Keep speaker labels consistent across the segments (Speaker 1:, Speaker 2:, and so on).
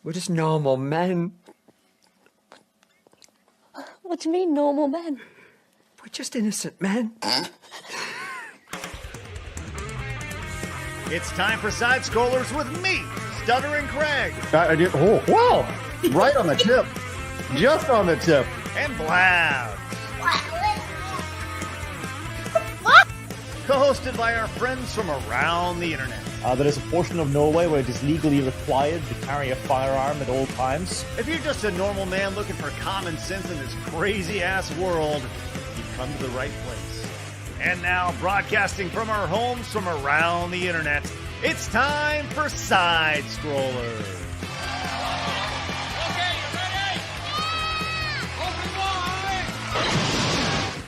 Speaker 1: We're just normal men.
Speaker 2: What do you mean, normal men?
Speaker 1: We're just innocent men.
Speaker 3: It's time for Side Scrollers with me, Stuttering Craig.
Speaker 4: I did. Oh, wow. Right on the tip. Just on the tip.
Speaker 3: And Blabs. Co-hosted by our friends from around the internet.
Speaker 5: There is a portion of Norway where it is legally required to carry a firearm at all times.
Speaker 3: If you're just a normal man looking for common sense in this crazy-ass world, you've come to the right place. And now, broadcasting from our homes from around the internet, it's time for Side Scrollers.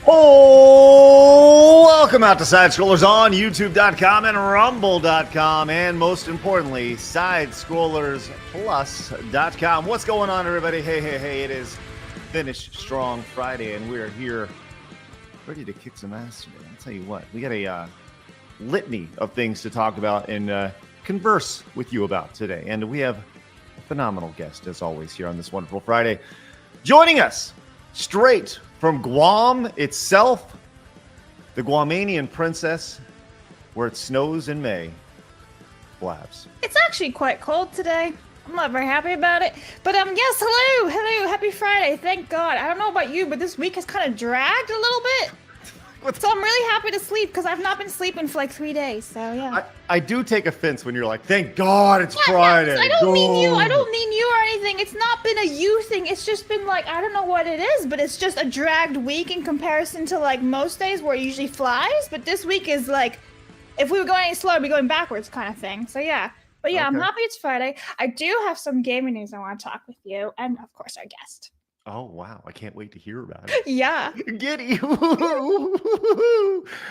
Speaker 3: Oh, welcome out to Side Scrollers on YouTube.com and Rumble.com, and most importantly, SideScrollersPlus.com. What's going on, everybody? Hey, it is Finish Strong Friday, and we're here ready to kick some ass today. I'll tell you what, we got a litany of things to talk about and converse with you about today, and we have a phenomenal guest, as always, here on this wonderful Friday. Joining us straight from Guam itself, the Guamanian princess, where it snows in May, Blabs.
Speaker 6: It's actually quite cold today. I'm not very happy about it. But yes, hello, happy Friday, thank God. I don't know about you, but this week has kind of dragged a little bit. So I'm really happy to sleep because I've not been sleeping for like 3 days, so yeah.
Speaker 3: I do take offense when you're like, thank God it's Friday.
Speaker 6: I don't mean you or anything. It's not been a you thing. It's just been like, I don't know what it is, but it's just a dragged week in comparison to like most days where it usually flies. But this week is like, if we were going any slower, we'd be going backwards kind of thing. So yeah. But yeah, okay. I'm happy it's Friday. I do have some gaming news I want to talk with you and of course our guest.
Speaker 3: Oh, wow. I can't wait to hear about it.
Speaker 6: Yeah.
Speaker 3: Giddy.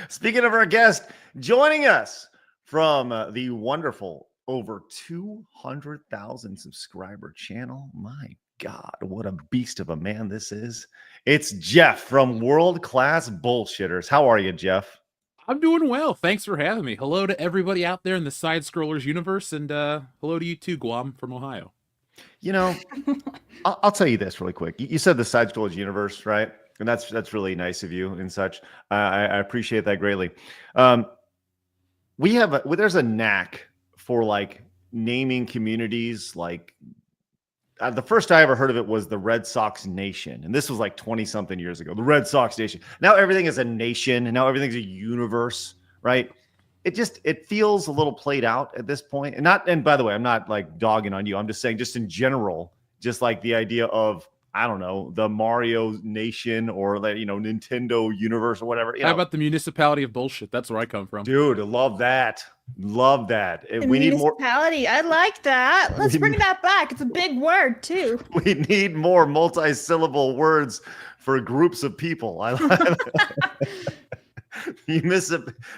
Speaker 3: Speaking of our guest, joining us from the wonderful over 200,000 subscriber channel. My God, what a beast of a man this is. It's Jeff from World Class Bullshitters. How are you, Jeff?
Speaker 7: I'm doing well. Thanks for having me. Hello to everybody out there in the Side Scrollers universe, and hello to you too, Guam from Ohio.
Speaker 3: You know, I'll tell you this really quick. You said the Side Scrollers universe, right? And that's really nice of you and such. I appreciate that greatly. There's a knack for like naming communities. Like the first I ever heard of it was the Red Sox Nation, and this was like 20 something years ago. The Red Sox Nation. Now everything is a nation, and now everything's a universe, right? It feels a little played out at this point. And by the way, I'm not like dogging on you. I'm just saying, just in general, just like the idea of, I don't know, the Mario Nation or like, Nintendo universe or whatever.
Speaker 7: How about the municipality of bullshit? That's where I come from.
Speaker 3: Dude, love that. Love that. We need more
Speaker 6: municipality. I like that. Let's bring that back. It's a big word too.
Speaker 3: We need more multi-syllable words for groups of people. I like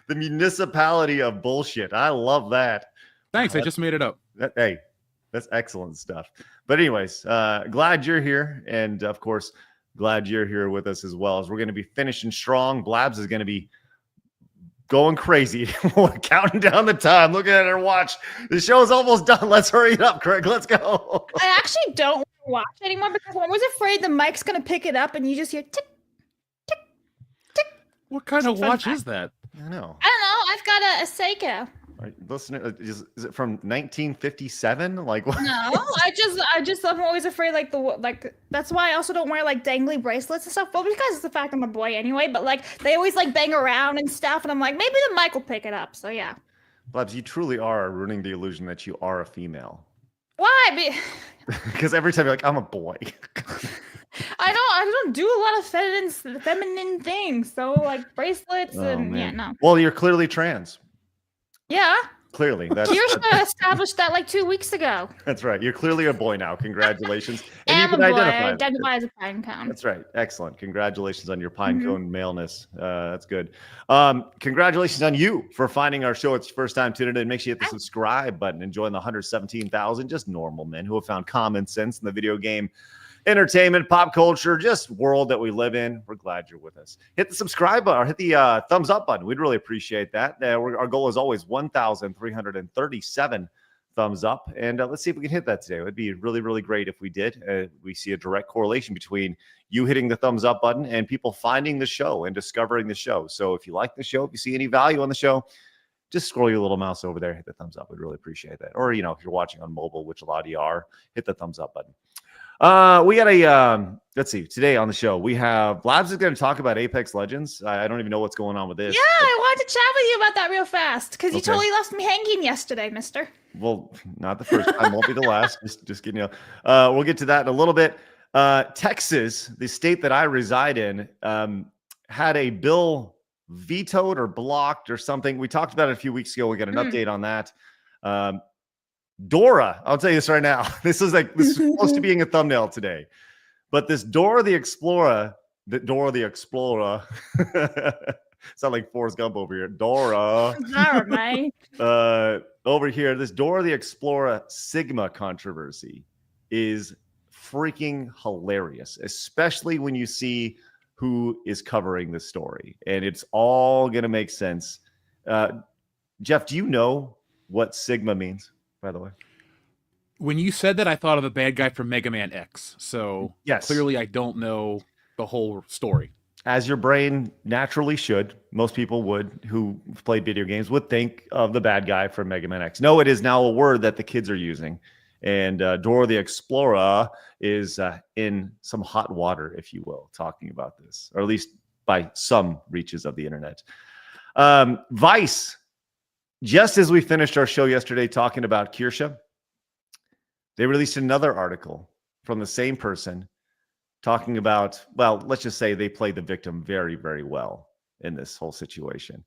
Speaker 3: the municipality of bullshit. I love that.
Speaker 7: Thanks. I just made it up.
Speaker 3: Hey, that's excellent stuff. But anyways, glad you're here. And of course, glad you're here with us as well, as we're going to be finishing strong. Blabs is going to be going crazy. Counting down the time, looking at her watch. The show's almost done. Let's hurry it up, Craig. Let's go.
Speaker 6: I actually don't want to watch anymore because I was afraid the mic's going to pick it up and you just hear tick.
Speaker 7: What kind of watch is that?
Speaker 3: I know.
Speaker 6: I've got a Seiko.
Speaker 3: Right, listen, is it from 1957? Like what?
Speaker 6: No, I'm always afraid that's why I also don't wear like dangly bracelets and stuff. Well, because it's the fact I'm a boy anyway, but like they always like bang around and stuff, and I'm like, maybe the mic will pick it up. So yeah.
Speaker 3: Blabs, you truly are ruining the illusion that you are a female.
Speaker 6: Why?
Speaker 3: Because every time you're like, I'm a boy.
Speaker 6: I don't do a lot of feminine things. So like bracelets no.
Speaker 3: Well, you're clearly trans.
Speaker 6: Yeah.
Speaker 3: Clearly.
Speaker 6: Kirsten established that like 2 weeks ago.
Speaker 3: That's right. You're clearly a boy now. Congratulations.
Speaker 6: And you can identify as a pine cone.
Speaker 3: That's right. Excellent. Congratulations on your pine cone maleness. That's good. Congratulations on you for finding our show. It's your first time tuning in. Make sure you hit the subscribe button and join the 117,000 just normal men who have found common sense in the video game entertainment, pop culture, just world that we live in. We're glad you're with us. Hit the subscribe button or hit the thumbs up button. We'd really appreciate that. Our goal is always 1,337 thumbs up. And let's see if we can hit that today. It would be really, really great if we did. We see a direct correlation between you hitting the thumbs up button and people finding the show and discovering the show. So if you like the show, if you see any value on the show, just scroll your little mouse over there, hit the thumbs up. We'd really appreciate that. Or, if you're watching on mobile, which a lot of you are, hit the thumbs up button. We got a, let's see, today on the show, we have, Blabs is going to talk about Apex Legends. I don't even know what's going on with this.
Speaker 6: Yeah, I wanted to chat with you about that real fast because you totally left me hanging yesterday, mister.
Speaker 3: Well, not the first time, won't be the last. Just kidding you. We'll get to that in a little bit. Texas, the state that I reside in, had a bill vetoed or blocked or something. We talked about it a few weeks ago. We got an update on that. Dora, I'll tell you this right now. This is supposed to be in a thumbnail today, but this Dora the Explorer, sound like Forrest Gump over here. Dora, over here, this Dora the Explorer Sigma controversy is freaking hilarious, especially when you see who is covering the story, and it's all gonna make sense. Jeff, do you know what Sigma means? By the way,
Speaker 7: when you said that, I thought of a bad guy from Mega Man X. So
Speaker 3: yes,
Speaker 7: clearly I don't know the whole story.
Speaker 3: As your brain naturally should, most people would who played video games would think of the bad guy from Mega Man X. No, it is now a word that the kids are using. And Dora the Explorer is in some hot water, if you will, talking about this, or at least by some reaches of the internet. Vice. Just as we finished our show yesterday talking about Kirsha, they released another article from the same person talking about, well, let's just say they played the victim very, very well in this whole situation,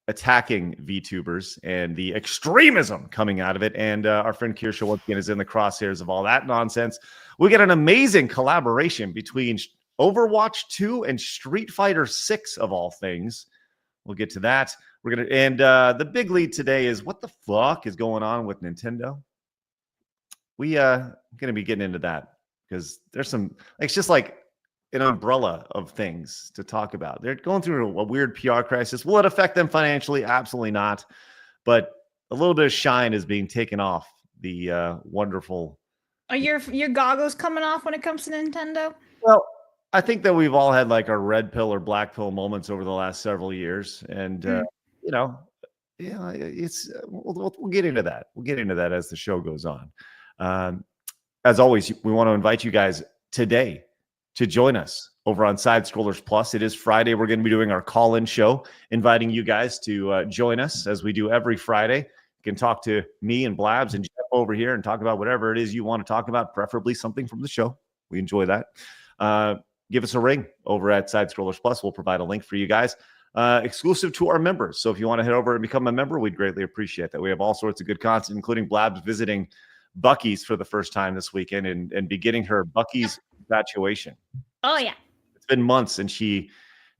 Speaker 3: attacking VTubers and the extremism coming out of it. And our friend Kirsha, once again, is in the crosshairs of all that nonsense. We get an amazing collaboration between Overwatch 2 and Street Fighter 6 of all things. We'll get to that. We're gonna, and the big lead today is what the fuck is going on with Nintendo. We gonna be getting into that because there's some, it's just like an umbrella of things to talk about. They're going through a weird PR crisis. Will it affect them financially? Absolutely not. But a little bit of shine is being taken off the wonderful.
Speaker 6: Are your goggles coming off when it comes to Nintendo?
Speaker 3: Well, I think that we've all had like our red pill or black pill moments over the last several years, and it's we'll get into that. We'll get into that as the show goes on. As always, we want to invite you guys today to join us over on Side Scrollers Plus. It is Friday. We're going to be doing our call-in show, inviting you guys to join us as we do every Friday. You can talk to me and Blabs and Jeff over here and talk about whatever it is you want to talk about, preferably something from the show. We enjoy that. Give us a ring over at Side Scrollers Plus. We'll provide a link for you guys, exclusive to our members. So if you want to head over and become a member, we'd greatly appreciate that. We have all sorts of good content, including Blabs visiting Buc-ee's for the first time this weekend and beginning her Buc-ee's infatuation.
Speaker 6: Oh, yeah.
Speaker 3: It's been months, and she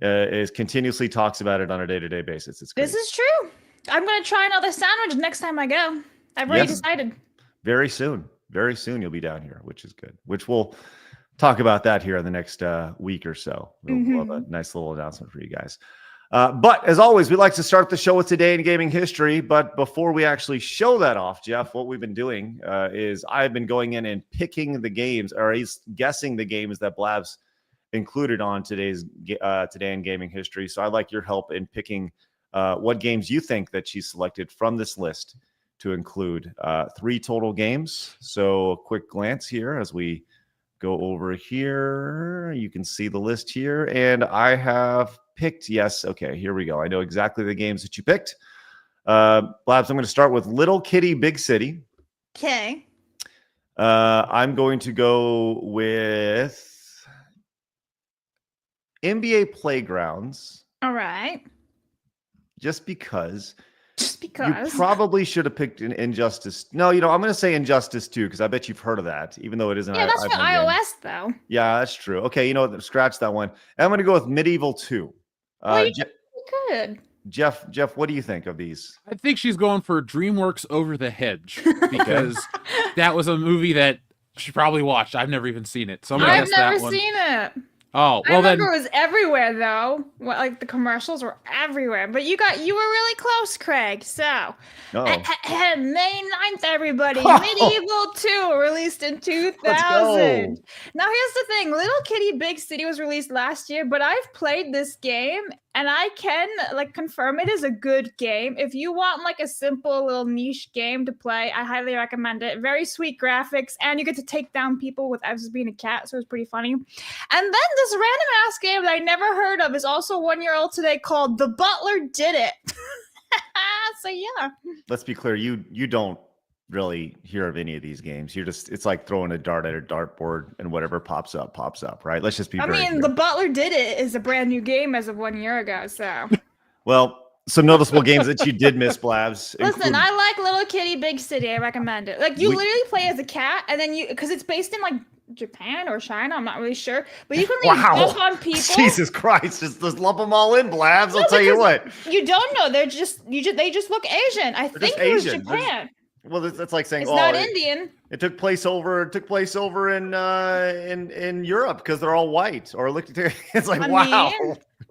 Speaker 3: is continuously talks about it on a day-to-day basis. It's great.
Speaker 6: This is true. I'm going to try another sandwich next time I go. I've already decided. Very soon you'll be down here, which is good, which we'll talk about that here in the next week or so. We'll have a nice little announcement for you guys. But as always, we like to start the show with Today in Gaming History. But before we actually show that off, Jeff, what we've been doing is I've been going in and picking the games, or he's guessing the games that Blabs included on today's Today in Gaming History. So I'd like your help in picking what games you think that she selected from this list to include. 3 total games. So a quick glance here as we go over here. You can see the list here, and I have picked, yes, okay, here we go. I know exactly the games that you picked. Blabs, I'm going to start with Little Kitty Big City. Okay.
Speaker 3: I'm going to go with NBA Playgrounds.
Speaker 6: All right.
Speaker 3: Just because.
Speaker 6: Just because.
Speaker 3: You probably should have picked an Injustice. No, I'm going to say Injustice 2 because I bet you've heard of that, even though it isn't.
Speaker 6: Yeah, that's for iOS, though.
Speaker 3: Yeah, that's true. Okay, you know what? Scratch that one. And I'm going to go with Medieval 2.
Speaker 6: Good.
Speaker 3: Jeff, what do you think of these?
Speaker 7: I think she's going for DreamWorks Over the Hedge because that was a movie that she probably watched. I've never even seen it. So I'm gonna guess that one.
Speaker 6: I've never seen it.
Speaker 7: Oh,
Speaker 6: I
Speaker 7: well then.
Speaker 6: remember it was everywhere though. Like the commercials were everywhere. But you were really close, Craig. So May 9th, everybody. Medieval 2 released in 2000.
Speaker 3: Let's go.
Speaker 6: Now here's the thing. Little Kitty Big City was released last year, but I've played this game and I can confirm it is a good game. If you want a simple little niche game to play, I highly recommend it. Very sweet graphics, and you get to take down people without just being a cat, so it's pretty funny. And then this random ass game that I never heard of is also 1 year old today called The Butler Did It. So yeah.
Speaker 3: Let's be clear. You don't really hear of any of these games. It's like throwing a dart at a dartboard and whatever pops up, right? Let's just be very clear.
Speaker 6: The Butler Did It is a brand new game as of 1 year ago, so.
Speaker 3: Well, some noticeable games that you did miss, Blabs.
Speaker 6: Listen, I like Little Kitty Big City. I recommend it. You literally play as a cat, and then because it's based in Japan or China, I'm not really sure, but you can jump on people.
Speaker 3: Jesus Christ, just lump them all in, Blabs. I'll tell you what.
Speaker 6: You don't know. They just look Asian. I think it was Japan.
Speaker 3: Well, that's like saying
Speaker 6: it's not Indian.
Speaker 3: It took place over in Europe because they're all white. Or it's like wow.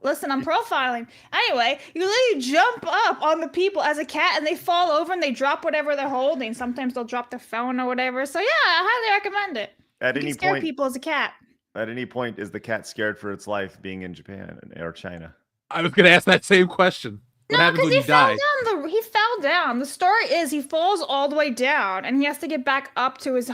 Speaker 6: Listen, I'm profiling. Anyway, you literally jump up on the people as a cat and they fall over and they drop whatever they're holding. Sometimes they'll drop their phone or whatever. So yeah, I highly recommend it.
Speaker 3: At
Speaker 6: you
Speaker 3: any
Speaker 6: can scare
Speaker 3: point,
Speaker 6: people as a cat.
Speaker 3: At any point, is the cat scared for its life being in Japan or China?
Speaker 7: I was going to ask that same question.
Speaker 6: No, because he fell down. He fell down. The story is he falls all the way down, and he has to get back up to his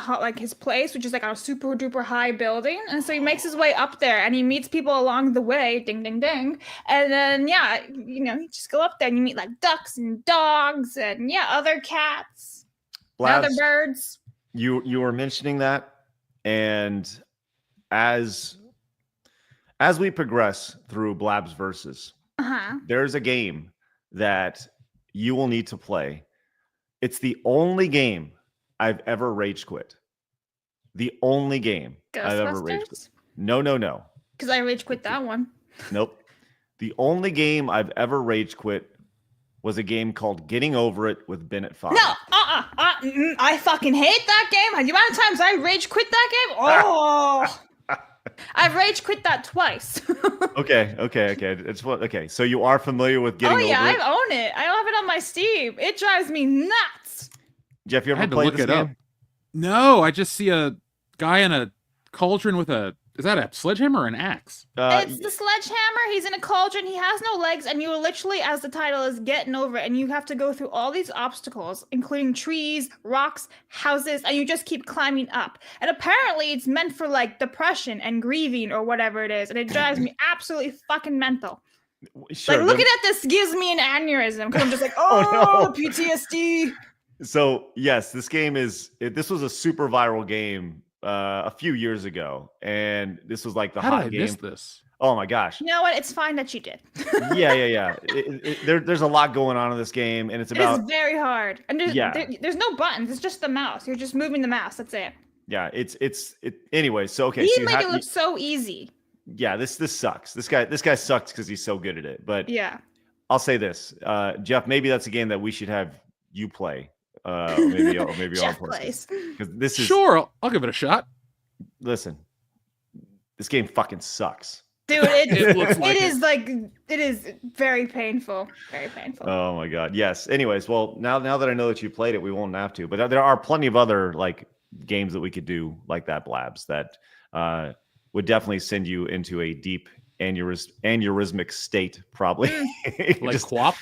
Speaker 6: place, which is a super duper high building. And so he makes his way up there, and he meets people along the way. Ding ding ding. And then you just go up there and you meet ducks and dogs and other cats,
Speaker 3: Blabs,
Speaker 6: and other birds.
Speaker 3: You were mentioning that, and as we progress through Blabs Versus, there's a game that you will need to play. It's the only game I've ever rage quit. The only game I've ever rage quit. No.
Speaker 6: Because I rage quit that one.
Speaker 3: Nope. The only game I've ever rage quit was a game called Getting Over It with Bennett Fox.
Speaker 6: No, I fucking hate that game. The amount of times I rage quit that game, oh. I've rage quit that twice. Okay. Okay. So you are familiar with Getting Over It? I own it. I have it on my Steam. It drives me nuts.
Speaker 3: Jeff, you ever played this game?
Speaker 7: No, I just see a guy in a cauldron with is that a sledgehammer or an axe?
Speaker 6: It's the sledgehammer. He's in a cauldron. He has no legs, and you are literally, as the title is, getting over it, and you have to go through all these obstacles, including trees, rocks, houses, and you just keep climbing up. And apparently it's meant for depression and grieving or whatever it is, and it drives me absolutely fucking mental.
Speaker 3: Sure,
Speaker 6: looking at this gives me an aneurysm because I'm just oh no. PTSD.
Speaker 3: So yes, this was a super viral game a few years ago, and this was the
Speaker 7: How
Speaker 3: hot
Speaker 7: did I
Speaker 3: game.
Speaker 7: miss this?
Speaker 3: Oh my gosh!
Speaker 6: You know what? It's fine that you did.
Speaker 3: Yeah. There's a lot going on in this game, and it's
Speaker 6: very hard. And there's no buttons. It's just the mouse. You're just moving the mouse. That's it.
Speaker 3: Yeah. Anyway. So okay.
Speaker 6: You make it look so easy.
Speaker 3: Yeah. This sucks. This guy sucks because he's so good at it. But
Speaker 6: yeah,
Speaker 3: I'll say this, Jeff. Maybe that's a game that we should have you play. Maybe I'll play because this is
Speaker 7: sure. I'll give it a shot.
Speaker 3: Listen, this game fucking sucks,
Speaker 6: dude. It is very painful. Very painful.
Speaker 3: Oh my god. Yes. Anyways, well, now that I know that you played it, we won't have to. But there are plenty of other games that we could do like that, Blabs, that would definitely send you into a deep aneurysmic state, probably.
Speaker 7: Quap.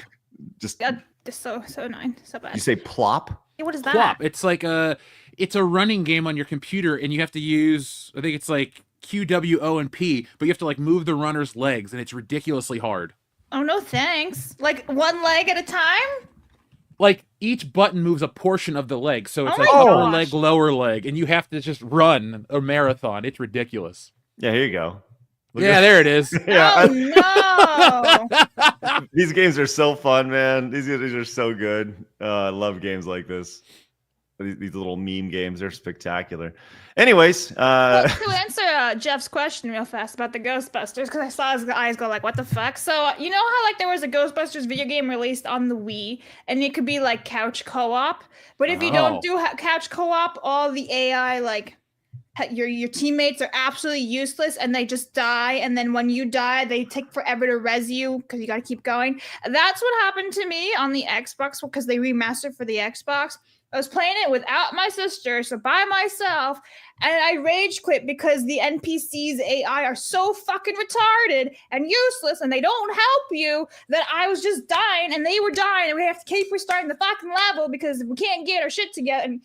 Speaker 6: Just so annoying, so bad.
Speaker 3: You say plop?
Speaker 6: Hey, what is that?
Speaker 7: Quap. It's it's a running game on your computer, and you have to use, I think it's Q, W, O, and P, but you have to move the runner's legs, and it's ridiculously hard.
Speaker 6: Oh no, thanks. One leg at a time?
Speaker 7: Each button moves a portion of the leg, so it's upper leg, lower leg, and you have to just run a marathon. It's ridiculous.
Speaker 3: Yeah, here you go.
Speaker 7: There it is.
Speaker 3: Yeah.
Speaker 6: Oh no!
Speaker 3: These games are so fun, man. These are so good. I love games like this. These little meme games are spectacular. Anyways,
Speaker 6: to answer Jeff's question real fast about the Ghostbusters, because I saw his eyes go what the fuck? So you know how there was a Ghostbusters video game released on the Wii, and it could be couch co-op, but if you don't do couch co-op, all the AI your teammates are absolutely useless and they just die, and then when you die they take forever to res you because you got to keep going. That's what happened to me on the Xbox because they remastered for the Xbox. I was playing it without my sister, so by myself, and I rage quit because the NPCs AI are so fucking retarded and useless, and they don't help you, that I was just dying, and they were dying, and we have to keep restarting the fucking level because we can't get our shit together. And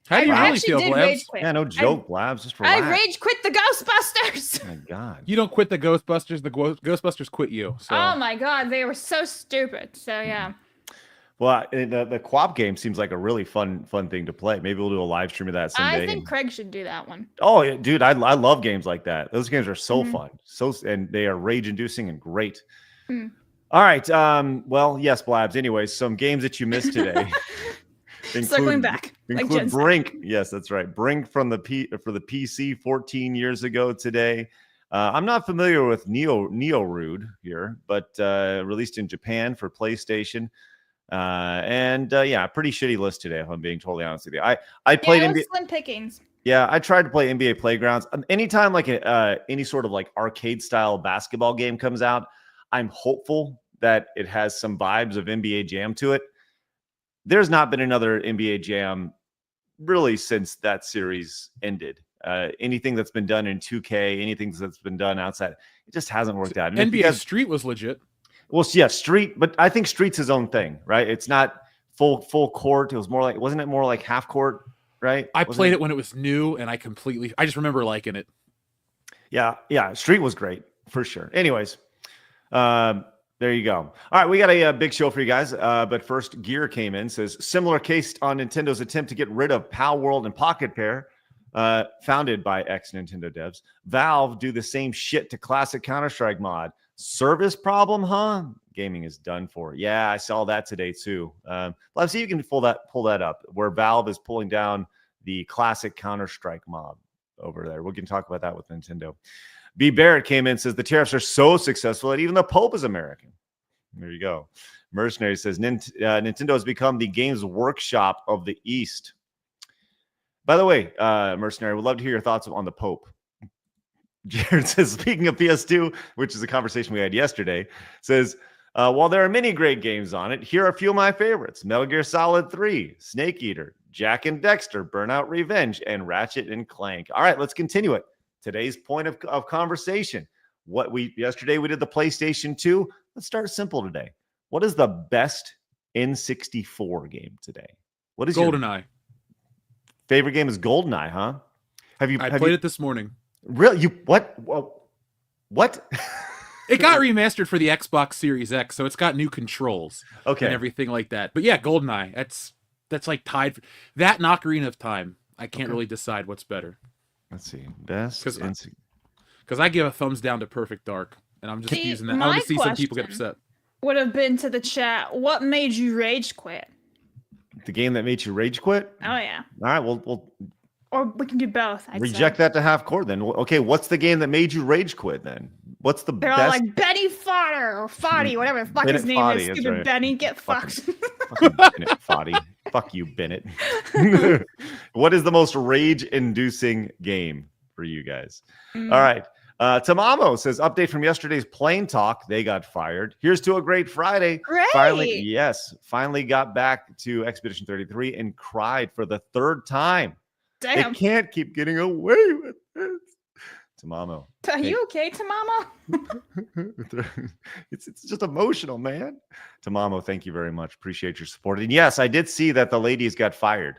Speaker 7: How do you
Speaker 6: I
Speaker 7: really
Speaker 6: actually
Speaker 7: feel,
Speaker 6: did
Speaker 7: Blabs?
Speaker 6: rage quit.
Speaker 3: Yeah, no joke, Blabs. Just relax.
Speaker 6: I rage quit the Ghostbusters.
Speaker 3: Oh my God.
Speaker 7: You don't quit the Ghostbusters. The Ghostbusters quit you. So.
Speaker 6: Oh my God, they were so stupid. So yeah.
Speaker 3: Well, the co-op game seems like a really fun thing to play. Maybe we'll do a live stream of that someday.
Speaker 6: I think Craig should do that one.
Speaker 3: Oh, yeah, dude, I love games like that. Those games are so fun, and they are rage-inducing and great. All right, well, yes, Blabs. Anyways, some games that you missed today.
Speaker 6: Circling back, like Jen said.
Speaker 3: Brink. Yes, that's right. Brink for the PC 14 years ago today. I'm not familiar with Neo-Rude here, but released in Japan for PlayStation. Yeah, pretty shitty list today, if I'm being totally honest with you. I played NBA.
Speaker 6: Slim pickings.
Speaker 3: Yeah, I tried to play NBA Playgrounds. Anytime like any sort of like arcade style basketball game comes out, I'm hopeful that it has some vibes of NBA Jam to it. There's not been another NBA Jam really since that series ended. Anything that's been done in 2K, anything that's been done outside, it just hasn't worked out. And
Speaker 7: NBA Street was legit.
Speaker 3: Well, yeah, Street, but I think Street's his own thing, right? It's not full court. It was more like, wasn't it more like half court, right?
Speaker 7: I played it when it was new, and I just remember liking it.
Speaker 3: Yeah, Street was great for sure. Anyways, there you go. All right, we got a big show for you guys. But first, Gear came in, says similar case on Nintendo's attempt to get rid of Pal World and Pocket Pair, founded by ex-Nintendo devs. Valve do the same shit to classic Counter-Strike mod. Service problem, huh? Gaming is done for. Yeah, I saw that today too. Let's see if you can pull that up, where Valve is pulling down the classic Counter-Strike mod over there. We can talk about that with Nintendo. B. Barrett came in and says the tariffs are so successful that even the Pope is American. There you go. Mercenary says Nintendo has become the Games Workshop of the East. By the way, Mercenary, would love to hear your thoughts on the Pope. Jared says, speaking of PS2, which is a conversation we had yesterday, says, while there are many great games on it, here are a few of my favorites. Metal Gear Solid 3, Snake Eater, Jak and Dexter, Burnout Revenge, and Ratchet and Clank. All right, let's continue it. Today's point of conversation. Yesterday we did the PlayStation 2. Let's start simple today. What is the best N64 game today? What is
Speaker 7: GoldenEye?
Speaker 3: Your favorite game is GoldenEye, huh?
Speaker 7: I played it this morning.
Speaker 3: Really? What?
Speaker 7: It got remastered for the Xbox Series X, so it's got new controls, and everything like that. But yeah, GoldenEye. That's like tied. That and Ocarina of Time. I can't really decide what's better.
Speaker 3: Let's see. Best
Speaker 7: because I give a thumbs down to Perfect Dark, and I'm just using that. I want to see some people get upset.
Speaker 6: Would have been to the chat. What made you rage quit?
Speaker 3: The game that made you rage quit?
Speaker 6: Oh yeah.
Speaker 3: All right. We'll
Speaker 6: or we can do both.
Speaker 3: Reject that to half court then. Okay, what's the game that made you rage quit then? What's the
Speaker 6: They're
Speaker 3: best?
Speaker 6: all like Benny Fodder or Foddy, whatever the fuck his name
Speaker 3: Foddy,
Speaker 6: is. Stupid
Speaker 3: right.
Speaker 6: Benny, get fucked.
Speaker 3: Fucking Bennett Foddy. Fuck you, Bennett. What is the most rage-inducing game for you guys? All right. Tamamo says, update from yesterday's plane talk. They got fired. Here's to a great Friday.
Speaker 6: Great.
Speaker 3: Finally got back to Expedition 33 and cried for the third time.
Speaker 6: Damn.
Speaker 3: They can't keep getting away with it. Tamamo.
Speaker 6: Are you okay, Tamamo?
Speaker 3: It's just emotional, man. Tamamo, thank you very much. Appreciate your support. And yes, I did see that the ladies got fired.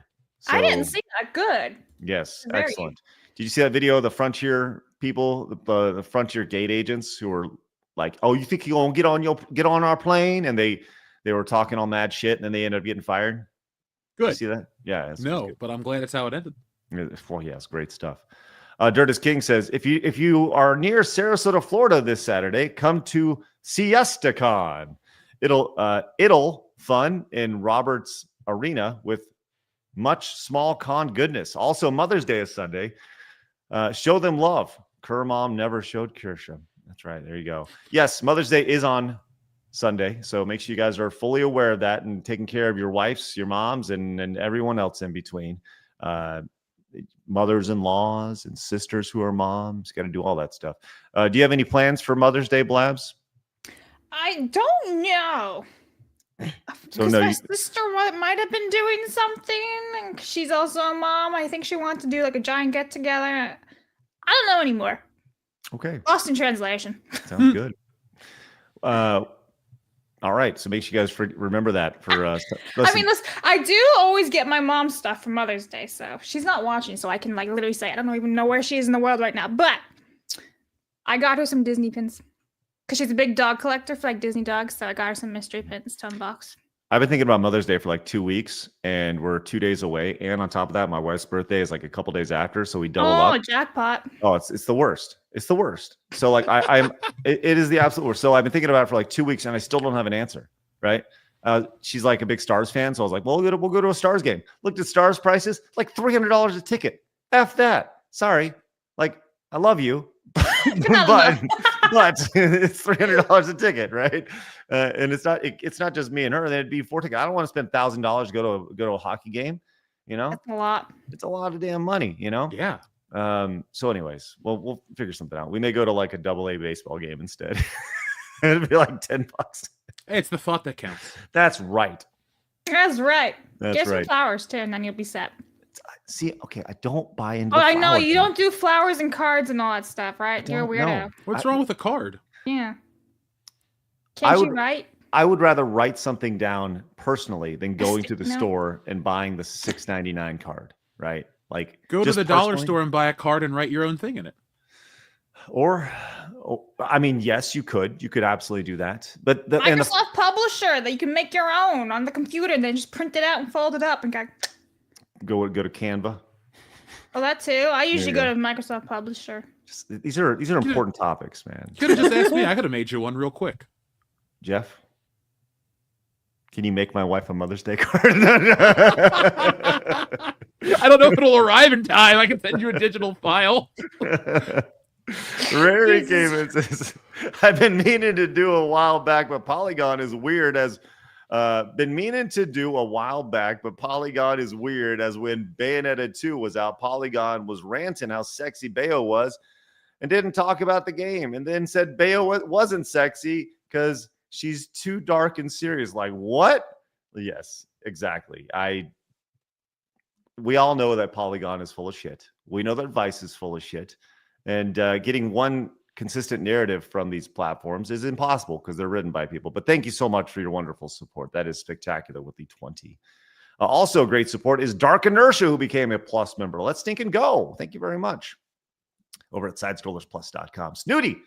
Speaker 6: I didn't see that. Good.
Speaker 3: Yes, excellent. Did you see that video of the Frontier people, the Frontier gate agents who were like, "Oh, you think you're gonna get on our plane?" And they were talking all mad shit, and then they ended up getting fired.
Speaker 7: Good.
Speaker 3: You see that? Yeah.
Speaker 7: No, but I'm glad it's how it ended.
Speaker 3: Well, yes, great stuff. Dirtus King says, if you are near Sarasota, Florida this Saturday, come to SiestaCon. It'll fun in Roberts Arena with much small con goodness. Also, Mother's Day is Sunday. Show them love. Kerr mom never showed Kirsha. That's right. There you go. Yes, Mother's Day is on Sunday, so make sure you guys are fully aware of that and taking care of your wives, your moms, and everyone else in between. mothers-in-laws and sisters who are moms. Got to do all that stuff. Do you have any plans for Mother's Day, Blabs?
Speaker 6: I don't know.
Speaker 3: So
Speaker 6: My sister might have been doing something. And she's also a mom. I think she wants to do like a giant get together. I don't know anymore.
Speaker 3: Okay.
Speaker 6: Lost in translation.
Speaker 3: Sounds good. All right. So make sure you guys remember that for
Speaker 6: I mean, listen, I do always get my mom stuff for Mother's Day. So she's not watching. So I can like literally say, I don't even know where she is in the world right now. But I got her some Disney pins. Because she's a big dog collector for like Disney dogs. So I got her some mystery pins to unbox.
Speaker 3: I've been thinking about Mother's Day for like 2 weeks, and we're 2 days away. And on top of that, my wife's birthday is like a couple days after, so we double up.
Speaker 6: Oh, jackpot!
Speaker 3: Oh, it's the worst. It's the worst. So like it is the absolute worst. So I've been thinking about it for like 2 weeks, and I still don't have an answer. Right? She's like a big Stars fan, so I was like, well, we'll go to a Stars game. Looked at Stars prices, like $300 a ticket. F that. Sorry, like I love you, but it's $300 a ticket, right? And it's not just me and her. That'd be 4 tickets. I don't want to spend $1,000 to go to a hockey game. You know,
Speaker 6: that's a lot.
Speaker 3: It's a lot of damn money. You know.
Speaker 7: Yeah.
Speaker 3: So, anyways, we'll figure something out. We may go to like a AA baseball game instead. It'd be like $10.
Speaker 7: Hey, it's the thought that counts.
Speaker 3: That's right.
Speaker 6: That's right.
Speaker 3: That's
Speaker 6: Get some
Speaker 3: right.
Speaker 6: flowers too, and then you'll be set.
Speaker 3: See, okay, I don't buy into.
Speaker 6: Oh, I know you
Speaker 3: thing.
Speaker 6: don't do flowers and cards and all that stuff, right? You're a weirdo.
Speaker 3: know.
Speaker 7: What's wrong with a card?
Speaker 6: Yeah. Can't you write?
Speaker 3: I would rather write something down personally than going to the store and buying the $6.99 card, right? Like
Speaker 7: go to the dollar store and buy a card and write your own thing in it.
Speaker 3: Or, I mean, yes, you could absolutely do that. But
Speaker 6: Microsoft Publisher that you can make your own on the computer and then just print it out and fold it up and
Speaker 3: go to Canva.
Speaker 6: Oh, that too. I usually go to Microsoft Publisher.
Speaker 3: These are important topics, man.
Speaker 7: You could have just asked me. I could have made you one real quick.
Speaker 3: Jeff, can you make my wife a Mother's Day card?
Speaker 7: I don't know if it'll arrive in time. I can send you a digital file.
Speaker 3: Prairie came and says, I've been meaning to do a while back, but Polygon is weird as when Bayonetta 2 was out. Polygon was ranting how sexy Bayo was and didn't talk about the game, and then said Bayo wasn't sexy because she's too dark and serious. Like, what? Yes, exactly. We all know that Polygon is full of shit. We know that Vice is full of shit. And getting one consistent narrative from these platforms is impossible because they're written by people. But thank you so much for your wonderful support. That is spectacular with the 20. Also great support is Dark Inertia, who became a Plus member. Let's stink and go. Thank you very much. Over at SidescrollersPlus.com. Snooty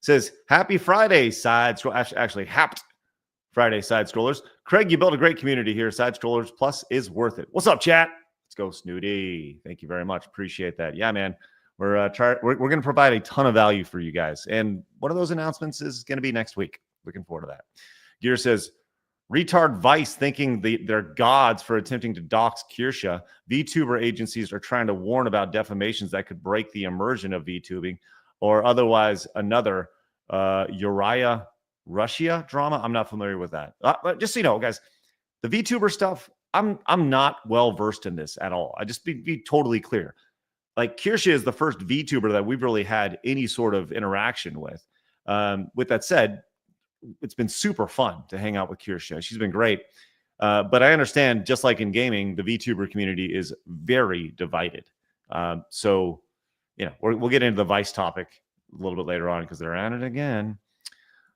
Speaker 3: says, happy Friday, actually, happed Friday, Side Scrollers. Craig, you built a great community here. Side Scrollers Plus is worth it. What's up, chat? Let's go, Snooty. Thank you very much. Appreciate that. Yeah, man. We're going to provide a ton of value for you guys. And one of those announcements is going to be next week. Looking forward to that. Gear says, retard Vice thinking they're gods for attempting to dox Kirsha. VTuber agencies are trying to warn about defamations that could break the immersion of VTubing, or otherwise another Uriah Russia drama. I'm not familiar with that. But just so you know, guys, the VTuber stuff, I'm not well versed in this at all. I just be totally clear. Like, Kirsha is the first VTuber that we've really had any sort of interaction with. With that said, it's been super fun to hang out with Kirsha. She's been great. But I understand, just like in gaming, the VTuber community is very divided. So, we'll get into the Vice topic a little bit later on because they're at it again.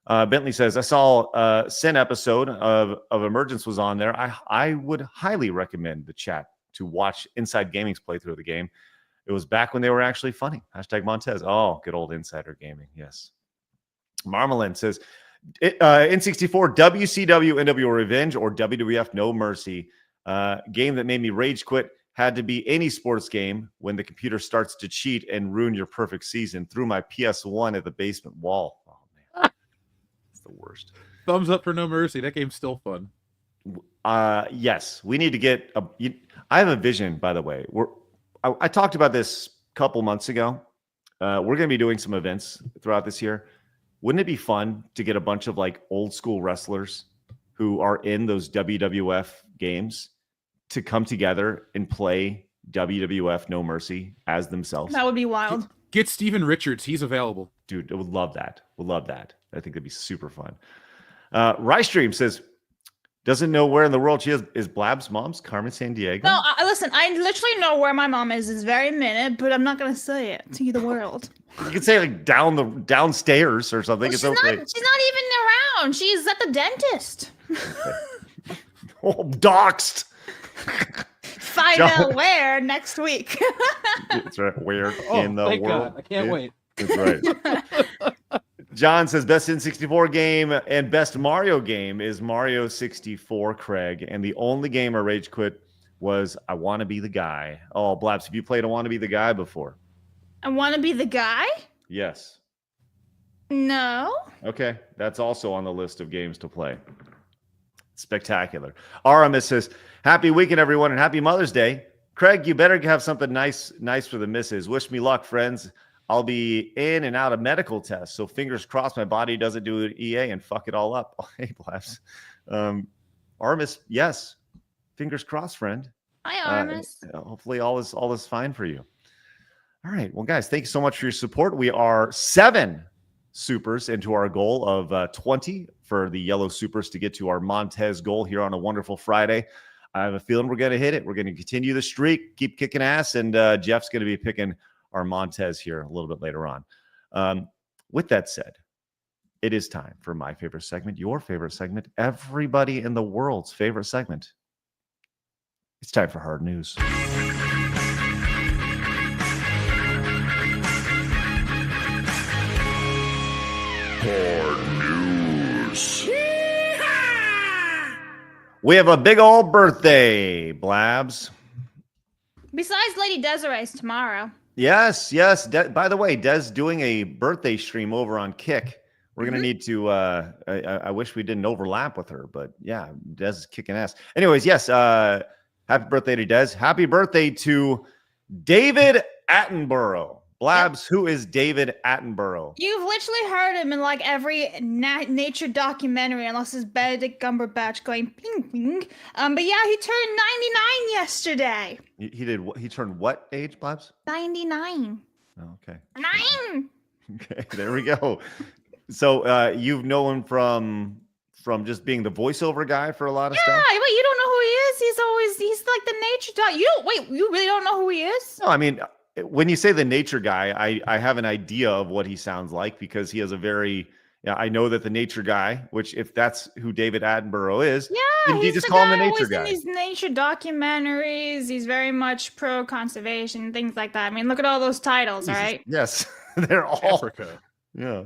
Speaker 3: Bentley says, I saw a Sin episode of Emergence was on there. I would highly recommend the chat to watch Inside Gaming's playthrough of the game. It was back when they were actually funny. Hashtag Montez. Oh, good old Insider Gaming. Yes. Marmalin says, N64, WCW, NWO Revenge, or WWF No Mercy. Game that made me rage quit. Had to be any sports game when the computer starts to cheat and ruin your perfect season. Threw my PS1 at the basement wall. Oh, man. It's the worst.
Speaker 7: Thumbs up for No Mercy. That game's still fun.
Speaker 3: Yes. We need to get I have a vision, by the way. I talked about this a couple months ago. We're going to be doing some events throughout this year. Wouldn't it be fun to get a bunch of like old school wrestlers who are in those WWF games to come together and play WWF No Mercy as themselves.
Speaker 6: That would be wild.
Speaker 7: Get Steven Richards. He's available.
Speaker 3: Dude, I would love that. Would love that. I think that'd be super fun. Rystream says, doesn't know where in the world she is Blabs' mom's, Carmen Sandiego?
Speaker 6: No, listen, I literally know where my mom is this very minute, but I'm not going to say it to the world.
Speaker 3: You could say like downstairs or something.
Speaker 6: Well,
Speaker 3: it's okay.
Speaker 6: She's not even around. She's at the dentist.
Speaker 3: Oh, doxed.
Speaker 6: Find out where next week.
Speaker 3: That's right. Where in the world?
Speaker 7: God. I can't wait.
Speaker 3: That's right. John says best N64 game and best Mario game is Mario 64, Craig. And the only game I rage quit was I Want to Be the Guy. Oh, Blabs, have you played I Want to Be the Guy before?
Speaker 6: I Want to Be the Guy?
Speaker 3: Yes.
Speaker 6: No.
Speaker 3: Okay. That's also on the list of games to play. Spectacular. Aramis says, happy weekend, everyone, and happy Mother's Day. Craig, you better have something nice for the missus. Wish me luck, friends. I'll be in and out of medical tests, so fingers crossed my body doesn't do an EA and fuck it all up. Oh, hey, Blabs. Aramis, yes. Fingers crossed, friend.
Speaker 6: Hi, Aramis.
Speaker 3: Hopefully all is fine for you. All right. Well, guys, thank you so much for your support. We are 7 supers into our goal of 20 for the yellow supers to get to our Montez goal here on a wonderful Friday. I have a feeling we're going to hit it. We're going to continue the streak, keep kicking ass, and Jeff's going to be picking our Montez here a little bit later on. With that said, it is time for my favorite segment, your favorite segment, everybody in the world's favorite segment. It's time for hard news. Hard news. We have a big old birthday, Blabs.
Speaker 6: Besides Lady Desiree's tomorrow.
Speaker 3: Yes. By the way, Des doing a birthday stream over on Kick. We're going to need to, I wish we didn't overlap with her, but yeah, Des is kicking ass. Anyways, yes, happy birthday to Des. Happy birthday to David Attenborough. Blabs, Who is David Attenborough?
Speaker 6: You've literally heard him in like every nature documentary, unless it's Benedict Cumberbatch going ping ping. But yeah, he turned 99 yesterday.
Speaker 3: He did. He turned what age, Blabs?
Speaker 6: 99.
Speaker 3: Oh, okay.
Speaker 6: 9.
Speaker 3: Okay, there we go. So you've known him from just being the voiceover guy for a lot of stuff?
Speaker 6: Yeah, wait, you don't know who he is? He's like the nature doc. You really don't know who he is?
Speaker 3: No, I mean, when you say the nature guy, I have an idea of what he sounds like because he has a very, I know that the nature guy, which if that's who David Attenborough is,
Speaker 6: yeah,
Speaker 3: you just call him the nature guy.
Speaker 6: In these nature documentaries, he's very much pro conservation, things like that. I mean, look at all those titles, all right?
Speaker 3: Yes, they're all
Speaker 7: Africa.
Speaker 3: Yeah.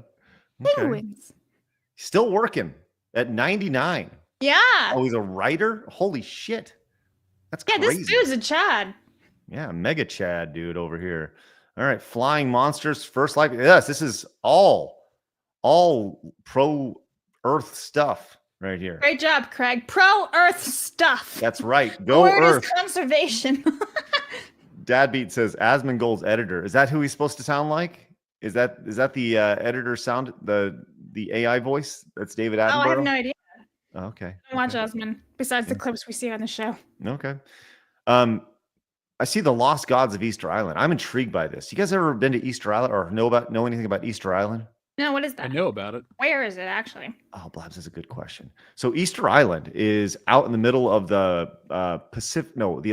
Speaker 6: Penguins.
Speaker 3: Still working at 99.
Speaker 6: Yeah.
Speaker 3: Oh, he's a writer? Holy shit. That's crazy.
Speaker 6: Yeah, this dude's a Chad.
Speaker 3: Yeah, mega Chad dude over here. All right, Flying Monsters, First Life. Yes, this is all pro Earth stuff right here.
Speaker 6: Great job, Craig. Pro Earth stuff.
Speaker 3: That's right. Go
Speaker 6: Word
Speaker 3: Earth.
Speaker 6: is conservation.
Speaker 3: Dadbeat says Asmongold's editor. Is that who he's supposed to sound like? Is that the editor sound, the AI voice? That's David Attenborough?
Speaker 6: Oh, I have no idea.
Speaker 3: Oh, okay.
Speaker 6: I don't watch Osmond, besides the clips we see on the show.
Speaker 3: Okay. I see the Lost Gods of Easter Island. I'm intrigued by this. You guys ever been to Easter Island or know anything about Easter Island?
Speaker 6: No, what is that?
Speaker 7: I know about it.
Speaker 6: Where is it actually?
Speaker 3: Oh, Blabs is a good question. So Easter Island is out in the middle of the the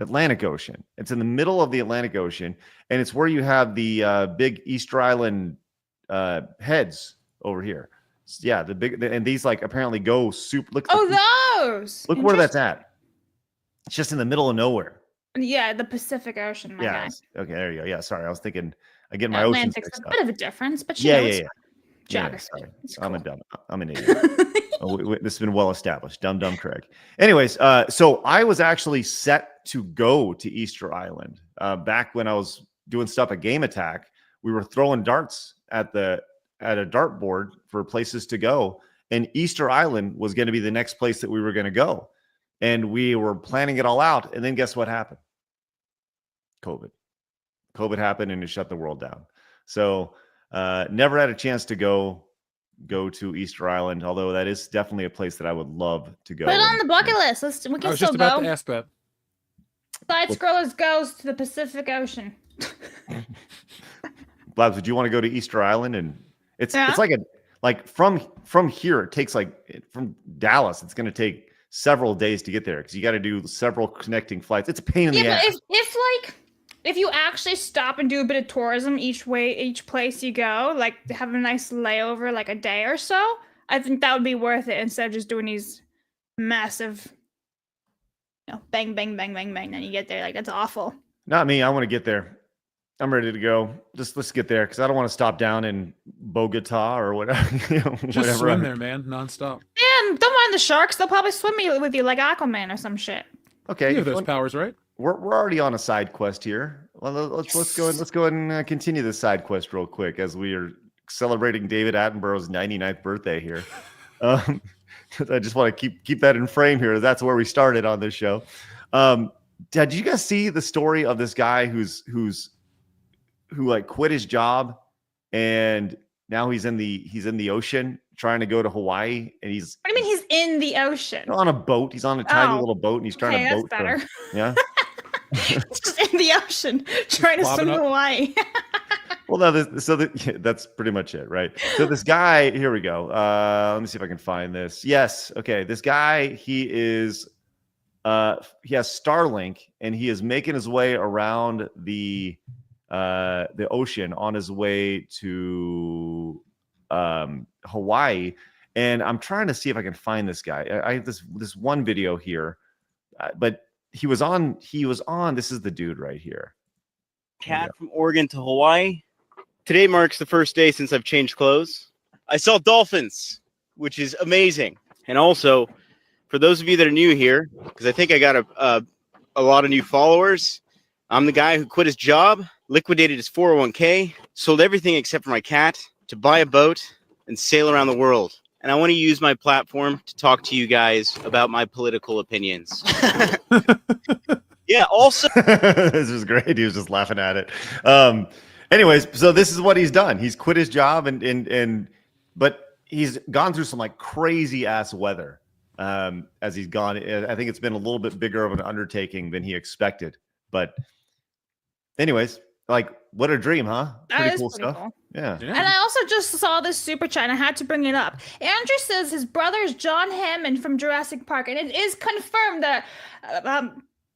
Speaker 3: Atlantic Ocean. It's in the middle of the Atlantic Ocean, and it's where you have the big Easter Island heads over here. Yeah, and these like apparently go super. Look
Speaker 6: those!
Speaker 3: Look where that's at. It's just in the middle of nowhere.
Speaker 6: Yeah, the Pacific Ocean, my guy.
Speaker 3: Okay, there you go. Yeah, sorry. I was thinking, I get my oceans mixed up.
Speaker 6: A bit of a difference, but
Speaker 3: yeah.
Speaker 6: Geography.
Speaker 3: Yeah, cool. I'm an idiot. This has been well established. Dumb Craig. Anyways, so I was actually set to go to Easter Island back when I was doing stuff at Game Attack. We were throwing darts at a dartboard for places to go, and Easter Island was going to be the next place that we were going to go. And we were planning it all out. And then guess what happened? COVID happened and it shut the world down. So never had a chance to go to Easter Island, although that is definitely a place that I would love to go.
Speaker 6: Put it on the bucket list. We can still go.
Speaker 7: I was just about to ask that.
Speaker 6: Side Scrollers goes to the Pacific Ocean.
Speaker 3: Blabs, would you want to go to Easter Island? And it's like from here, it takes from Dallas, it's going to take several days to get there because you got to do several connecting flights. It's a pain in the ass.
Speaker 6: If you actually stop and do a bit of tourism each place you go, like have a nice layover, like a day or so, I think that would be worth it instead of just doing these massive, bang, bang, bang, bang, bang. Then you get there, like that's awful.
Speaker 3: Not me. I want to get there. I'm ready to go. Let's get there because I don't want to stop down in Bogota or whatever.
Speaker 7: Just swim there, man, nonstop.
Speaker 6: And don't mind the sharks; they'll probably swim with you like Aquaman or some shit.
Speaker 3: Okay,
Speaker 7: you have those powers, right?
Speaker 3: We're already on a side quest here. Well, let's go ahead and continue this side quest real quick as we are celebrating David Attenborough's 99th birthday here. I just want to keep that in frame here. That's where we started on this show. Did you guys see the story of this guy who like quit his job and now he's in the ocean trying to go to Hawaii and he's
Speaker 6: what do you mean he's in the ocean?
Speaker 3: On a boat. He's on a tiny little boat and he's trying to boat.
Speaker 6: That's better.
Speaker 3: Yeah.
Speaker 6: It's just in the ocean trying to swim to Hawaii.
Speaker 3: Well, no, that's pretty much it, right? So this guy, here we go. Let me see if I can find this. Yes. Okay. This guy, he has Starlink and he is making his way around the ocean on his way to Hawaii. And I'm trying to see if I can find this guy. I have this one video here, but he was on, this is the dude right here.
Speaker 8: Cat from Oregon to Hawaii. Today marks the first day since I've changed clothes. I saw dolphins, which is amazing. And also, for those of you that are new here, because I think I got a lot of new followers, I'm the guy who quit his job, liquidated his 401k, sold everything except for my cat to buy a boat and sail around the world. And I want to use my platform to talk to you guys about my political opinions. Yeah, also.
Speaker 3: This is great. He was just laughing at it. Anyways, so this is what he's done. He's quit his job but he's gone through some like crazy ass weather as he's gone. I think it's been a little bit bigger of an undertaking than he expected. But anyways, like what a dream, huh? Pretty cool stuff. Cool. Yeah.
Speaker 6: And I also just saw this super chat and I had to bring it up. Andrew says his brother is John Hammond from Jurassic Park, and it is confirmed that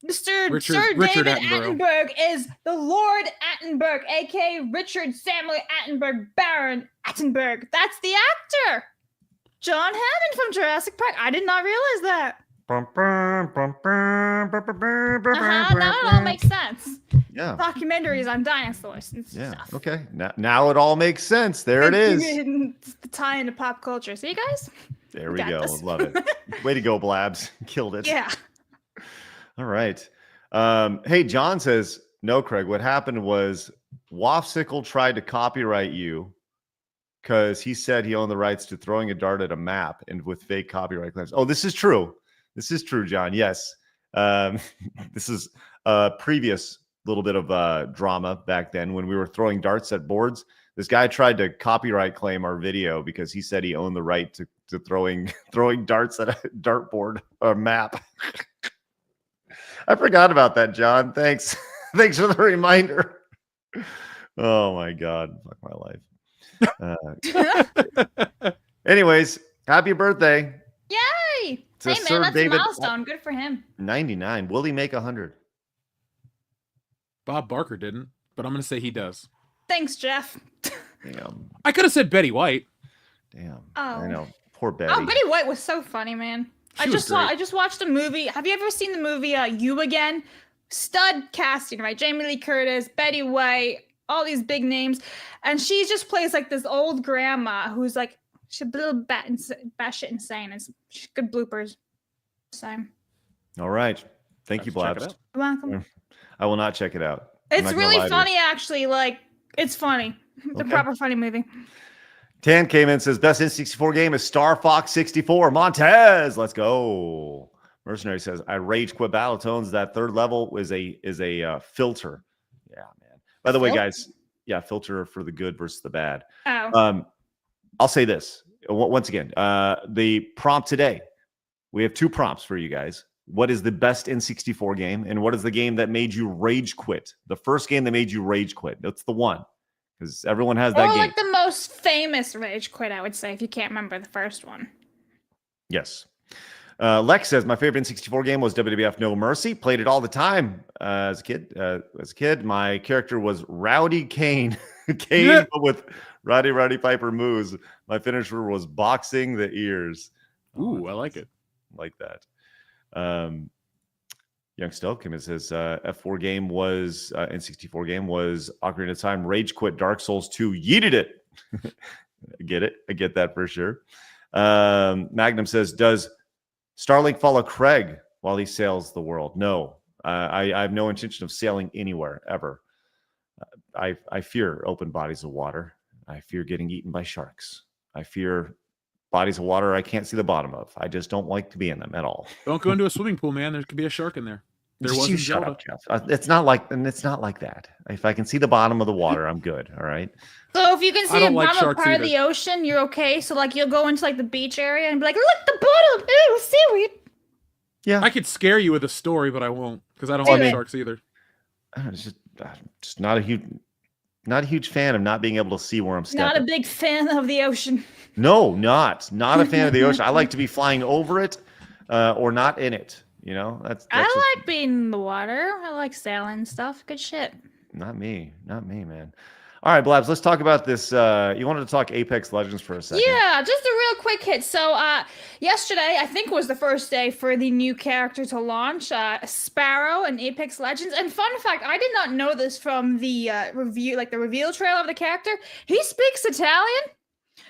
Speaker 6: Sir David Attenborough is the Lord Attenborough, aka Richard Samuel Attenborough, Baron Attenborough. That's the actor, John Hammond from Jurassic Park. I did not realize that. Now it all makes sense.
Speaker 3: Yeah.
Speaker 6: Documentaries on dinosaurs and stuff.
Speaker 3: Okay. Now it all makes sense. There it is.
Speaker 6: It's the tie into pop culture. See, guys?
Speaker 3: There we go. Love it. Way to go, Blabs. Killed it.
Speaker 6: Yeah.
Speaker 3: All right. Hey, John says, no, Craig, what happened was Wafsicle tried to copyright you because he said he owned the rights to throwing a dart at a map and with fake copyright claims. Oh, this is true. This is true, John. Yes. This is a previous little bit of drama back then when we were throwing darts at boards. This guy tried to copyright claim our video because he said he owned the right to throwing darts at a dartboard or map. I forgot about that, John. Thanks. Thanks for the reminder. Oh my God. Fuck my life. Anyways, happy birthday.
Speaker 6: Yay. Hey man, that's a milestone. Good for him.
Speaker 3: 99. Will he make 100?
Speaker 7: Bob Barker didn't, but I'm going to say he does.
Speaker 6: Thanks, Jeff.
Speaker 3: Damn.
Speaker 7: I could have said Betty White.
Speaker 3: Damn.
Speaker 6: Oh.
Speaker 3: I know. Poor Betty.
Speaker 6: Oh, Betty White was so funny, man. I just watched a movie. Have you ever seen the movie You Again? Stud casting, right? Jamie Lee Curtis, Betty White, all these big names. And she just plays like this old grandma who's like, she's a little batshit insane. It's good bloopers. Same.
Speaker 3: All right. Thank you, Blabs.
Speaker 6: You're welcome.
Speaker 3: I will not check it out.
Speaker 6: It's really funny, actually. Like, it's funny. It's a proper funny movie.
Speaker 3: Tan came in and says, best N64 game is Star Fox 64. Montez, let's go. Mercenary says, I rage quit Battletones. That third level is a filter. Yeah, man. By the way, guys, yeah, filter for the good versus the bad.
Speaker 6: Oh.
Speaker 3: I'll say this once again. The prompt today, we have two prompts for you guys. what is the best N64 game, and what is the game that made you rage quit? The first game that made you rage quit. That's the one, because everyone has that
Speaker 6: Or
Speaker 3: game.
Speaker 6: like the most famous rage quit, I would say, if you can't remember the first one.
Speaker 3: Yes. Lex says, my favorite N64 game was WWF No Mercy. Played it all the time as a kid. My character was Rowdy Kane. Kane, but with Roddy Piper moves. My finisher was boxing the ears.
Speaker 7: Ooh, I like it.
Speaker 3: Like that. Young Stoke came and says, F4 game was, N64 game was Ocarina of Time, Rage Quit, Dark Souls 2, yeeted it. I get it. I get that for sure. Magnum says, does Starlink follow Craig while he sails the world? No, I have no intention of sailing anywhere ever. I fear open bodies of water. I fear getting eaten by sharks. I fear bodies of water I can't see the bottom of. I just don't like to be in them at all.
Speaker 7: Don't go into a swimming pool, man. There could be a shark in there. There was in
Speaker 3: Shut
Speaker 7: Zelda.
Speaker 3: up, Jeff. It's not like that. If I can see the bottom of the water, I'm good. All right.
Speaker 6: So if you can see
Speaker 7: don't
Speaker 6: the
Speaker 7: like
Speaker 6: bottom
Speaker 7: sharks
Speaker 6: part of
Speaker 7: either.
Speaker 6: the ocean, you're okay. So like you'll go into like the beach area and be like, look, the bottom, ew, seaweed.
Speaker 3: Yeah.
Speaker 7: I could scare you with a story, but I won't because I don't
Speaker 6: Do
Speaker 7: like
Speaker 6: it.
Speaker 7: sharks either.
Speaker 3: It's just not a huge fan of not being able to see where I'm stepping.
Speaker 6: Not a big fan of the ocean.
Speaker 3: No, not a fan of the ocean. I like to be flying over it, or not in it. You know, that's
Speaker 6: I like being in the water. I like sailing and stuff. Good shit.
Speaker 3: not me, man. All right, Blabs, let's talk about this. You wanted to talk Apex Legends for a second.
Speaker 6: Yeah, just a real quick hit. So yesterday, I think was the first day for the new character to launch, Sparrow and Apex Legends. And fun fact, I did not know this from the review, like the reveal trailer of the character. He speaks Italian.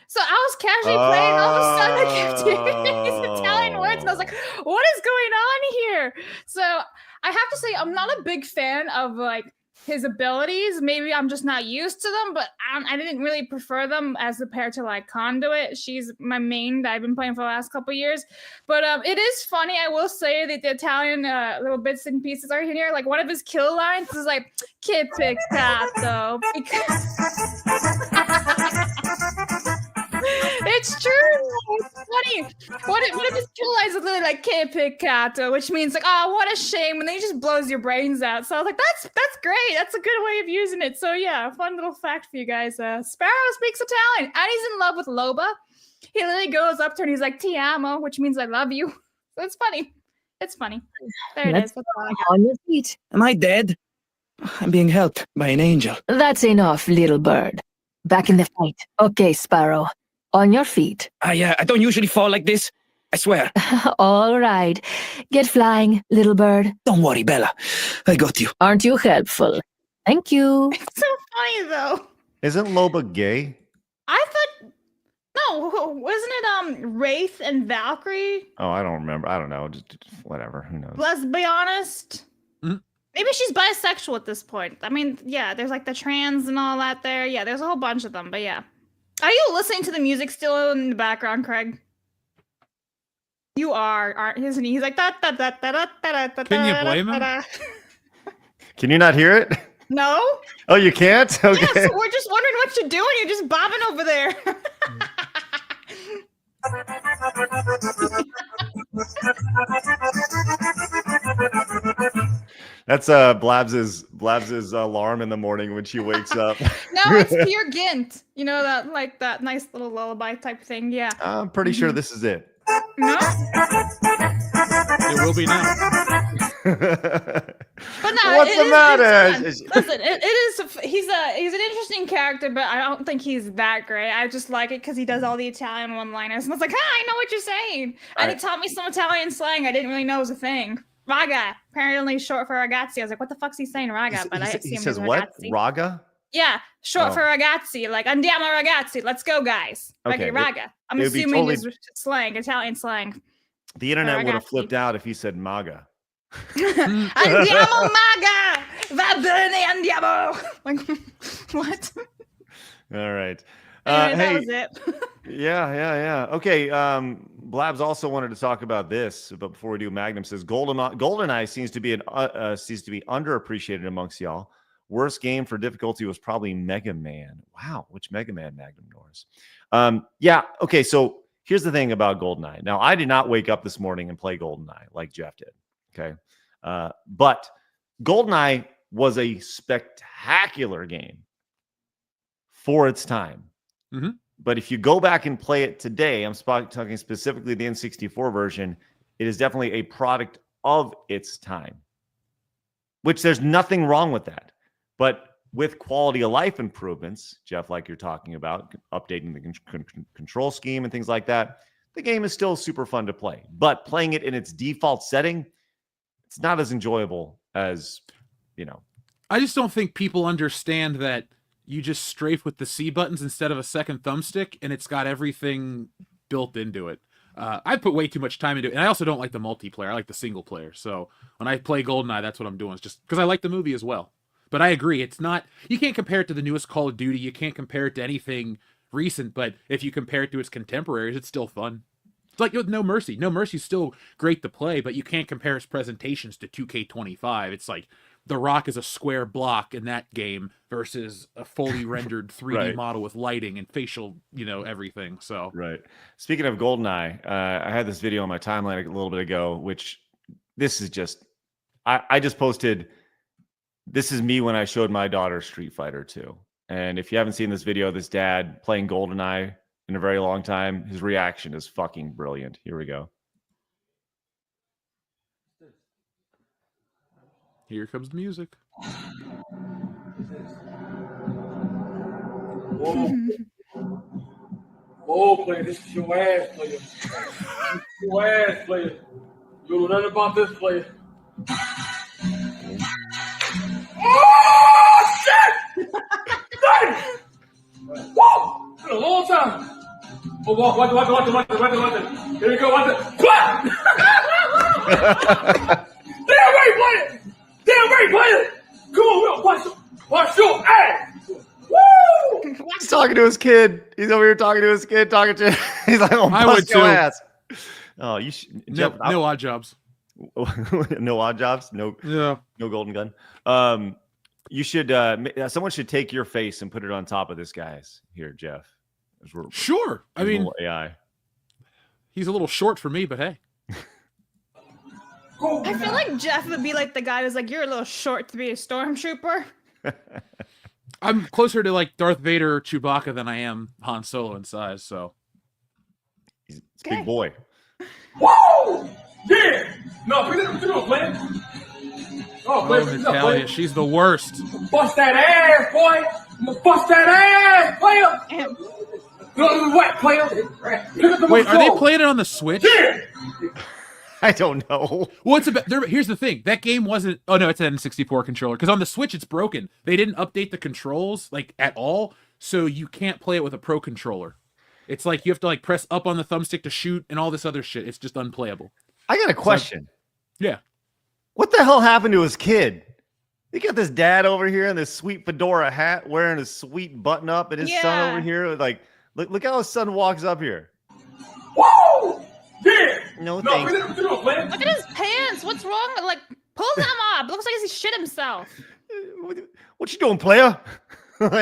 Speaker 6: So I was casually playing, and all of a sudden I kept hearing these Italian words, and I was like, what is going on here? So I have to say, I'm not a big fan of like his abilities. Maybe I'm just not used to them, but I didn't really prefer them as compared to like Conduit. She's my main that I've been playing for the last couple years. But it is funny. I will say that the Italian little bits and pieces are in here. Like one of his kill lines is like, "Che peccato." It's true. It's funny. One of his kill lines is literally like "Che peccato," which means like, "Oh, what a shame," and then he just blows your brains out. So I was like, that's great. That's a good way of using it. So yeah, fun little fact for you guys. Sparrow speaks Italian, and he's in love with Loba. He literally goes up to her and he's like, "Ti amo," which means I love you. So it's funny. It's funny. There it is. That's all I got.
Speaker 9: On your feet. Am I dead? I'm being helped by an angel.
Speaker 2: That's enough, little bird. Back in the fight. Okay, Sparrow. On your feet.
Speaker 9: I don't usually fall like this. I swear.
Speaker 2: All right. Get flying, little bird.
Speaker 9: Don't worry, Bella. I got you.
Speaker 2: Aren't you helpful? Thank you.
Speaker 6: It's so funny though.
Speaker 3: Isn't Loba gay?
Speaker 6: I thought no, wasn't it Wraith and Valkyrie?
Speaker 3: Oh, I don't remember. I don't know. Just whatever. Who knows?
Speaker 6: Let's be honest.
Speaker 7: Mhm.
Speaker 6: Maybe she's bisexual at this point. I mean, yeah, there's like the trans and all that there. Yeah, there's a whole bunch of them, but yeah. Are you listening to the music still in the background, Craig? You are, aren't isn't he? He's like da da da da da da da.
Speaker 7: Can you blame him?
Speaker 3: Can you not hear it?
Speaker 6: No.
Speaker 3: Oh, you can't? Okay.
Speaker 6: Yeah, so we're just wondering what you're doing. You're just bobbing over there.
Speaker 3: That's Blabs's alarm in the morning when she wakes up.
Speaker 6: No, it's pure Gint. You know that like that nice little lullaby type thing. Yeah.
Speaker 3: I'm pretty sure this is it.
Speaker 6: No.
Speaker 7: It will be now.
Speaker 6: But no,
Speaker 3: What's the matter?
Speaker 6: Listen, it is. He's an interesting character, but I don't think he's that great. I just like it because he does all the Italian one-liners, and I was like, I know what you're saying. And he taught me some Italian slang I didn't really know was a thing. Raga, apparently short for ragazzi. I was like, what the fuck's he saying, raga? But I
Speaker 3: He
Speaker 6: assume
Speaker 3: says
Speaker 6: it's
Speaker 3: what?
Speaker 6: ragazzi.
Speaker 3: Raga?
Speaker 6: Yeah, short
Speaker 3: Oh.
Speaker 6: for ragazzi, like andiamo ragazzi. Let's go, guys.
Speaker 3: Okay,
Speaker 6: Okay, raga. I'm
Speaker 3: it would be
Speaker 6: assuming
Speaker 3: totally-
Speaker 6: is slang, Italian slang.
Speaker 3: The internet would have
Speaker 6: Ragazzi.
Speaker 3: flipped out if he said MAGA.
Speaker 6: Andiamo maga, va bene andiamo. Like what?
Speaker 3: All right.
Speaker 6: Anyway, that
Speaker 3: Hey,
Speaker 6: was it.
Speaker 3: yeah. Okay. Blabs also wanted to talk about this, but before we do, Magnum says GoldenEye seems to be underappreciated amongst y'all. Worst game for difficulty was probably Mega Man. Wow, which Mega Man, Magnum Norris? Yeah. Okay. So here's the thing about GoldenEye. Now, I did not wake up this morning and play GoldenEye like Jeff did. Okay. But GoldenEye was a spectacular game for its time.
Speaker 7: Mm-hmm.
Speaker 3: But if you go back and play it today, I'm talking specifically the N64 version, it is definitely a product of its time, which there's nothing wrong with that. But with quality of life improvements, Jeff, like you're talking about, updating the control scheme and things like that, the game is still super fun to play. But playing it in its default setting, it's not as enjoyable as,
Speaker 7: I just don't think people understand that you just strafe with the C buttons instead of a second thumbstick, and it's got everything built into it. I put way too much time into it, and I also don't like the multiplayer. I like the single player. So when I play GoldenEye, that's what I'm doing. It's just because I like the movie as well. But I agree, it's not. You can't compare it to the newest Call of Duty. You can't compare it to anything recent. But if you compare it to its contemporaries, it's still fun. It's like with No Mercy. No Mercy's still great to play, but you can't compare its presentations to 2K25. It's like The Rock is a square block in that game versus a fully rendered 3D
Speaker 3: Right.
Speaker 7: model with lighting and facial, everything. So
Speaker 3: Right. Speaking of GoldenEye, I had this video on my timeline a little bit ago, which this is just, I just posted, this is me when I showed my daughter Street Fighter 2. And if you haven't seen this video, this dad playing GoldenEye in a very long time, his reaction is fucking brilliant. Here we go.
Speaker 7: here comes the music.
Speaker 10: Oh, player, this is your ass, player. This is your ass, player. You don't know nothing about this, player. Oh, shit! Nice! Whoa! It's been a long time. Oh, watch it. Here we go, watch it. Clap! Damn right, player! Damn right, player! Come on, watch your ass! Woo!
Speaker 3: He's talking to his kid. He's over here talking to his kid, talking to he's like, oh,
Speaker 7: I would
Speaker 3: bust your
Speaker 7: too.
Speaker 3: ass. Oh, you should
Speaker 7: No, no odd jobs.
Speaker 3: no odd jobs, no golden gun. You should someone should take your face and put it on top of this guy's here, Jeff.
Speaker 7: Sure. I mean,
Speaker 3: AI.
Speaker 7: He's a little short for me, but hey.
Speaker 6: I feel like Jeff would be like the guy who's like, you're a little short to be a stormtrooper.
Speaker 7: I'm closer to like Darth Vader or Chewbacca than I am Han Solo in size, so.
Speaker 3: He's a big boy.
Speaker 10: Whoa! Yeah! No, we don't play. Oh,
Speaker 7: Oh, Natalia, she's the worst.
Speaker 10: Bust that ass, boy! I'm gonna bust that ass, player! What, player?
Speaker 7: Wait, are they playing it on the Switch?
Speaker 10: Yeah!
Speaker 3: I don't know.
Speaker 7: Well, it's about. Here's the thing: that game wasn't. Oh no, it's an N64 controller. Because on the Switch, it's broken. They didn't update the controls like at all, so you can't play it with a Pro controller. It's like you have to like press up on the thumbstick to shoot and all this other shit. It's just unplayable.
Speaker 3: I got a question.
Speaker 7: Yeah.
Speaker 3: What the hell happened to his kid? You got this dad over here in this sweet fedora hat, wearing a sweet button up, and his son over here, like, look how his son walks up here.
Speaker 10: Whoa! Yeah!
Speaker 3: No thanks.
Speaker 6: Look at his pants. What's wrong? Like, pull them up. Looks like he shit himself.
Speaker 3: What you doing, player?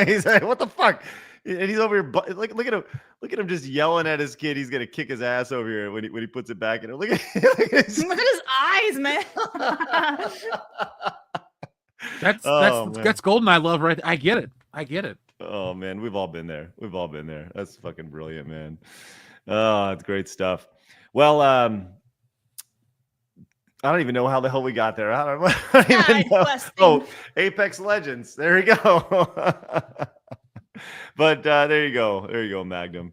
Speaker 3: He's like, what the fuck? And he's over here. Look at him. Look at him just yelling at his kid. He's gonna kick his ass over here when he puts it back in. Look at his
Speaker 6: eyes, man.
Speaker 7: That's GoldenEye love, right? I get it.
Speaker 3: Oh man, we've all been there. That's fucking brilliant, man. Oh, it's great stuff. Well, I don't even know how the hell we got there. I don't even know. Oh, Apex Legends. There we go. But there you go, Magnum.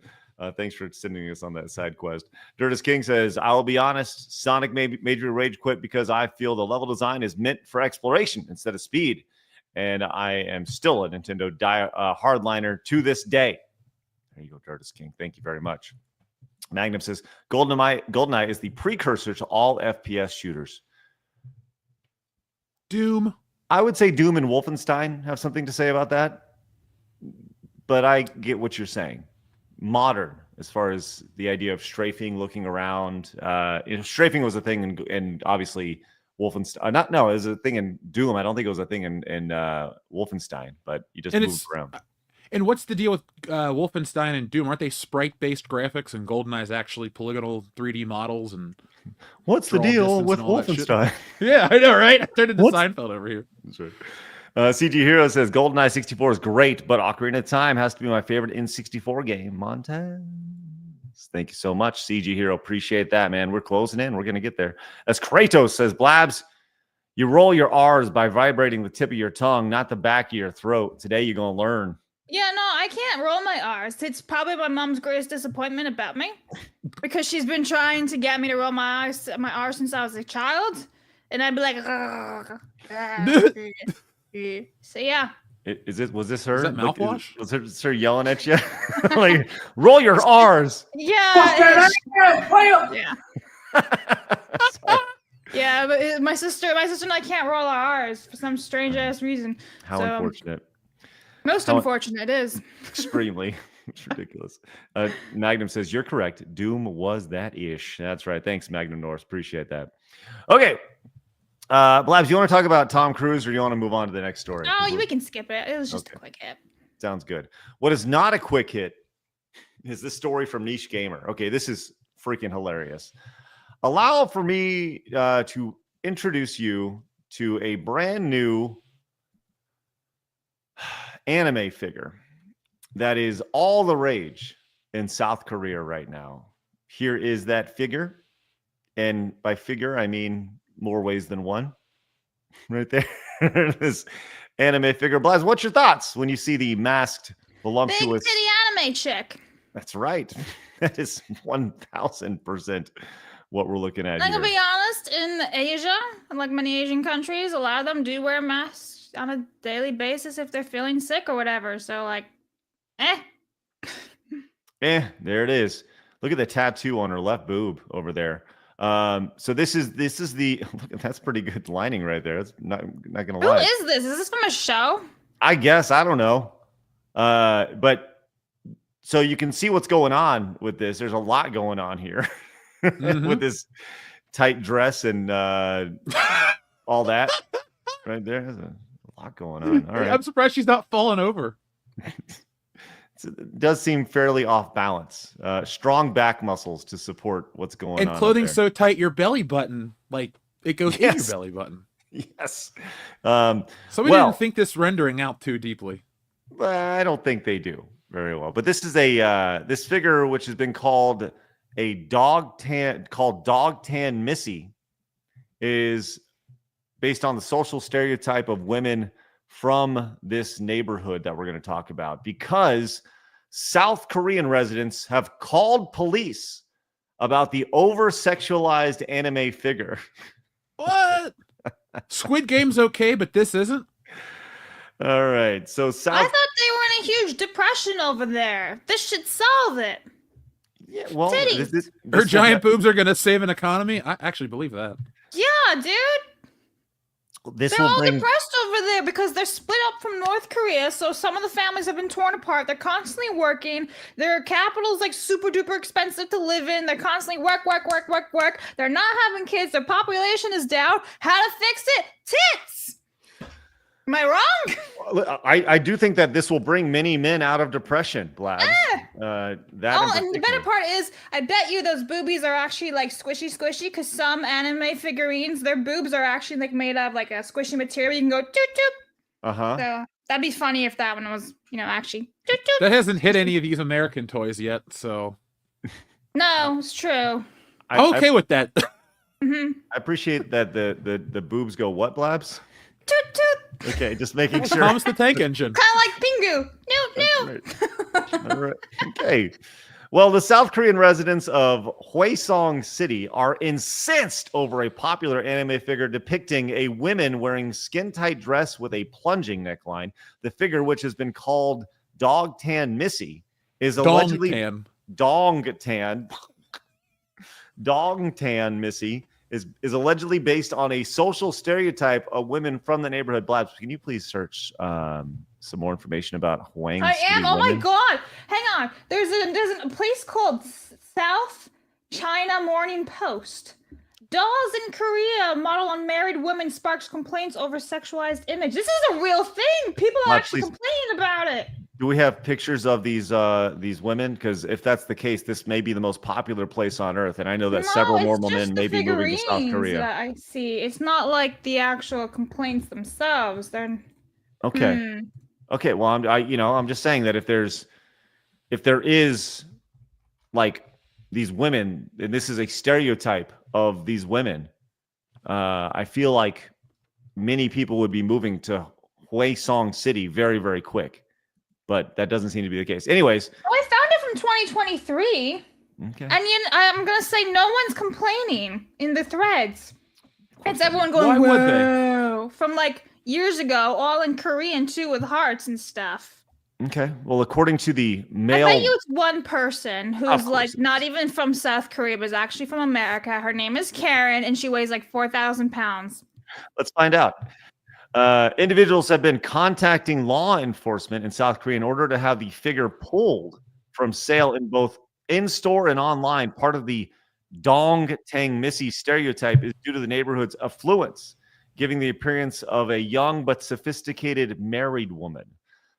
Speaker 3: Thanks for sending us on that side quest. Dirtus King says, I will be honest, Sonic made me rage quit because I feel the level design is meant for exploration instead of speed. And I am still a Nintendo hardliner to this day. There you go, Dirtus King. Thank you very much. Magnum says, GoldenEye is the precursor to all FPS shooters.
Speaker 7: Doom.
Speaker 3: I would say Doom and Wolfenstein have something to say about that. But I get what you're saying. Modern, as far as the idea of strafing, looking around. Strafing was a thing, and obviously Wolfenstein. It was a thing in Doom. I don't think it was a thing in Wolfenstein, but you just moved around.
Speaker 7: And what's the deal with Wolfenstein and Doom? Aren't they sprite-based graphics, and GoldenEye is actually polygonal 3D models? And
Speaker 3: What's the
Speaker 7: Draw
Speaker 3: deal
Speaker 7: distance
Speaker 3: with
Speaker 7: and all that shit.
Speaker 3: Wolfenstein?
Speaker 7: Yeah, I know, right? I turned into
Speaker 3: What's-
Speaker 7: Seinfeld over here.
Speaker 3: That's right. CG Hero says GoldenEye 64 is great, but Ocarina of Time has to be my favorite N64 game. Montez. Thank you so much, CG Hero. Appreciate that, man. We're closing in. We're going to get there. As Kratos says, Blabs, you roll your R's by vibrating the tip of your tongue, not the back of your throat. Today you're going to learn.
Speaker 6: Yeah, no, I can't roll my R's. It's probably my mom's greatest disappointment about me, because she's been trying to get me to roll my R's since I was a child, and I'd be like, so yeah.
Speaker 3: Was this her?
Speaker 7: Is that mouthwash?
Speaker 3: Was her yelling at you? Like, roll your R's.
Speaker 6: Yeah. Yeah. Yeah, but my sister and I can't roll our R's for some strange ass reason.
Speaker 3: How
Speaker 6: So,
Speaker 3: unfortunate.
Speaker 6: Most unfortunate is.
Speaker 3: Extremely. It's ridiculous. Magnum says, you're correct. Doom was that ish. That's right. Thanks, Magnum Norris. Appreciate that. Okay. Blabs, you want to talk about Tom Cruise or do you want to move on to the next story?
Speaker 6: Oh, we can skip it. It was just a quick hit.
Speaker 3: Sounds good. What is not a quick hit is this story from Niche Gamer. Okay, this is freaking hilarious. Allow for me to introduce you to a brand new anime figure that is all the rage in South Korea right now. Here is that figure. And by figure, I mean more ways than one. Right there. This anime figure. Blaz, what's your thoughts when you see the masked, voluptuous...
Speaker 6: Big titty anime chick.
Speaker 3: That's right. That is 1,000% what we're looking at
Speaker 6: I'm
Speaker 3: here.
Speaker 6: gonna be honest, in Asia, like many Asian countries, a lot of them do wear masks on a daily basis if they're feeling sick or whatever. So like,
Speaker 3: There it is. Look at the tattoo on her left boob over there. So this is the look. That's pretty good lining right there. That's not gonna lie.
Speaker 6: Who is this? Is this from a show?
Speaker 3: I guess I don't know. But so you can see what's going on with this. There's a lot going on here with this tight dress and all that right there. There's a lot going on. All right.
Speaker 7: I'm surprised she's not falling over.
Speaker 3: It does seem fairly off balance. Strong back muscles to support what's going on.
Speaker 7: And clothing
Speaker 3: up there.
Speaker 7: so tight, your belly button, like it goes in your belly button.
Speaker 3: Yes.
Speaker 7: So we didn't think this rendering out too deeply.
Speaker 3: I don't think they do very well. But this is a this figure which has been called a dog tan Missy, is based on the social stereotype of women from this neighborhood that we're going to talk about, because South Korean residents have called police about the over-sexualized anime figure.
Speaker 7: What? Squid Game's okay, but this isn't?
Speaker 3: All right. So
Speaker 6: I thought they were in a huge depression over there. This should solve it.
Speaker 3: Yeah, well,
Speaker 6: Titties.
Speaker 7: Her giant boobs are going to save an economy? I actually believe that.
Speaker 6: Yeah, dude.
Speaker 3: This
Speaker 6: They're
Speaker 3: will
Speaker 6: all
Speaker 3: bring...
Speaker 6: depressed over there because they're split up from North Korea. So some of the families have been torn apart. They're constantly working. Their capital's like super duper expensive to live in. They're constantly work. They're not having kids. Their population is down. How to fix it? Tits. Am I wrong?
Speaker 3: I do think that this will bring many men out of depression, Blabs.
Speaker 6: And the better part is, I bet you those boobies are actually like squishy, because some anime figurines, their boobs are actually like made of like a squishy material. You can go toot toot. So that'd be funny if that one was, actually toot toot.
Speaker 7: That hasn't hit any of these American toys yet, so.
Speaker 6: No, it's true.
Speaker 7: I'm okay with that.
Speaker 3: I appreciate that the boobs go what, Blabs?
Speaker 6: Toot toot.
Speaker 3: Okay, just making sure.
Speaker 7: Thomas the Tank Engine.
Speaker 6: Kind of like Pingu. No.
Speaker 3: All right. Okay. Well, the South Korean residents of Hwaesong City are incensed over a popular anime figure depicting a woman wearing skin-tight dress with a plunging neckline. The figure, which has been called Dog Tan Missy, is allegedly Dong Tan Missy is allegedly based on a social stereotype of women from the neighborhood. Blabs, can you please search some more information about Hwang?
Speaker 6: I am. Oh my God! Hang on. There's a place called South China Morning Post. Dolls in Korea model on married women sparks complaints over sexualized image. This is a real thing. People are actually complaining about it.
Speaker 3: Do we have pictures of these women? Because if that's the case, this may be the most popular place on Earth, and I know that several normal men may be moving to South Korea.
Speaker 6: That I see. It's not like the actual complaints themselves. They're
Speaker 3: okay. Okay. Well, I'm just saying that if there is like these women, and this is a stereotype of these women, I feel like many people would be moving to Hwaesong City very, very quick. But that doesn't seem to be the case. Anyways.
Speaker 6: I found it from 2023.
Speaker 3: Okay.
Speaker 6: And I'm going to say no one's complaining in the threads. It's everyone going,
Speaker 7: Why would they?
Speaker 6: whoa. From like years ago, all in Korean too with hearts and stuff.
Speaker 3: Okay. Well, according to the male...
Speaker 6: I bet you it's one person who's like not even from South Korea, but is actually from America. Her name is Karen, and she weighs like 4,000 pounds.
Speaker 3: Let's find out. Individuals have been contacting law enforcement in South Korea in order to have the figure pulled from sale in both in-store and online. Part of the Dong Tang Missy stereotype is due to the neighborhood's affluence, giving the appearance of a young but sophisticated married woman.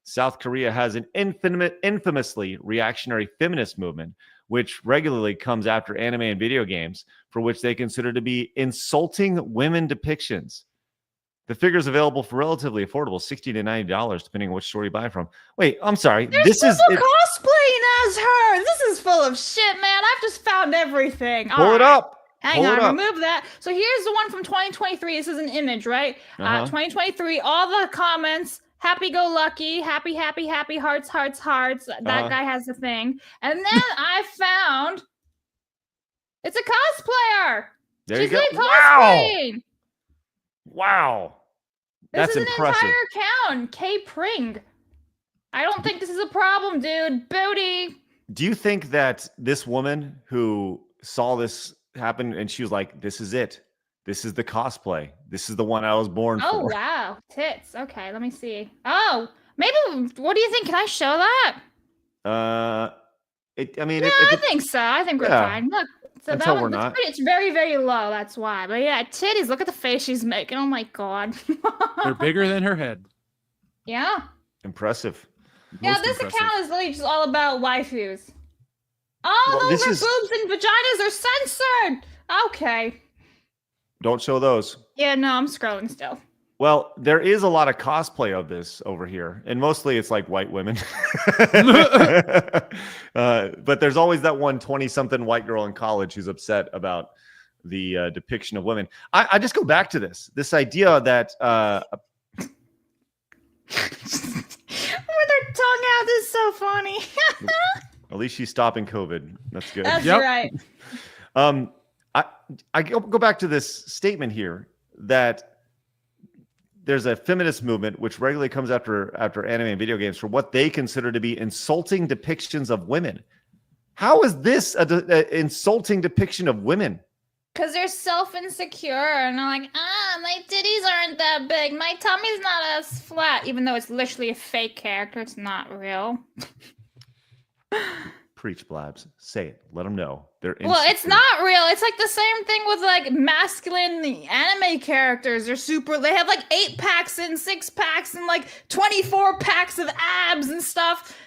Speaker 3: South Korea has an infamously reactionary feminist movement, which regularly comes after anime and video games, for which they consider to be insulting women depictions. The figure is available for relatively affordable, $60 to $90, depending on which store you buy from. Wait, I'm sorry.
Speaker 6: There's
Speaker 3: this is
Speaker 6: cosplaying as her. This is full of shit, man. I've just found everything.
Speaker 3: Pull it up.
Speaker 6: Hang on, remove that. So here's the one from 2023. This is an image, right? 2023. All the comments. Happy-go-lucky, happy, hearts. That guy has the thing. And then I found it's a cosplayer.
Speaker 3: There
Speaker 6: She's
Speaker 3: you go.
Speaker 6: cosplaying.
Speaker 3: Wow. That's
Speaker 6: this is
Speaker 3: impressive.
Speaker 6: an entire account. K Pring. I don't think this is a problem, dude. Booty.
Speaker 3: Do you think that this woman who saw this happen and she was like, this is it. This is the cosplay. This is the one I was born for.
Speaker 6: Oh, wow. Tits. Okay, let me see. Oh, maybe. What do you think? Can I show that?
Speaker 3: I
Speaker 6: think so. I think we're fine. Look. So
Speaker 3: until
Speaker 6: that
Speaker 3: we're
Speaker 6: one,
Speaker 3: not.
Speaker 6: It's very, very low. That's why. But yeah, titties. Look at the face she's making. Oh my god.
Speaker 7: They're bigger than her head.
Speaker 6: Yeah.
Speaker 3: Impressive.
Speaker 6: Yeah, this account is literally just all about waifus. Oh, those boobs and vaginas are censored. Okay.
Speaker 3: Don't show those.
Speaker 6: Yeah, no, I'm scrolling still.
Speaker 3: Well, there is a lot of cosplay of this over here, and mostly it's like white women. But there's always that one 20-something white girl in college who's upset about the depiction of women. I just go back to this idea that
Speaker 6: with her tongue out is so funny.
Speaker 3: At least she's stopping COVID. That's good.
Speaker 6: That's right.
Speaker 3: I go back to this statement here that there's a feminist movement which regularly comes after anime and video games for what they consider to be insulting depictions of women. How is this an insulting depiction of women?
Speaker 6: Because they're self-insecure and they're like, my titties aren't that big. My tummy's not as flat, even though it's literally a fake character. It's not real.
Speaker 3: Preach, Blabs. Say it. Let them know.
Speaker 6: Well, it's not real. It's like the same thing with like masculine anime characters. They have like 8-packs and 6-packs and like 24 packs of abs and stuff.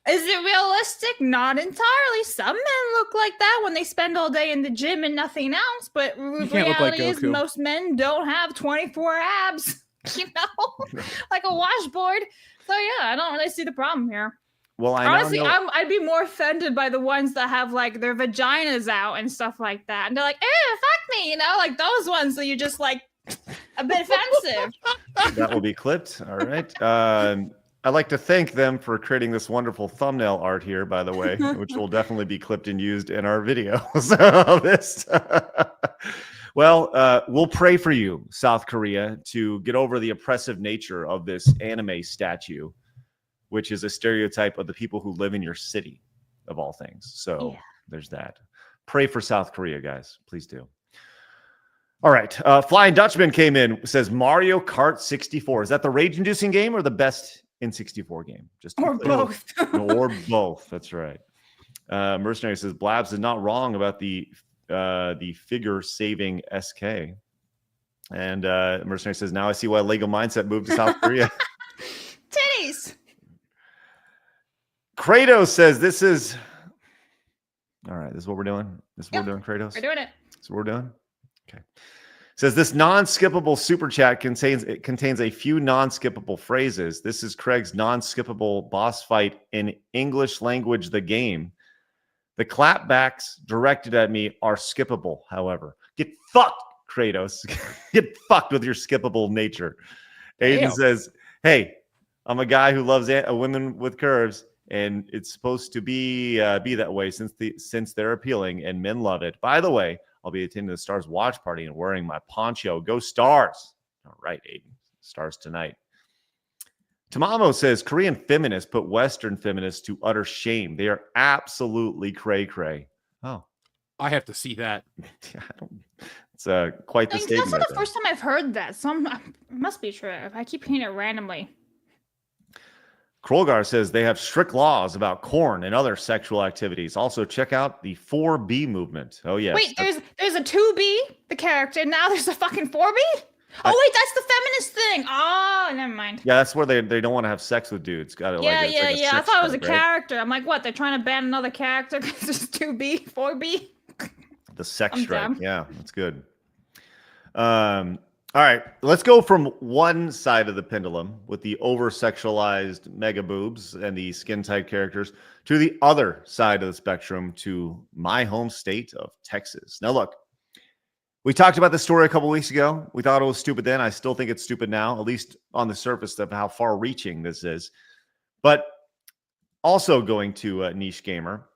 Speaker 6: Is it realistic? Not entirely. Some men look like that when they spend all day in the gym and nothing else. But reality is most men don't have 24 abs, like a washboard. So yeah, I don't really see the problem here.
Speaker 3: Well,
Speaker 6: honestly, I'd be more offended by the ones that have like their vaginas out and stuff like that, and they're like, fuck me," like those ones that you just like a bit offensive.
Speaker 3: That will be clipped. All right. I'd like to thank them for creating this wonderful thumbnail art here, by the way, which will definitely be clipped and used in our videos of this. Well, we'll pray for you, South Korea, to get over the oppressive nature of this anime statue, which is a stereotype of the people who live in your city, of all things. So there's that. Pray for South Korea, guys. Please do. All right. Flying Dutchman came in, says Mario Kart 64. Is that the rage-inducing game or the best N64 game?
Speaker 6: Or both.
Speaker 3: Or both. That's right. Mercenary says Blabs is not wrong about the figure-saving SK. And Mercenary says, now I see why Lego Mindset moved to South Korea.
Speaker 6: Titties.
Speaker 3: Kratos says this is all right. This is what we're doing. This is what we're doing, Kratos.
Speaker 6: We're doing it.
Speaker 3: That's what we're doing. Okay. Says this non-skippable super chat contains a few non-skippable phrases. This is Craig's non-skippable boss fight in English language, the game. The clapbacks directed at me are skippable, however. Get fucked, Kratos. Get fucked with your skippable nature. Aiden says, hey, I'm a guy who loves women with curves, and it's supposed to be that way since they're appealing and men love it. By the way, I'll be attending the Stars watch party and wearing my poncho. Go Stars. All right, Aiden. Stars tonight. Tamamo says Korean feminists put Western feminists to utter shame. They are absolutely cray-cray. Oh.
Speaker 7: I have to see that.
Speaker 3: Yeah, it's quite the statement.
Speaker 6: That's not the first time I've heard that. It must be true. I keep hearing it randomly.
Speaker 3: Krolgar says they have strict laws about corn and other sexual activities. Also, check out the 4B movement. Oh, yes.
Speaker 6: Wait, there's a 2B, the character, and now there's a fucking 4B? Oh, wait, that's the feminist thing. Oh, never mind.
Speaker 3: Yeah, that's where they don't want to have sex with dudes. Got it.
Speaker 6: Yeah. I thought it was a
Speaker 3: right?
Speaker 6: character. I'm like, what? They're trying to ban another character because there's 2B, 4B?
Speaker 3: The sex
Speaker 6: I'm
Speaker 3: strike.
Speaker 6: dumb.
Speaker 3: Yeah, that's good. All right, let's go from one side of the pendulum with the over-sexualized mega boobs and the skin-tight characters to the other side of the spectrum, to my home state of Texas. Now, look, we talked about this story a couple weeks ago. We thought it was stupid then. I still think it's stupid now, at least on the surface of how far-reaching this is. But also going to Niche Gamer.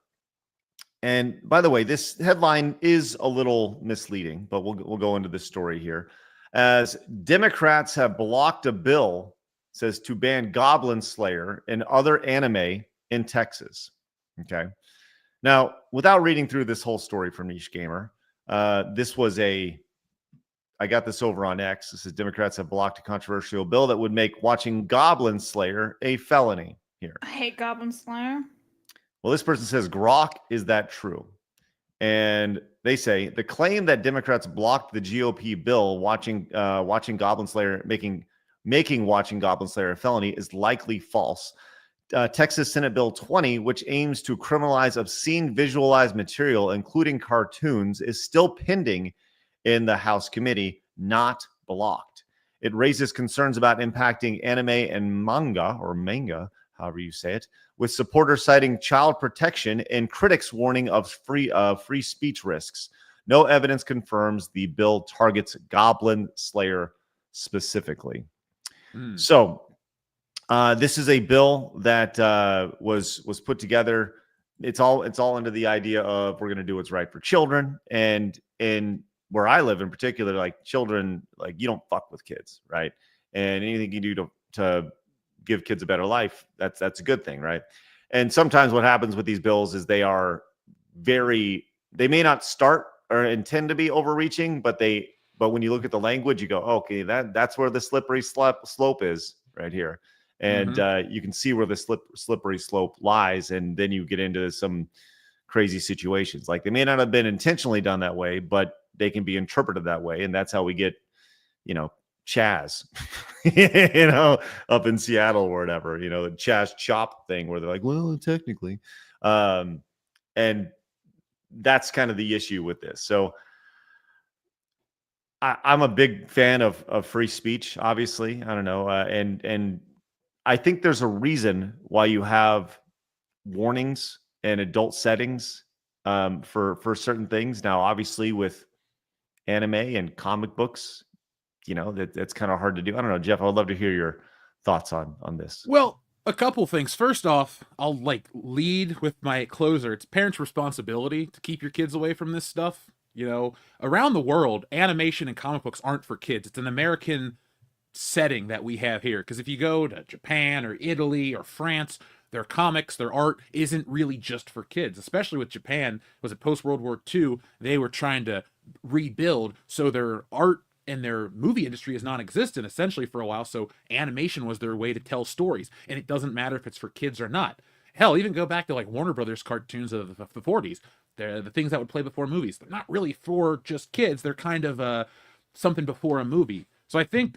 Speaker 3: And by the way, this headline is a little misleading, but we'll go into this story here. As Democrats have blocked a bill, says, to ban Goblin Slayer and other anime in Texas. Okay. Now, without reading through this whole story from Niche Gamer, I got this over on X. This is Democrats have blocked a controversial bill that would make watching Goblin Slayer a felony here.
Speaker 6: I hate Goblin Slayer.
Speaker 3: Well, this person says, Grok, is that true? And they say the claim that Democrats blocked the GOP bill watching Goblin Slayer, making watching Goblin Slayer a felony, is likely false. Texas Senate Bill 20, which aims to criminalize obscene visualized material, including cartoons, is still pending in the House committee, not blocked. It raises concerns about impacting anime and manga, however you say it, with supporters citing child protection and critics warning of free speech risks. No evidence confirms the bill targets Goblin Slayer specifically. So this is a bill that was put together. It's all under the idea of we're going to do what's right for children. And in where I live in particular, like children, like you don't fuck with kids, right? And anything you do to give kids a better life, that's a good thing, right? And sometimes what happens with these bills is they may not start or intend to be overreaching, but when you look at the language, you go, okay, that's where the slippery slope is right here. And you can see where the slippery slope lies, and then you get into some crazy situations. Like they may not have been intentionally done that way, but they can be interpreted that way, and that's how we get, Chaz, up in Seattle or whatever, the Chaz Chop thing where they're like, well, technically. And that's kind of the issue with this. So I'm a big fan of free speech, obviously. I don't know. And I think there's a reason why you have warnings and adult settings for certain things. Now, obviously with anime and comic books, that's kind of hard to do. I don't know, Jeff, I would love to hear your thoughts on this.
Speaker 7: Well, a couple things. First off, I'll lead with my closer. It's parents' responsibility to keep your kids away from this stuff. Around the world, animation and comic books aren't for kids. It's an American setting that we have here. Because if you go to Japan or Italy or France, their comics, their art isn't really just for kids, especially with Japan. Was it post-World War II? They were trying to rebuild, so their art and their movie industry is non-existent essentially for a while, so animation was their way to tell stories, and it doesn't matter if it's for kids or not. Hell, even go back to Warner Brothers cartoons of the 40s. They're the things that would play before movies. They're not really for just kids. They're kind of something before a movie. So I think,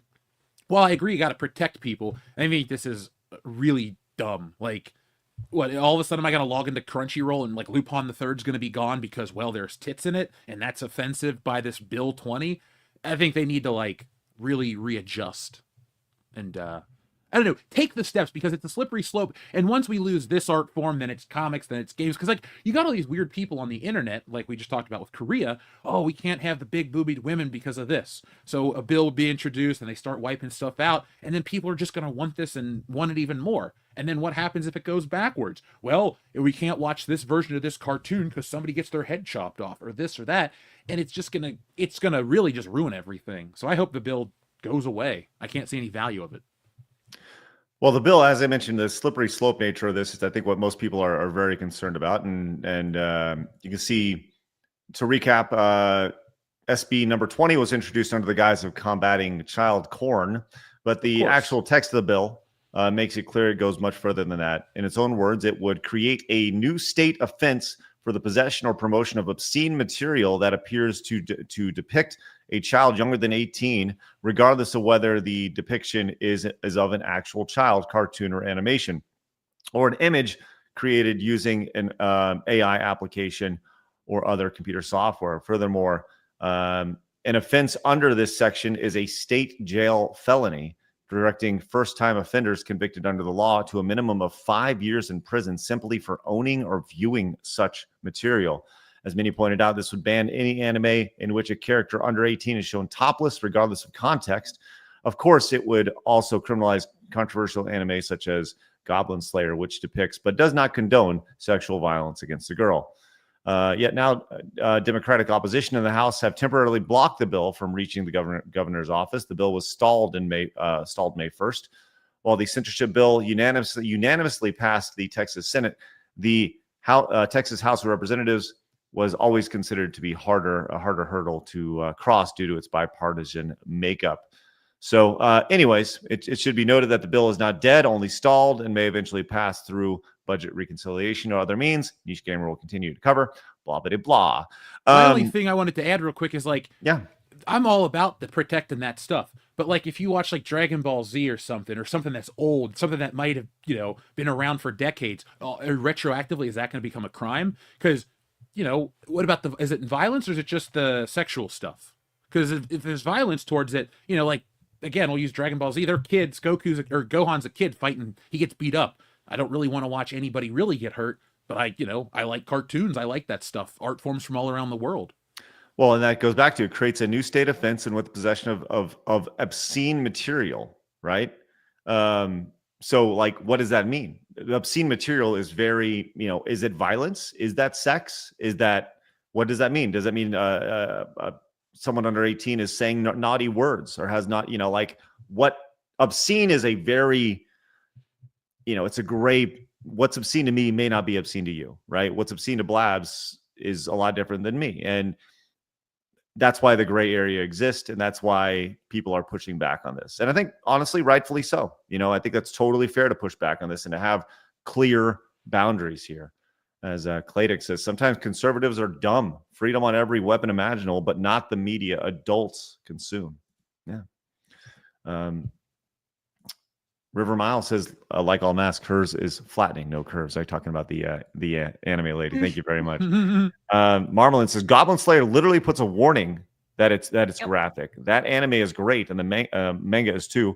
Speaker 7: while I agree you got to protect people, I think this is really dumb. what, all of a sudden am I going to log into Crunchyroll and like Lupin the Third's going to be gone because, well, there's tits in it and that's offensive by this Bill 20? I think they need to like really readjust and I don't know, take the steps, because it's a slippery slope. And once we lose this art form, then it's comics, then it's games. Because like you got all these weird people on the internet, like we just talked about with Korea. Oh, we can't have the big boobied women because of this. So a bill will be introduced and they start wiping stuff out. And then people are just going to want this and want it even more. And then what happens if it goes backwards? Well, we can't watch this version of this cartoon because somebody gets their head chopped off or this or that. And it's going to really just ruin everything. So I hope the bill goes away. I can't see any value of it.
Speaker 3: Well, the bill, as I mentioned, the slippery slope nature of this is, I think, what most people are very concerned about. And you can see, to recap, SB number 20 was introduced under the guise of combating child porn, but the actual text of the bill makes it clear it goes much further than that. In its own words, it would create a new state offense for the possession or promotion of obscene material that appears to depict a child younger than 18, regardless of whether the depiction is of an actual child, cartoon, or animation, or an image created using an AI application or other computer software. Furthermore, an offense under this section is a state jail felony, directing first-time offenders convicted under the law to a minimum of 5 years in prison simply for owning or viewing such material. As many pointed out, this would ban any anime in which a character under 18 is shown topless, regardless of context. Of course, it would also criminalize controversial anime such as Goblin Slayer, which depicts but does not condone sexual violence against a girl. Yet now, Democratic opposition in the House have temporarily blocked the bill from reaching the governor's office. The bill was stalled May 1st. While the censorship bill unanimously passed the Texas Senate, the Texas House of Representatives was always considered to be a harder hurdle to cross due to its bipartisan makeup. So anyways, it should be noted that the bill is not dead, only stalled, and may eventually pass through budget reconciliation or other means. Niche Gamer will continue to cover. Blah, blah, blah.
Speaker 7: The only thing I wanted to add real quick is like,
Speaker 3: yeah,
Speaker 7: I'm all about the protecting that stuff. But like if you watch like Dragon Ball Z or something that's old, something that might have, been around for decades, retroactively, is that going to become a crime? Because, what about is it violence or is it just the sexual stuff? Because if there's violence towards it, like, again, we'll use Dragon Ball Z. They're kids. Gohan's a kid fighting. He gets beat up. I don't really want to watch anybody really get hurt, but I like cartoons. I like that stuff. Art forms from all around the world.
Speaker 3: Well, and that goes back to, it creates a new state offense and with the possession of obscene material, right? So like, what does that mean? Obscene material is very, is it violence? Is that sex? What does that mean? Does that mean someone under 18 is saying naughty words or has not, like, what obscene is a very, it's a gray, what's obscene to me may not be obscene to you, right? What's obscene to Blabs is a lot different than me. And that's why the gray area exists. And that's why people are pushing back on this. And I think, honestly, rightfully so. I think that's totally fair to push back on this and to have clear boundaries here. As Claydick says, sometimes conservatives are dumb. Freedom on every weapon imaginable, but not the media adults consume. Yeah. River Mile says, like all masks, hers is flattening, no curves. I'm talking about the anime lady. Thank you very much. Marmalin says, Goblin Slayer literally puts a warning that it's graphic. That anime is great, and the manga is too.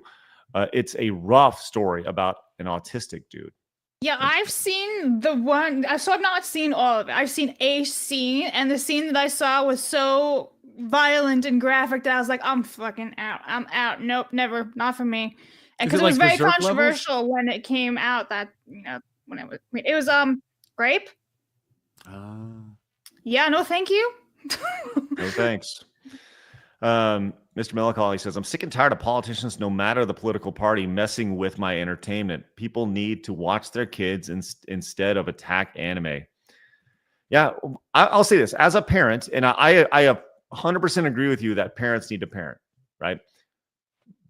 Speaker 3: It's a rough story about an autistic dude.
Speaker 6: Yeah, I've seen the one, so I've not seen all of it. I've seen a scene, and the scene that I saw was so violent and graphic that I was like, I'm fucking out. I'm out. Nope, never. Not for me. And because it was very controversial when it came out, that when it was grape. Yeah, no, thank you.
Speaker 3: No thanks. Mr. Melancholy says, I'm sick and tired of politicians, no matter the political party, messing with my entertainment. People need to watch their kids instead of attack anime. Yeah, I'll say this as a parent, and I 100% agree with you that parents need to parent, right?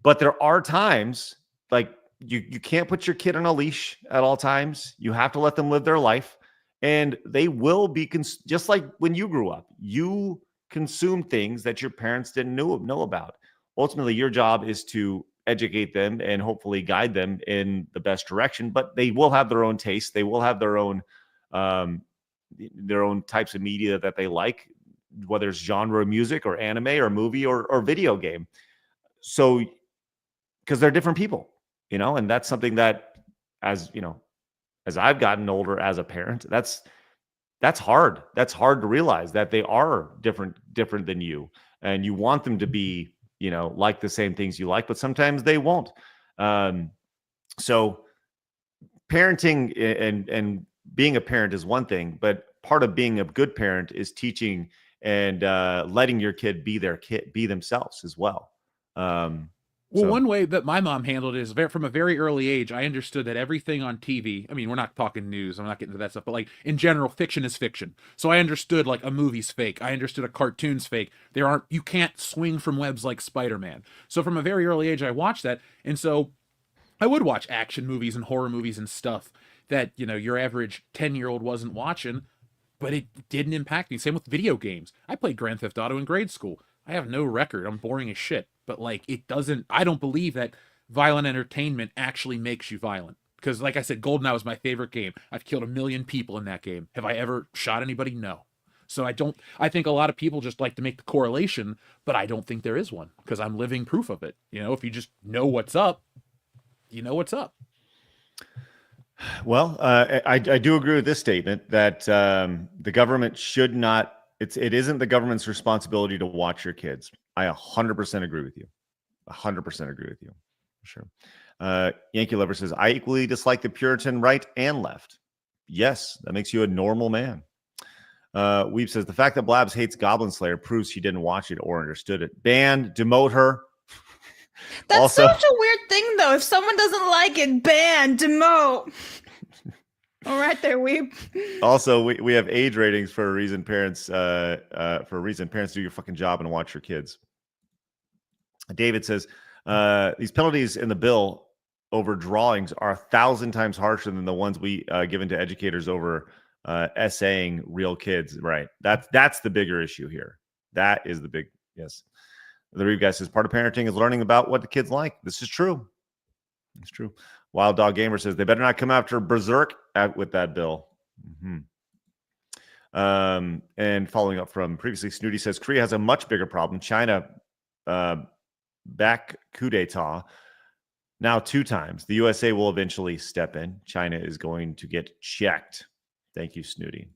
Speaker 3: But there are times like you can't put your kid on a leash at all times. You have to let them live their life, and they will be just like when you grew up. You consume things that your parents didn't know about. Ultimately, your job is to educate them and hopefully guide them in the best direction, but they will have their own taste. They will have their own types of media that they like, whether it's genre music or anime or movie or video game. So, because they're different people, and that's something that, as I've gotten older as a parent, that's hard. That's hard to realize that they are different than you, and you want them to be, like the same things you like, but sometimes they won't. So parenting and being a parent is one thing, but part of being a good parent is teaching and letting your kid be themselves as well.
Speaker 7: One way that my mom handled it is from a very early age, I understood that everything on TV, I mean, we're not talking news, I'm not getting into that stuff, but like in general, fiction is fiction. So I understood like a movie's fake. I understood a cartoon's fake. You can't swing from webs like Spider-Man. So from a very early age, I watched that. And so I would watch action movies and horror movies and stuff that, your average 10-year-old wasn't watching, but it didn't impact me. Same with video games. I played Grand Theft Auto in grade school. I have no record. I'm boring as shit. But like, I don't believe that violent entertainment actually makes you violent. Because like I said, GoldenEye was my favorite game. I've killed 1 million people in that game. Have I ever shot anybody? No. So I think a lot of people just like to make the correlation, but I don't think there is one because I'm living proof of it. If you just know what's up, you know what's up.
Speaker 3: Well, I do agree with this statement that the government should not, it isn't the government's responsibility to watch your kids. I 100% agree with you. 100% agree with you. Sure. Yankee Lover says, I equally dislike the Puritan right and left. Yes, that makes you a normal man. Weeb says, the fact that Blabs hates Goblin Slayer proves she didn't watch it or understood it. Ban, demote her.
Speaker 6: That's
Speaker 3: also,
Speaker 6: such a weird thing, though. If someone doesn't like it, ban, demote. All right, there, Weeb.
Speaker 3: Also, we have age ratings for a reason. Parents, parents do your fucking job and watch your kids. David says, these penalties in the bill over drawings are 1,000 times harsher than the ones we given to educators over essaying real kids. Right. That's the bigger issue here. That is the big, yes. The Reeve guy says, part of parenting is learning about what the kids like. This is true. It's true. Wild Dog Gamer says, they better not come after Berserk with that bill. And following up from previously, Snooty says, Korea has a much bigger problem. China back coup d'etat now 2 times. The USA will eventually step in. China is going to get checked. Thank you, Snooty.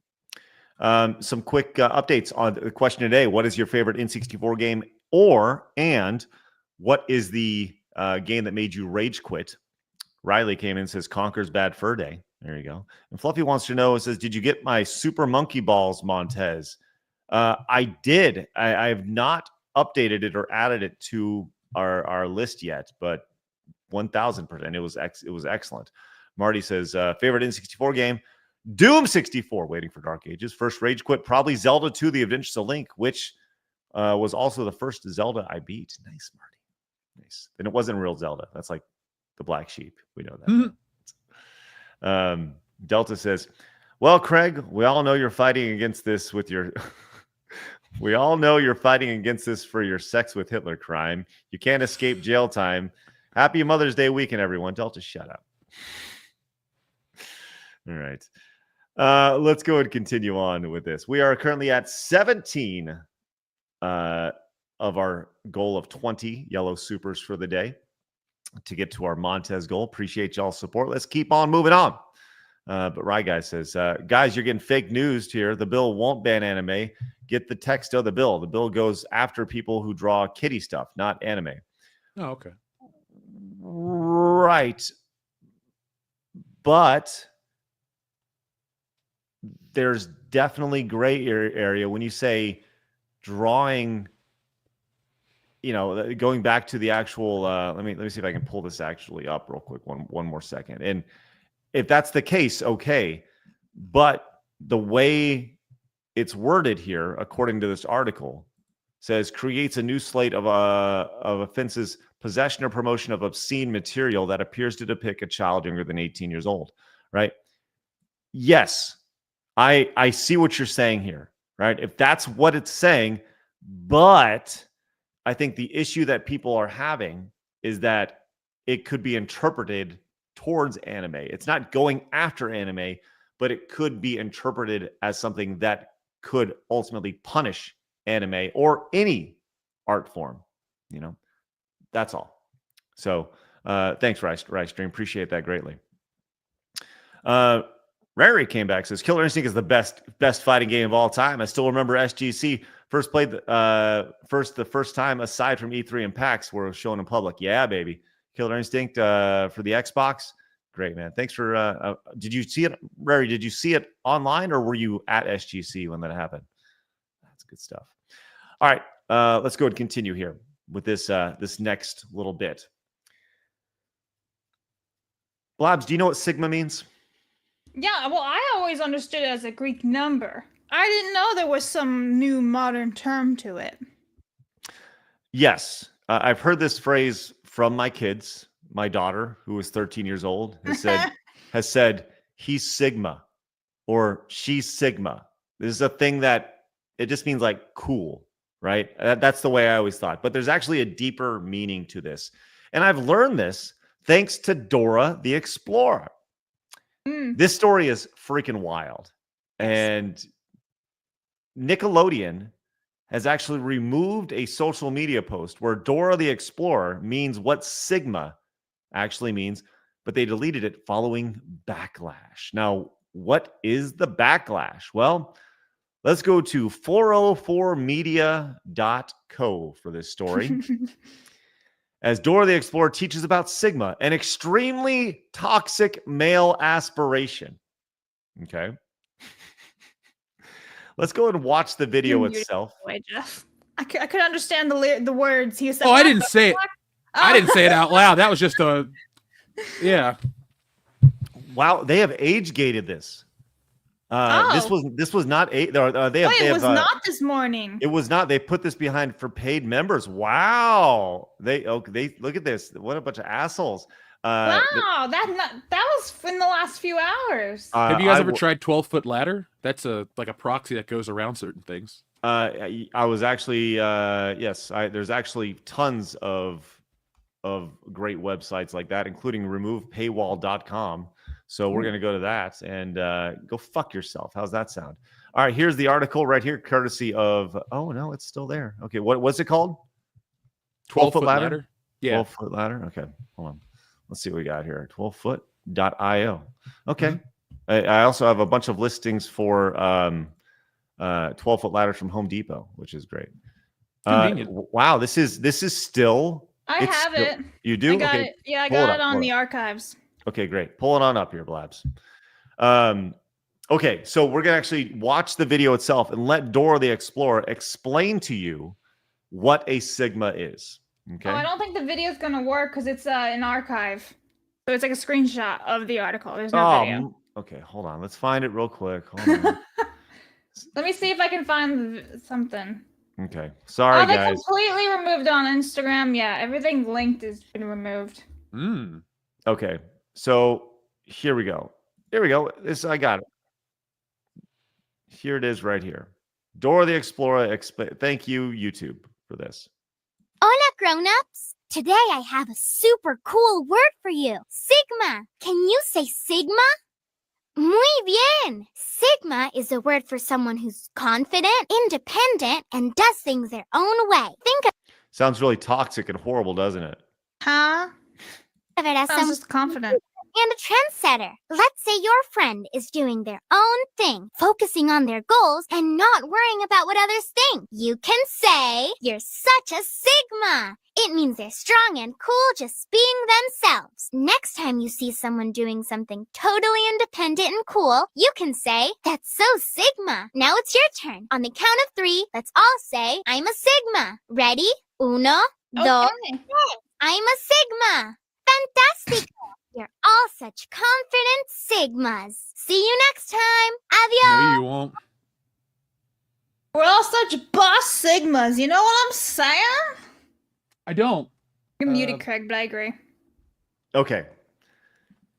Speaker 3: Some quick updates on the question today. What is your favorite N64 game? And what is the game that made you rage quit? Riley came in and says, Conker's Bad Fur Day. There you go. And Fluffy wants to know, says, did you get my Super Monkey Balls, Montez? I did. I have not updated it or added it to our list yet, but 1,000%. It was excellent. Marty says, favorite N64 game? Doom 64. Waiting for Dark Ages. First rage quit, probably Zelda 2, The Adventures of Link, which was also the first Zelda I beat. Nice, Marty. Nice. And it wasn't real Zelda. That's like the black sheep. We know that. Mm-hmm. Delta says, well, Craig, we all know you're fighting against this with your... we all know you're fighting against this for your sex with Hitler crime. You can't escape jail time. Happy Mother's Day weekend, everyone. Delta, shut up. All right. Let's go and continue on with this. We are currently at 17 of our goal of 20 yellow supers for the day to get to our Montez goal. Appreciate y'all's support. Let's keep on moving on. But Rye Guy says, guys, you're getting fake news here. The bill won't ban anime. Get the text of the bill. The bill goes after people who draw kitty stuff, not anime.
Speaker 7: Oh, okay.
Speaker 3: Right. But there's definitely gray area when you say drawing, going back to the actual, let me see if I can pull this actually up real quick. One more second. And if that's the case, okay. But the way it's worded here, according to this article, says creates a new slate of offenses, possession or promotion of obscene material that appears to depict a child younger than 18 years old, right? Yes, I see what you're saying here, right? If that's what it's saying, but I think the issue that people are having is that it could be interpreted towards anime. It's not going after anime, but it could be interpreted as something that could ultimately punish anime or any art form. That's all. So thanks, Rice Stream. Appreciate that greatly. Prairie came back, says Killer Instinct is the best fighting game of all time. I still remember SGC first played the first time aside from E3 and PAX where it was shown in public. Yeah, baby. Killer Instinct for the Xbox. Great, man. Thanks for did you see it, Prairie? Did you see it online or were you at SGC when that happened? That's good stuff. All right, let's go and continue here with this next little bit. Blabs, do you know what Sigma means?
Speaker 6: Yeah, well, I always understood it as a Greek number. I didn't know there was some new modern term to it.
Speaker 3: Yes. I've heard this phrase from my kids. My daughter, who is 13 years old, has said, he's Sigma or she's Sigma. This is a thing that it just means like cool, right? That's the way I always thought. But there's actually a deeper meaning to this. And I've learned this thanks to Dora the Explorer. This story is freaking wild. And Nickelodeon has actually removed a social media post where Dora the Explorer means what Sigma actually means, but they deleted it following backlash. Now, what is the backlash? Well, let's go to 404media.co for this story. As Dora the Explorer teaches about Sigma, an extremely toxic male aspiration. Okay. Let's go and watch the video itself.
Speaker 6: Way, Jeff. I could understand the words he said.
Speaker 7: Oh, I didn't say it. I didn't say it out loud. That was just yeah.
Speaker 3: Wow, they have age gated this. This was not it was
Speaker 6: not this morning.
Speaker 3: It was not. They put this behind for paid members. Wow. They look at this. What a bunch of assholes.
Speaker 6: Wow, that was in the last few hours.
Speaker 7: Have you guys ever tried 12-foot ladder? That's like a proxy that goes around certain things.
Speaker 3: I was actually yes. There's actually tons of great websites like that, including removepaywall.com. So we're going to go to that and go fuck yourself. How's that sound? All right, here's the article right here, courtesy of, oh, no, it's still there. Okay, what's it called? 12-foot ladder?
Speaker 7: Yeah.
Speaker 3: 12-foot ladder? Okay, hold on. Let's see what we got here. 12foot.io. Okay. I also have a bunch of listings for 12-foot ladders from Home Depot, which is great. Wow, this is still...
Speaker 6: I have it.
Speaker 3: You do?
Speaker 6: I got it. Yeah, I got it on the archives.
Speaker 3: Okay, great. Pull it on up here, Blabs. Okay, so we're going to actually watch the video itself and let Dora the Explorer explain to you what a Sigma is. Okay.
Speaker 6: Oh, I don't think the video is going to work because it's an archive. So it's like a screenshot of the article. There's no video.
Speaker 3: Okay, hold on. Let's find it real quick. Hold on.
Speaker 6: Let me see if I can find something.
Speaker 3: Okay. Sorry,
Speaker 6: they
Speaker 3: guys.
Speaker 6: Completely removed on Instagram. Yeah, everything linked has been removed.
Speaker 3: Okay. So here we go. Here we go. I got it. Here it is right here. Dora the Explorer. Thank you, YouTube, for this.
Speaker 11: Hola, grown-ups. Today I have a super cool word for you. Sigma. Can you say Sigma? Muy bien. Sigma is a word for someone who's confident, independent, and does things their own way. Think of
Speaker 3: Sounds really toxic and horrible, doesn't it?
Speaker 6: Huh?
Speaker 11: it as
Speaker 6: Sounds just confident.
Speaker 11: And a trendsetter. Let's say your friend is doing their own thing, focusing on their goals and not worrying about what others think. You can say, you're such a Sigma. It means they're strong and cool just being themselves. Next time you see someone doing something totally independent and cool, you can say, that's so Sigma. Now it's your turn. On the count of 3, let's all say, I'm a Sigma. Ready? Uno, dos, tres. I'm a Sigma. Fantastico. You're all such confident Sigmas. See you next time. Adios.
Speaker 7: No, you won't.
Speaker 6: We're all such boss Sigmas. You know what I'm saying?
Speaker 7: I don't.
Speaker 6: You're muted, Craig, but I agree.
Speaker 3: Okay.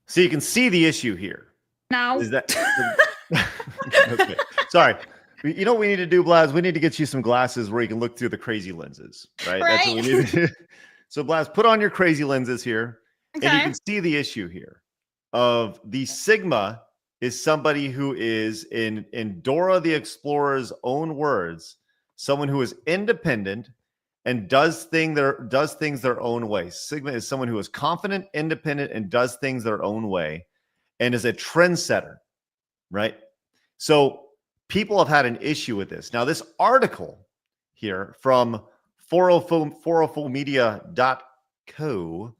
Speaker 3: So you can see the issue here.
Speaker 6: No.
Speaker 3: Is that okay? Sorry. You know what we need to do, Blaz? We need to get you some glasses where you can look through the crazy lenses, right? That's what we need to do. So, Blaz, put on your crazy lenses here. And you can see the issue here of the Sigma is somebody who is in Dora the Explorer's own words, someone who is independent and does things their own way. Sigma is someone who is confident, independent, and does things their own way, and is a trendsetter, right? So people have had an issue with this. Now, this article here from 404media.co,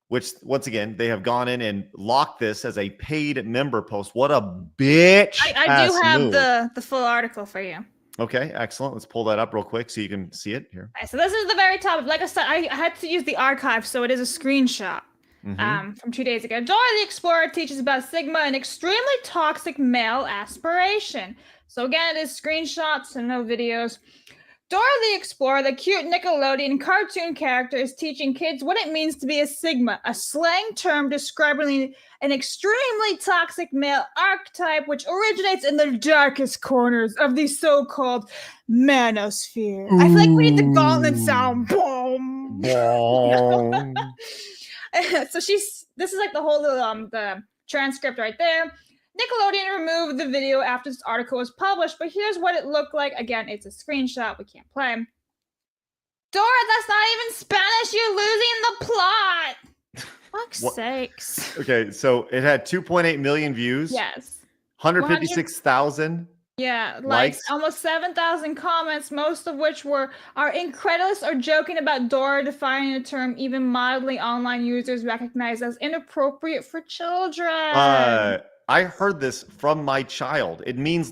Speaker 3: which once again, they have gone in and locked this as a paid member post. What a bitch.
Speaker 6: I do have the full article for you.
Speaker 3: Okay, excellent. Let's pull that up real quick so you can see it here.
Speaker 6: Okay, so this is the very top. Like I said, I had to use the archive, so it is a screenshot from 2 days ago. Dora the Explorer teaches about Sigma, an extremely toxic male aspiration. So again, it is screenshots and no videos. Dora the Explorer, the cute Nickelodeon cartoon character, is teaching kids what it means to be a Sigma, a slang term describing an extremely toxic male archetype which originates in the darkest corners of the so-called manosphere. I feel like we need the gauntlet sound. Boom.
Speaker 3: Boom.
Speaker 6: So this is like the whole the transcript right there. Nickelodeon removed the video after this article was published, but here's what it looked like. Again, it's a screenshot. We can't play. Dora, that's not even Spanish. You're losing the plot. Fuck's sakes.
Speaker 3: Okay, so it had 2.8 million views.
Speaker 6: Yes.
Speaker 3: 156,000.
Speaker 6: Yeah,
Speaker 3: likes.
Speaker 6: Almost 7,000 comments, most of which are incredulous or joking about Dora defining a term even mildly online users recognize as inappropriate for children.
Speaker 3: I heard this from my child. It means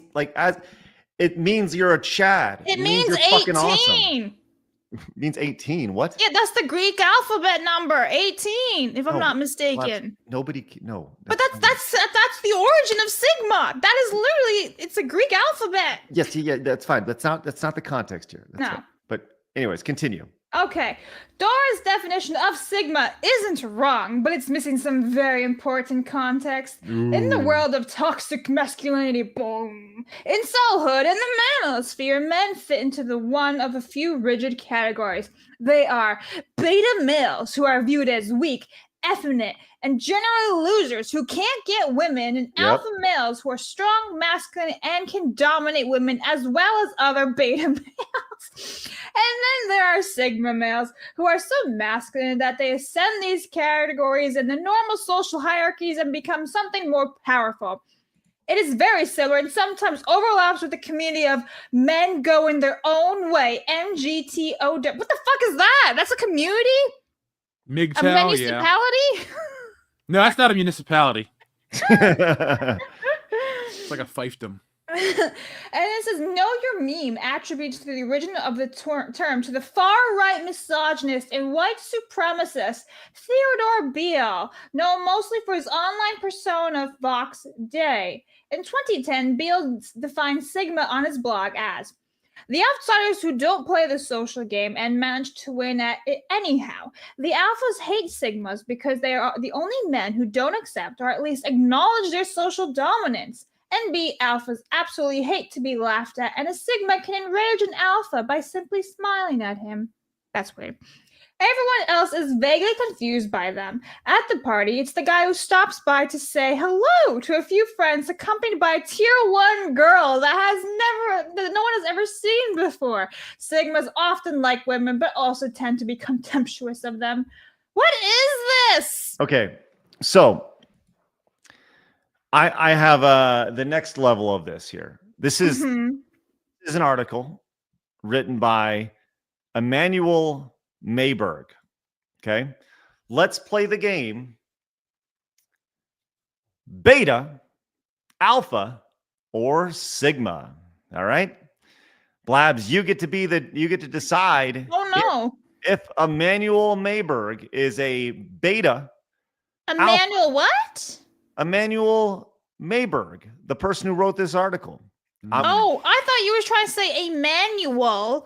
Speaker 3: it means you're a Chad.
Speaker 6: It means
Speaker 3: you're
Speaker 6: 18.
Speaker 3: fucking awesome. It means 18. What?
Speaker 6: Yeah, that's the Greek alphabet number, 18, if I'm not mistaken.
Speaker 3: No.
Speaker 6: But that's the origin of Sigma. That is literally, it's a Greek alphabet.
Speaker 3: Yes, yeah, that's fine. That's not the context here. That's fine. But anyways, continue.
Speaker 6: Okay, Dora's definition of Sigma isn't wrong, but it's missing some very important context. In the world of toxic masculinity, boom, in soulhood and the manosphere, men fit into one of a few rigid categories. They are beta males, who are viewed as weak, effeminate, and generally losers who can't get women, and alpha males who are strong, masculine, and can dominate women as well as other beta males. And then there are Sigma males who are so masculine that they ascend these categories in the normal social hierarchies and become something more powerful. It is very similar and sometimes overlaps with the community of men going their own way, MGTOW. What the fuck is that? That's a community?
Speaker 7: MGTOW,
Speaker 6: a municipality?
Speaker 7: No, that's not a municipality. It's like a fiefdom.
Speaker 6: And it says, know your meme attributes to the origin of the term to the far-right misogynist and white supremacist Theodore Beale, known mostly for his online persona Vox Day. In 2010, Beale defined Sigma on his blog as the outsiders who don't play the social game and manage to win at it anyhow. The alphas hate Sigmas because they are the only men who don't accept or at least acknowledge their social dominance. And alphas absolutely hate to be laughed at, and a Sigma can enrage an alpha by simply smiling at him. That's weird. Everyone else is vaguely confused by them. At the party, it's the guy who stops by to say hello to a few friends, accompanied by a tier 1 girl that no one has ever seen before. Sigmas often like women, but also tend to be contemptuous of them. What is this?
Speaker 3: Okay, so I have the next level of this here. This is an article written by Emmanuel Mayberg. Okay, let's play the game. Beta, alpha, or sigma. All right, Blabs, you get to decide.
Speaker 6: Oh no!
Speaker 3: If Emmanuel Mayberg is a beta.
Speaker 6: Emmanuel what?
Speaker 3: Emmanuel Mayberg, the person who wrote this article.
Speaker 6: I thought you were trying to say Emmanuel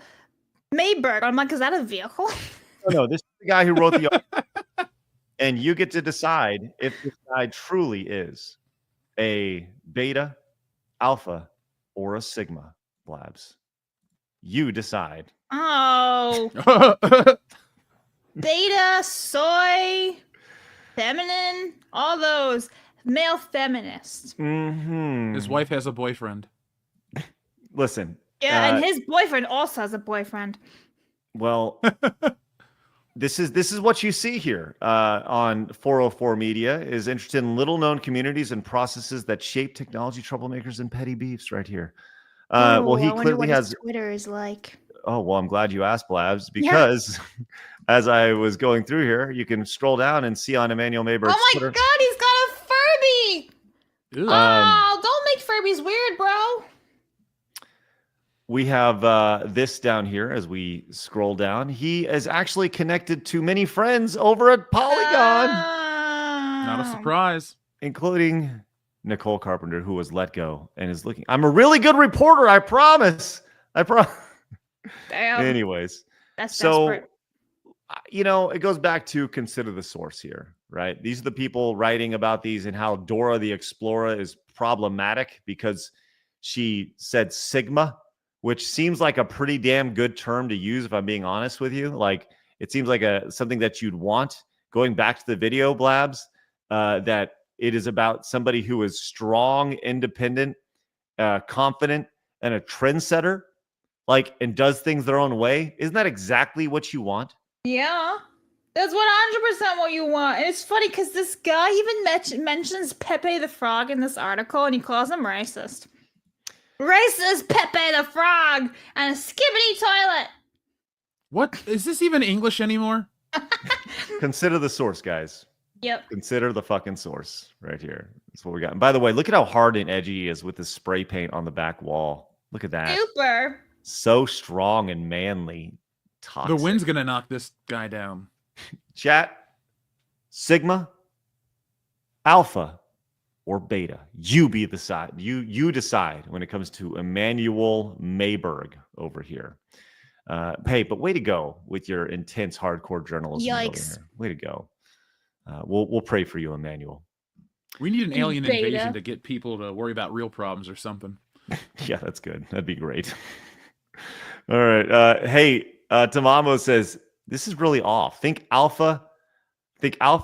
Speaker 6: Mayberg. I'm like, is that a vehicle?
Speaker 3: No, this is the guy who wrote the article. And you get to decide if this guy truly is a beta, alpha, or a sigma, Blabs. You decide.
Speaker 6: Oh. Beta, soy. feminine, all those male feminists.
Speaker 3: Mm-hmm.
Speaker 7: His wife has a boyfriend.
Speaker 3: Listen.
Speaker 6: Yeah, and his boyfriend also has a boyfriend.
Speaker 3: Well, this is what you see here on 404 Media is interested in little-known communities and processes that shape technology troublemakers and petty beefs right here. Well, he
Speaker 6: I wonder
Speaker 3: clearly
Speaker 6: what
Speaker 3: has...
Speaker 6: his Twitter is like.
Speaker 3: Oh, well, I'm glad you asked, Blabs, because as I was going through here, you can scroll down and see on Emmanuel Mayberg's Twitter.
Speaker 6: God, he's got a Furby! Don't make Furbies weird, bro.
Speaker 3: We have this down here as we scroll down. He is actually connected to many friends over at Polygon.
Speaker 7: Not a surprise.
Speaker 3: Including Nicole Carpenter, who was let go and is looking. I'm a really good reporter, I promise.
Speaker 6: Damn.
Speaker 3: Anyways,
Speaker 6: that's
Speaker 3: so
Speaker 6: desperate.
Speaker 3: It goes back to consider the source here, right? These are the people writing about these and how Dora the Explorer is problematic because she said Sigma, which seems like a pretty damn good term to use if I'm being honest with you. Like it seems like something that you'd want. Going back to the video, Blabs, that it is about somebody who is strong, independent, confident, and a trendsetter. Like, and does things their own way. Isn't that exactly what you want?
Speaker 6: Yeah, that's 100% what you want. And it's funny because this guy even mentions Pepe the Frog in this article, and he calls him racist. Racist Pepe the Frog and a skibbity toilet.
Speaker 7: What? Is this even English anymore?
Speaker 3: Consider the source, guys.
Speaker 6: Yep.
Speaker 3: Consider the fucking source right here. That's what we got. And by the way, look at how hard and edgy he is with the spray paint on the back wall. Look at that.
Speaker 6: Super.
Speaker 3: So strong and manly. Toxic.
Speaker 7: The wind's gonna knock this guy down.
Speaker 3: Chat, Sigma, Alpha, or Beta. You be the side. You decide when it comes to Emmanuel Mayberg over here. Hey, but way to go with your intense hardcore journalism.
Speaker 6: Yikes.
Speaker 3: Over here. Way to go. We'll pray for you, Emmanuel.
Speaker 7: We need an alien
Speaker 6: Beta.
Speaker 7: invasion to get people to worry about real problems or something.
Speaker 3: Yeah, that's good. That'd be great. All right. Hey, Tamamo says, this is really off. Think alpha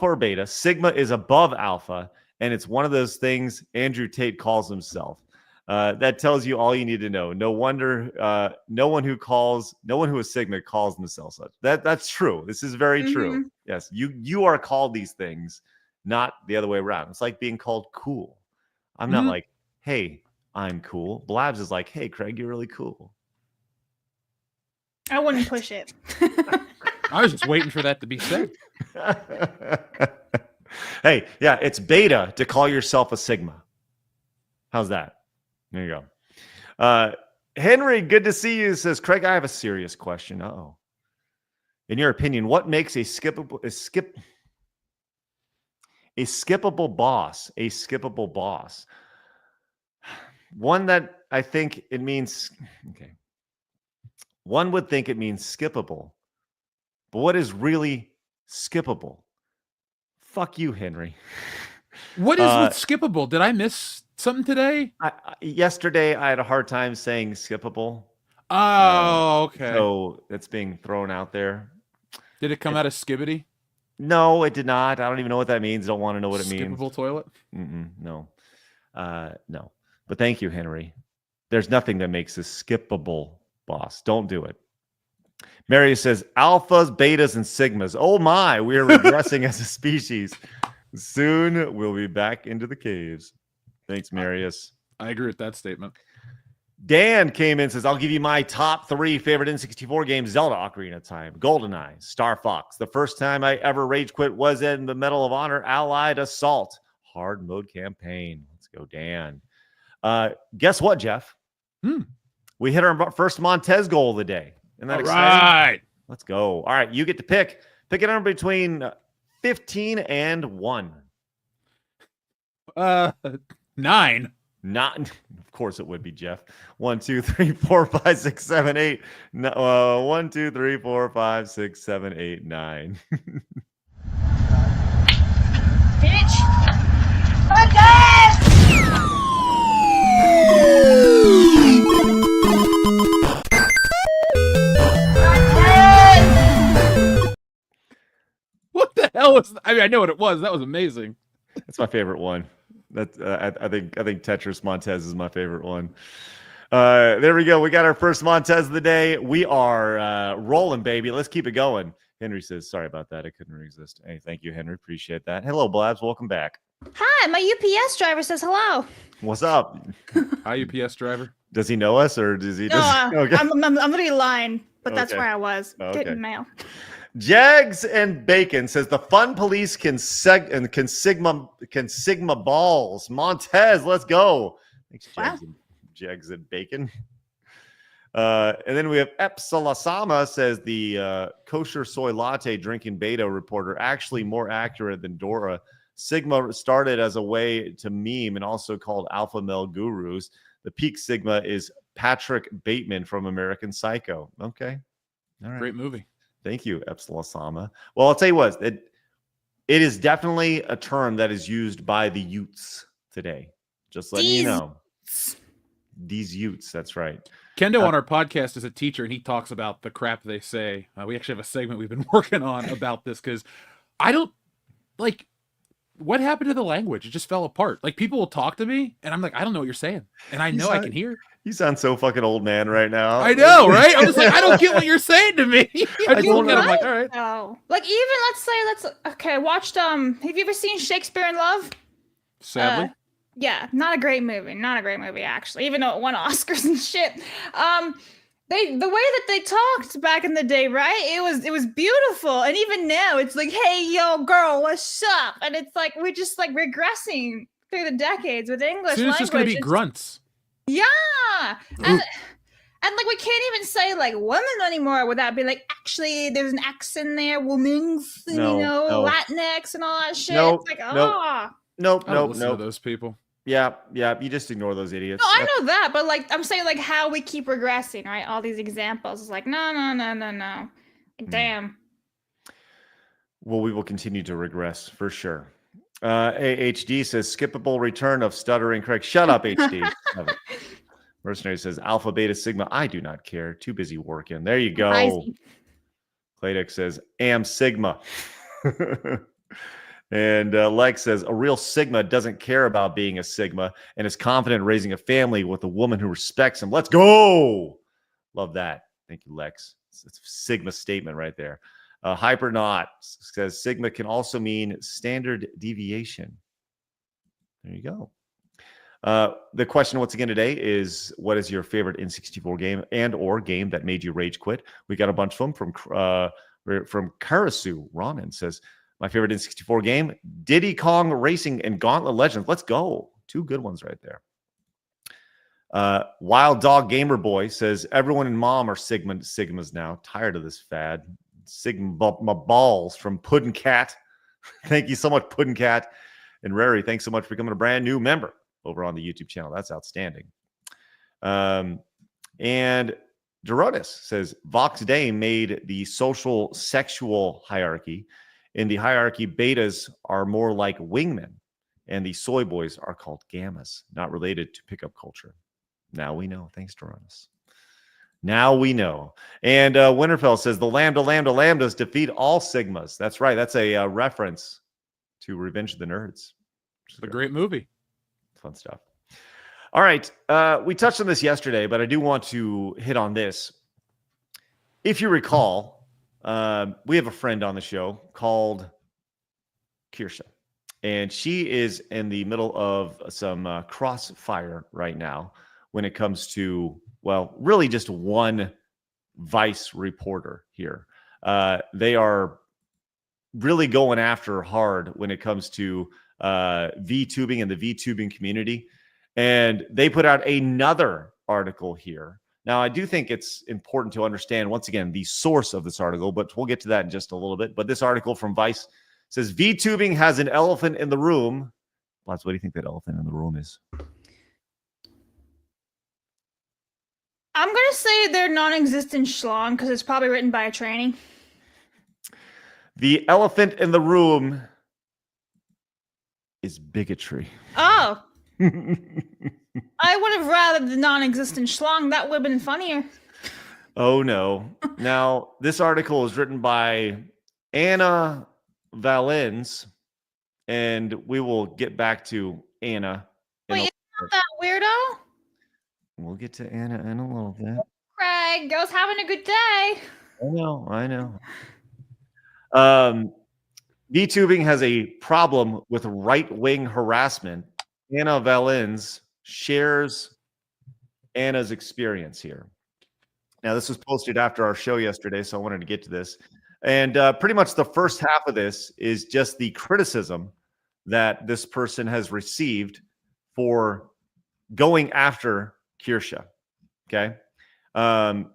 Speaker 3: or beta. Sigma is above alpha, and it's one of those things Andrew Tate calls himself. That tells you all you need to know. No wonder no one who is Sigma calls themselves such. That's true. This is very true. Yes, you are called these things, not the other way around. It's like being called cool. I'm not like, hey, I'm cool. Blabs is like, hey, Craig, you're really cool.
Speaker 6: I wouldn't push it.
Speaker 7: I was just waiting for that to be said.
Speaker 3: Hey, yeah, it's beta to call yourself a Sigma. How's that? There you go. Henry, good to see you. Says, Craig, I have a serious question. Uh-oh. In your opinion, what makes a skippable boss a skippable boss? One that I think it means, okay. One would think it means skippable. But what is really skippable? Fuck you, Henry.
Speaker 7: What is with skippable? Did I miss something today?
Speaker 3: Yesterday, I had a hard time saying skippable.
Speaker 7: Oh, okay.
Speaker 3: So it's being thrown out there.
Speaker 7: Did it come out of skibbity?
Speaker 3: No, it did not. I don't even know what that means. Don't want to know what it means.
Speaker 7: Skippable toilet?
Speaker 3: No. No. But thank you, Henry. There's nothing that makes a skippable boss. Don't do it. Marius says, alphas, betas, and sigmas. Oh my, we are regressing as a species. Soon we'll be back into the caves. Thanks, Marius.
Speaker 7: I agree with that statement.
Speaker 3: Dan came in and says, I'll give you my top 3 favorite N64 games: Zelda Ocarina of Time, GoldenEye, Star Fox. The first time I ever rage quit was in the Medal of Honor Allied Assault hard mode campaign. Let's go, Dan. Guess what, Jeff? We hit our first Montez goal of the day. Isn't that exciting?
Speaker 7: Right.
Speaker 3: Let's go. All right, you get to pick. Pick a number between 15 and 1.
Speaker 7: 9.
Speaker 3: Not, of course it would be, Jeff. 1, 2, 3, 4, 5, 6, 7, 8. 1, 2, 3, 4, 5, 6, 7, 8, 9.
Speaker 6: Bitch! Montez!
Speaker 7: What the hell was. I mean, I know what it was. That was amazing.
Speaker 3: That's my favorite one. That's I think Tetris Montez is my favorite one. There we go. We got our first Montez of the day. We are rolling, baby. Let's keep it going. Henry says, sorry about that. I couldn't resist. Hey, thank you, Henry. Appreciate that. Hello, Blabs. Welcome back.
Speaker 6: Hi, my UPS driver says hello.
Speaker 3: What's up?
Speaker 7: Hi, UPS driver.
Speaker 3: Does he know us or does he
Speaker 6: No,
Speaker 3: just... Okay.
Speaker 6: I'm literally lying, but that's
Speaker 3: Okay.
Speaker 6: where I was.
Speaker 3: Okay.
Speaker 6: Getting mail.
Speaker 3: Jags and Bacon says the fun police can sigma balls. Montez, let's go. Thanks, Jags and Bacon. And then we have Epsilasama says the kosher soy latte drinking beta reporter actually more accurate than Dora. Sigma started as a way to meme and also called alpha male gurus. The peak Sigma is Patrick Bateman from American Psycho. Okay. All right.
Speaker 7: Great movie.
Speaker 3: Thank you, Epsilasama. Well, I'll tell you what, it is definitely a term that is used by the youths today. Just letting you know. These youths, that's right.
Speaker 7: Kendo on our podcast is a teacher, and he talks about the crap they say. We actually have a segment we've been working on about this because I don't like what happened to the language. It just fell apart. Like people will talk to me, and I'm like, I don't know what you're saying, and I know I can hear.
Speaker 3: You sound so fucking old man right now.
Speaker 7: I know, right? I'm just like, I don't get what you're saying to me. I just look at it, I'm like, all right.
Speaker 6: Oh, like even okay. Watched have you ever seen Shakespeare in Love?
Speaker 7: Sadly.
Speaker 6: Yeah, not a great movie. Not a great movie, actually, even though it won Oscars and shit. The way that they talked back in the day, right? It was beautiful. And even now it's like, hey, yo, girl, what's up? And it's like we're just like regressing through the decades with English
Speaker 7: Soon it's
Speaker 6: language.
Speaker 7: just gonna be grunts.
Speaker 6: Yeah. And like we can't even say like women anymore without being like, actually there's an accent there, women's,
Speaker 3: No,
Speaker 6: you know,
Speaker 3: no.
Speaker 6: Latinx and all that shit.
Speaker 3: Nope,
Speaker 6: It's like,
Speaker 3: nope.
Speaker 7: I don't listen to those people.
Speaker 3: Yeah. You just ignore those idiots.
Speaker 6: No, I know that, but like I'm saying, like how we keep regressing, right? All these examples is like, no. Like, damn.
Speaker 3: Well, we will continue to regress for sure. AHD says skippable return of Stuttering Craig. Shut up, HD. Mercenary says Alpha Beta Sigma. I do not care. Too busy working. There you go. Claydex says Am Sigma. And Lex says a real Sigma doesn't care about being a Sigma and is confident in raising a family with a woman who respects him. Let's go. Love that. Thank you, Lex. It's a Sigma statement right there. Hypernaut says Sigma can also mean standard deviation. There you go. The question once again today is, what is your favorite N64 game and or game that made you rage quit? We got a bunch of them from Karasu. Ronan says, my favorite N64 game, Diddy Kong Racing and Gauntlet Legends. Let's go. Two good ones right there. Wild Dog Gamer Boy says, everyone and mom are Sigmas now. Tired of this fad. Sigma balls from Puddin' Cat. Thank you so much, Puddin' Cat. And Rary, thanks so much for becoming a brand new member over on the YouTube channel. That's outstanding. And Dorotis says, Vox Day made the social sexual hierarchy. In the hierarchy, betas are more like wingmen, and the soy boys are called gammas, not related to pickup culture. Now we know. Thanks, Dorotis. Now we know. And Winterfell says, the lambdas defeat all Sigmas. That's right. That's a reference to Revenge of the Nerds.
Speaker 7: It's a great movie.
Speaker 3: Fun stuff. All right. We touched on this yesterday, but I do want to hit on this. If you recall, we have a friend on the show called Kirsha, and she is in the middle of some crossfire right now when it comes to, well, really just one Vice reporter here. They are really going after hard when it comes to VTubing and the VTubing community. And they put out another article here. Now, I do think it's important to understand, once again, the source of this article, but we'll get to that in just a little bit. But this article from Vice says, VTubing has an elephant in the room. Blabs, what do you think that elephant in the room is?
Speaker 6: I'm going to say they're non-existent schlong because it's probably written by a tranny.
Speaker 3: The elephant in the room is bigotry.
Speaker 6: Oh. I would have rather the non-existent schlong. That would have been funnier.
Speaker 3: Oh, no. Now, this article is written by Anna Valens, and we will get back to Anna.
Speaker 6: Wait, it's not that weirdo?
Speaker 3: We'll get to Anna in a little bit.
Speaker 6: Craig, girl's having a good day.
Speaker 3: I know. VTubing has a problem with right-wing harassment. Anna Valens shares Anna's experience here. Now, this was posted after our show yesterday, so I wanted to get to this. And pretty much the first half of this is just the criticism that this person has received for going after Kirsha. Okay.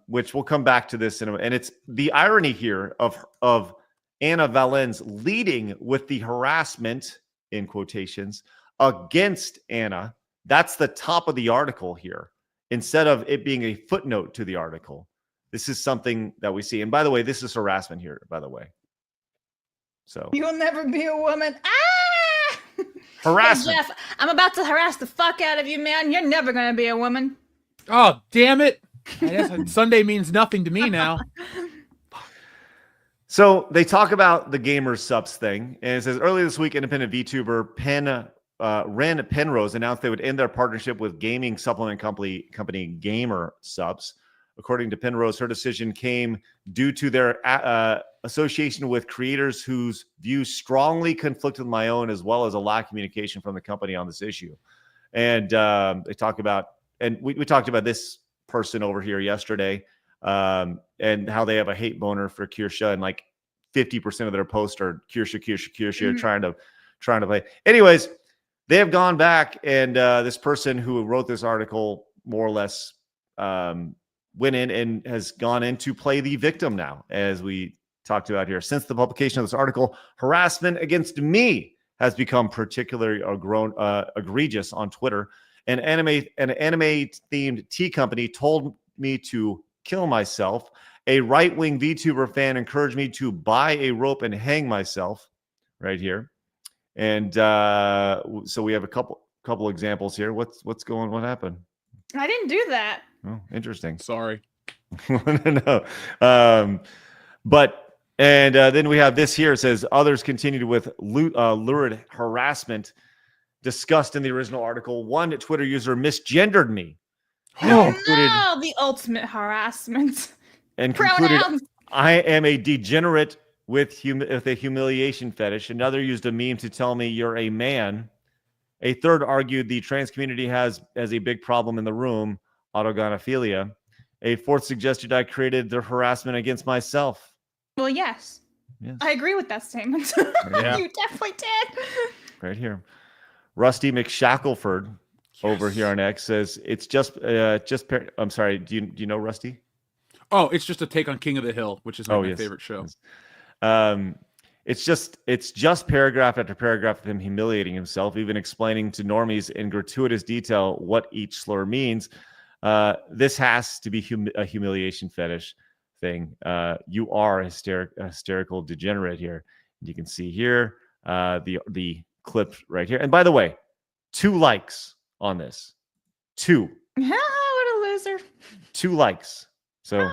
Speaker 3: Which we'll come back to this in a minute. And it's the irony here of Anna Valens leading with the harassment, in quotations, against Anna. That's the top of the article here, instead of it being a footnote to the article. This is something that we see. And by the way, this is harassment here, by the way. So
Speaker 6: you'll never be a woman. Ah!
Speaker 3: Harassment.
Speaker 6: Hey, Jeff, I'm about to harass the fuck out of you, man. You're never going to be a woman.
Speaker 7: Oh, damn it. I guess Sunday means nothing to me now.
Speaker 3: So they talk about the gamer subs thing, and it says earlier this week, independent VTuber Ren Penrose announced they would end their partnership with gaming supplement company Gamer Subs. According to Penrose, her decision came due to their association with creators whose views strongly conflict with my own, as well as a lack of communication from the company on this issue. And they talk about, and we talked about this person over here yesterday, and how they have a hate boner for Kirsha, and like 50% of their posts are Kirsha, trying to play. Anyways, they have gone back, and this person who wrote this article more or less went in and has gone in to play the victim now, as we talked about here. Since the publication of this article, harassment against me has become particularly egregious on Twitter. An anime-themed tea company told me to kill myself. A right-wing VTuber fan encouraged me to buy a rope and hang myself right here. And so we have a couple examples here. What happened?
Speaker 6: I didn't do that.
Speaker 3: Oh, interesting.
Speaker 7: Sorry.
Speaker 3: No. Then we have this here. It says others continued with lurid harassment discussed in the original article. One Twitter user misgendered me.
Speaker 6: Oh, no, the ultimate harassment.
Speaker 3: And concluded, I am a degenerate with a humiliation fetish. Another used a meme to tell me you're a man. A third argued the trans community has a big problem in the room, autogonophilia. A fourth suggested I created the harassment against myself.
Speaker 6: Well, yes. I agree with that statement.
Speaker 3: Yeah.
Speaker 6: You definitely did.
Speaker 3: Right here. Rusty McShackleford over here on X says it's I'm sorry. Do you know Rusty?
Speaker 7: Oh, it's just a take on King of the Hill, which is my favorite show.
Speaker 3: It's just paragraph after paragraph of him humiliating himself, even explaining to normies in gratuitous detail what each slur means. This has to be a humiliation fetish thing. You are a hysterical degenerate here. You can see here the clip right here. And by the way, 2 likes on this. 2.
Speaker 6: What a loser.
Speaker 3: 2 likes. So,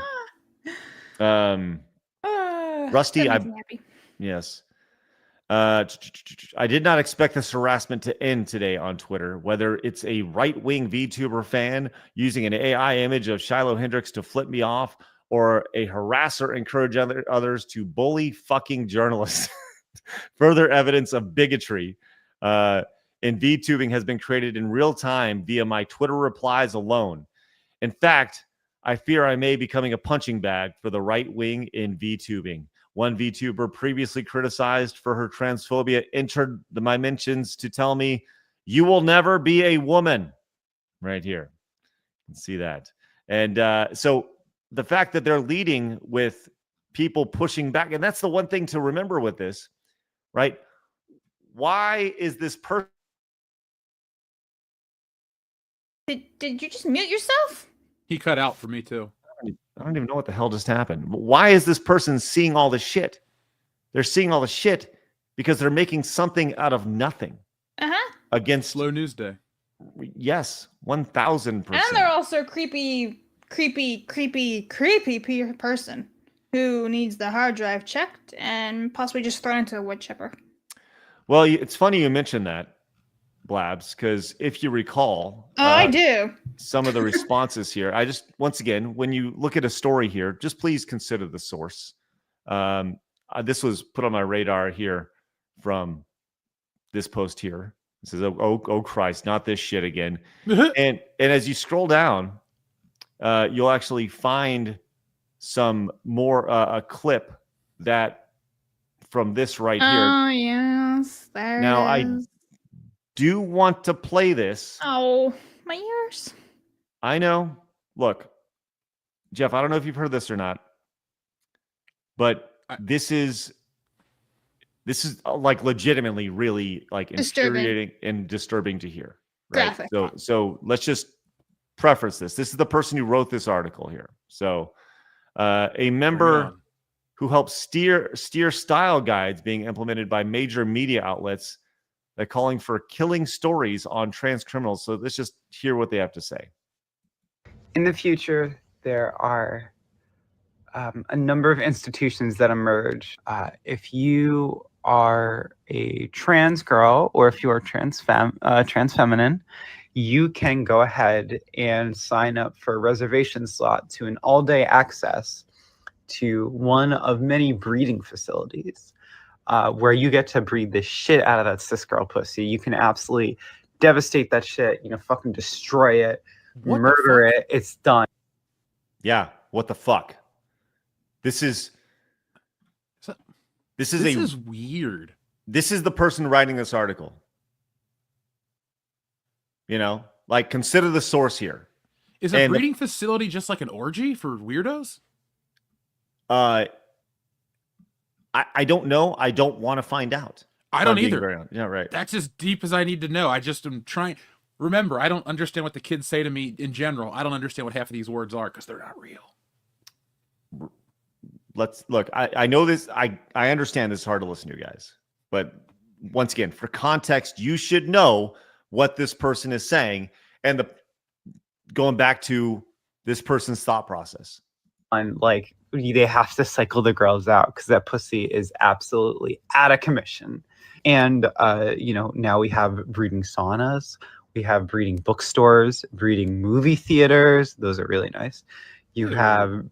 Speaker 3: Rusty, yes. I did not expect this harassment to end today on Twitter, whether it's a right-wing VTuber fan using an AI image of Shiloh Hendricks to flip me off, or a harasser encourage others to bully fucking journalists. Further evidence of bigotry in VTubing has been created in real time via my Twitter replies alone. In fact, I fear I may be becoming a punching bag for the right wing in VTubing. One VTuber previously criticized for her transphobia entered my mentions to tell me, "You will never be a woman." Right here. You can see that. And so the fact that they're leading with people pushing back, and that's the one thing to remember with this, right? Why is this person?
Speaker 6: Did you just mute yourself?
Speaker 7: He cut out for me too.
Speaker 3: I don't even know what the hell just happened. Why is this person seeing all this shit? They're seeing all the shit because they're making something out of nothing. Against
Speaker 7: Slow News Day.
Speaker 3: Yes, 1000%.
Speaker 6: And they're also creepy person. who needs the hard drive checked and possibly just thrown into a wood chipper.
Speaker 3: Well, it's funny you mentioned that, Blabs, because if you recall,
Speaker 6: I do.
Speaker 3: Some of the responses here. I just, once again, when you look at a story here, just please consider the source. This was put on my radar here from this post here. It says, "Oh Christ, not this shit again." and as you scroll down, you'll actually find some more a clip that from this right here.
Speaker 6: Oh yes, there.
Speaker 3: Now
Speaker 6: it
Speaker 3: I
Speaker 6: is.
Speaker 3: do want to play this.
Speaker 6: Oh, my ears.
Speaker 3: I know. Look, Jeff, I don't know if you've heard this or not, but this is like legitimately really like
Speaker 6: Disturbing.
Speaker 3: infuriating and disturbing to hear. Right.
Speaker 6: Graphic.
Speaker 3: So let's just preface this. This is the person who wrote this article here. So a member who helps steer style guides being implemented by major media outlets that calling for killing stories on trans criminals. So let's just hear what they have to say.
Speaker 12: In the future, there are a number of institutions that emerge. If you are a trans girl or if you are trans feminine, you can go ahead and sign up for a reservation slot to an all-day access to one of many breeding facilities where you get to breed the shit out of that cis girl pussy. You can absolutely devastate that shit, fucking destroy it, murder it. It's done.
Speaker 3: Yeah, what the fuck? This is
Speaker 7: weird.
Speaker 3: This is the person writing this article. Like consider the source here.
Speaker 7: Is a breeding facility just like an orgy for weirdos?
Speaker 3: I don't know. I don't want to find out.
Speaker 7: I don't either.
Speaker 3: Yeah, right.
Speaker 7: That's as deep as I need to know. I just am trying. Remember, I don't understand what the kids say to me in general. I don't understand what half of these words are because they're not real.
Speaker 3: Let's look. I know this. I understand this is hard to listen to, guys. But once again, for context, you should know what this person is saying and going back to this person's thought process.
Speaker 12: Like they have to cycle the girls out because that pussy is absolutely out of commission. And now we have breeding saunas, we have breeding bookstores, breeding movie theaters. Those are really nice. You have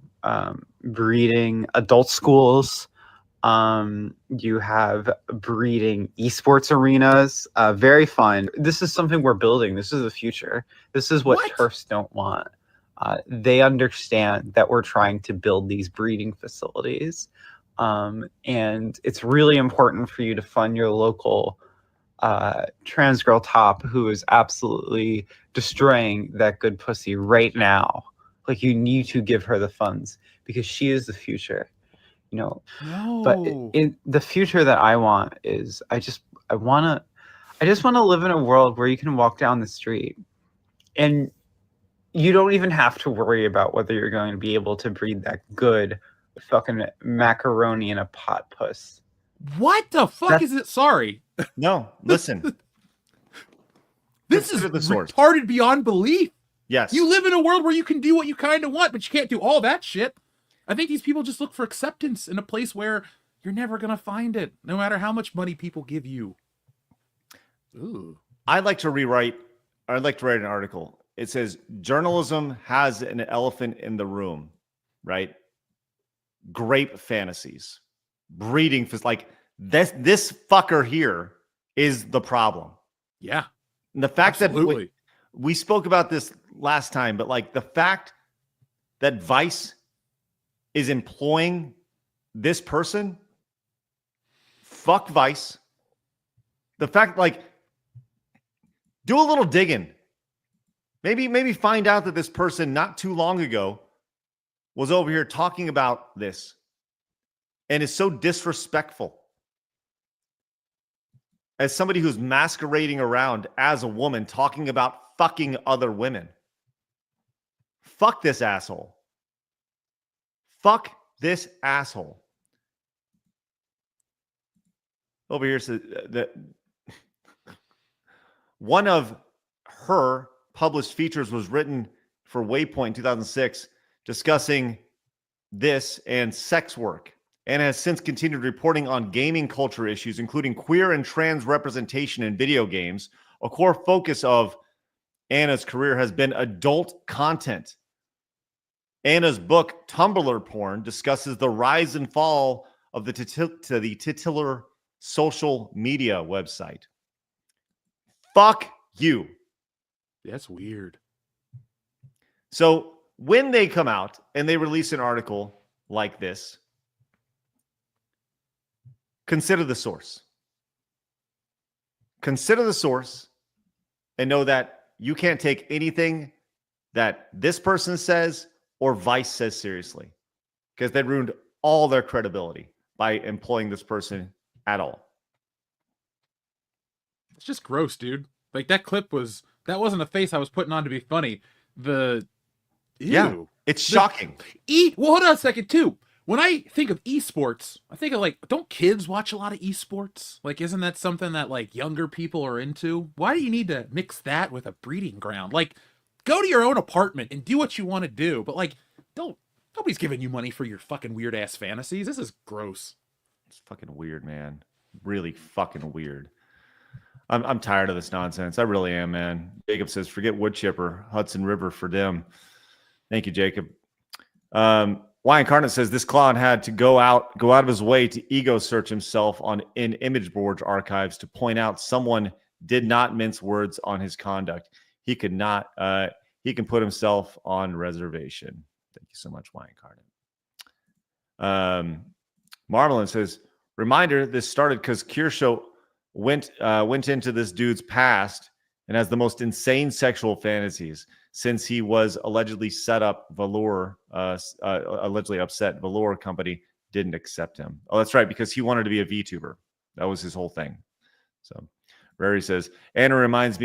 Speaker 12: breeding adult schools. You have breeding esports arenas. Very fun. This is something we're building. This is the future. This is what TERFs don't want. They understand that we're trying to build these breeding facilities. And it's really important for you to fund your local trans girl top who is absolutely destroying that good pussy right now. Like, you need to give her the funds because she is the future.
Speaker 7: No.
Speaker 12: But in the future that I want is I just want to live in a world where you can walk down the street and you don't even have to worry about whether you're going to be able to breed that good fucking macaroni in a pot puss.
Speaker 7: What the fuck is it? Sorry.
Speaker 3: No, listen.
Speaker 7: This is retarded beyond belief.
Speaker 3: Yes.
Speaker 7: You live in a world where you can do what you kind of want, but you can't do all that shit. I think these people just look for acceptance in a place where you're never going to find it, no matter how much money people give you. Ooh.
Speaker 3: I'd like to write an article. It says, journalism has an elephant in the room, right? Grape fantasies. Breeding, like this fucker here is the problem.
Speaker 7: Yeah.
Speaker 3: And the fact
Speaker 7: Absolutely.
Speaker 3: that we spoke about this last time, but like the fact that Vice is employing this person, fuck Vice. The fact, like, do a little digging. Maybe find out that this person not too long ago was over here talking about this and is so disrespectful. As somebody who's masquerading around as a woman talking about fucking other women. Fuck this asshole. Fuck this asshole. Over here says that one of her published features was written for Waypoint in 2006, discussing this and sex work, and has since continued reporting on gaming culture issues, including queer and trans representation in video games. A core focus of Anna's career has been adult content. Anna's book, Tumblr Porn, discusses the rise and fall of the titular social media website. Fuck you.
Speaker 7: That's weird.
Speaker 3: So when they come out and they release an article like this, consider the source. Consider the source and know that you can't take anything that this person says or Vice says seriously, because they ruined all their credibility by employing this person at all.
Speaker 7: It's just gross, dude. Like that clip that wasn't a face I was putting on to be funny.
Speaker 3: Yeah, it's shocking.
Speaker 7: Well, hold on a second too. When I think of esports, I think of like, don't kids watch a lot of esports? Like, isn't that something that like younger people are into? Why do you need to mix that with a breeding ground? Like, go to your own apartment and do what you want to do, but like, nobody's giving you money for your fucking weird ass fantasies. This is gross.
Speaker 3: It's fucking weird, man. Really fucking weird. I'm tired of this nonsense. I really am, man. Jacob says, forget wood chipper, Hudson River for them. Thank you, Jacob. Y Incarnate says this clown had to go out of his way to ego search himself in image board archives to point out someone did not mince words on his conduct. He can put himself on reservation. Thank you so much, Y Incarnate. Marmalin says, reminder, this started because Kirsho went into this dude's past and has the most insane sexual fantasies since he was allegedly allegedly upset. Velour company didn't accept him. Oh, that's right, because he wanted to be a VTuber. That was his whole thing. So Prairie says, Anna reminds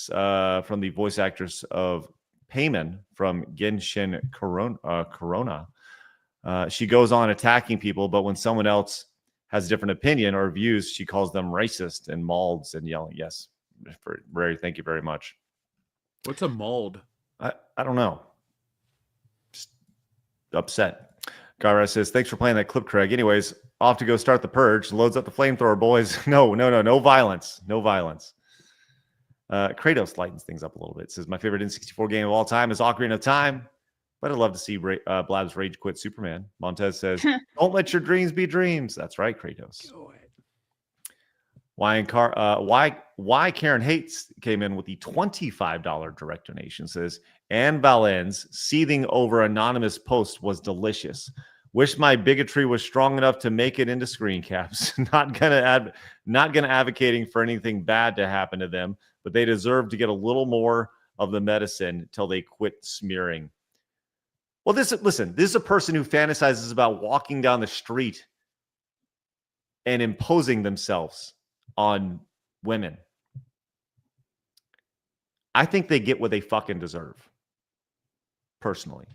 Speaker 3: from the voice actress of Payman from Genshin Corona. She goes on attacking people, but when someone else has a different opinion or views, she calls them racist and malds and yelling. Yes, Prairie, thank you very much.
Speaker 7: What's a mold?
Speaker 3: I don't know. Just upset. Gara says, thanks for playing that clip, Craig. Anyways, off to go start the purge. Loads up the flamethrower, boys. No violence. No violence. Kratos lightens things up a little bit. Says, my favorite N64 game of all time is Ocarina of Time, but I'd love to see Blabs rage quit Superman. Montez says, don't let your dreams be dreams. That's right, Kratos.
Speaker 7: Go ahead.
Speaker 3: Why Karen Hates came in with the $25 direct donation. Says, Anne Valens seething over anonymous post was delicious. Wish my bigotry was strong enough to make it into screen caps. Not gonna advocating for anything bad to happen to them, but they deserve to get a little more of the medicine till they quit smearing. Well, this is a person who fantasizes about walking down the street and imposing themselves on women. I think they get what they fucking deserve. Personally.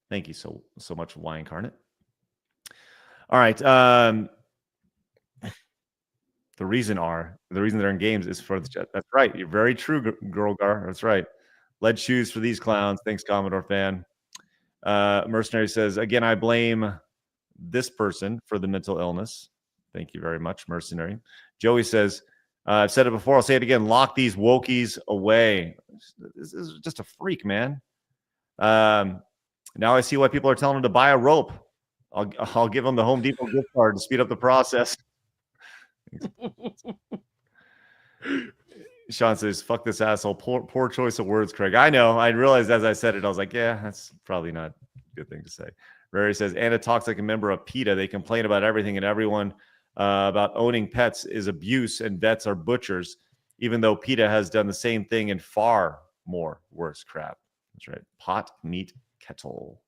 Speaker 3: Thank you so much, Y Incarnate. All right. The reason they're in games is for the jet. That's right. You're very true, Girl Gar. That's right. Lead shoes for these clowns. Thanks, Commodore fan. Mercenary says, again, I blame this person for the mental illness. Thank you very much, Mercenary. Joey says, I've said it before, I'll say it again. Lock these wokies away. This is just a freak, man. Now I see why people are telling him to buy a rope. I'll give him the Home Depot gift card to speed up the process. Sean says, fuck this asshole. Poor choice of words, Craig. I know. I realized as I said it, I was like, yeah, that's probably not a good thing to say. Rary says, Anna talks like a member of PETA. They complain about everything and everyone. About owning pets is abuse and vets are butchers, even though PETA has done the same thing and far more worse crap. That's right. Pot, meat, kettle.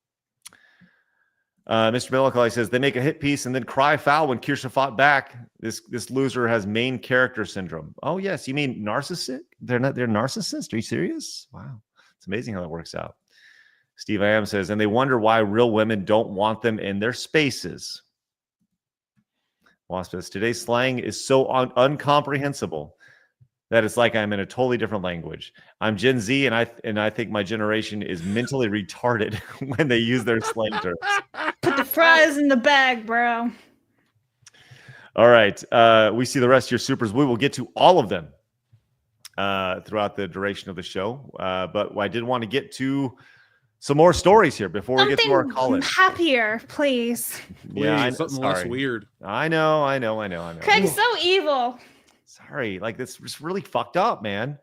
Speaker 3: Mr. Melancholy says, they make a hit piece and then cry foul when Kirsha fought back. This loser has main character syndrome. Oh, yes. You mean narcissist? They're narcissists? Are you serious? Wow. It's amazing how that works out. Steve I am says, and they wonder why real women don't want them in their spaces. Wasp says, today's slang is so uncomprehensible. that it's like I'm in a totally different language. I'm Gen Z, and I think my generation is mentally retarded when they use their slang terms.
Speaker 6: Put the fries in the bag, bro.
Speaker 3: All right. We see the rest of your supers. We will get to all of them throughout the duration of the show. But I did want to get to some more stories here before we get to our call-in.
Speaker 6: Happier, please.
Speaker 3: Yeah,
Speaker 7: something less weird.
Speaker 3: I know.
Speaker 6: Craig's so evil.
Speaker 3: Sorry, like this is really fucked up, man.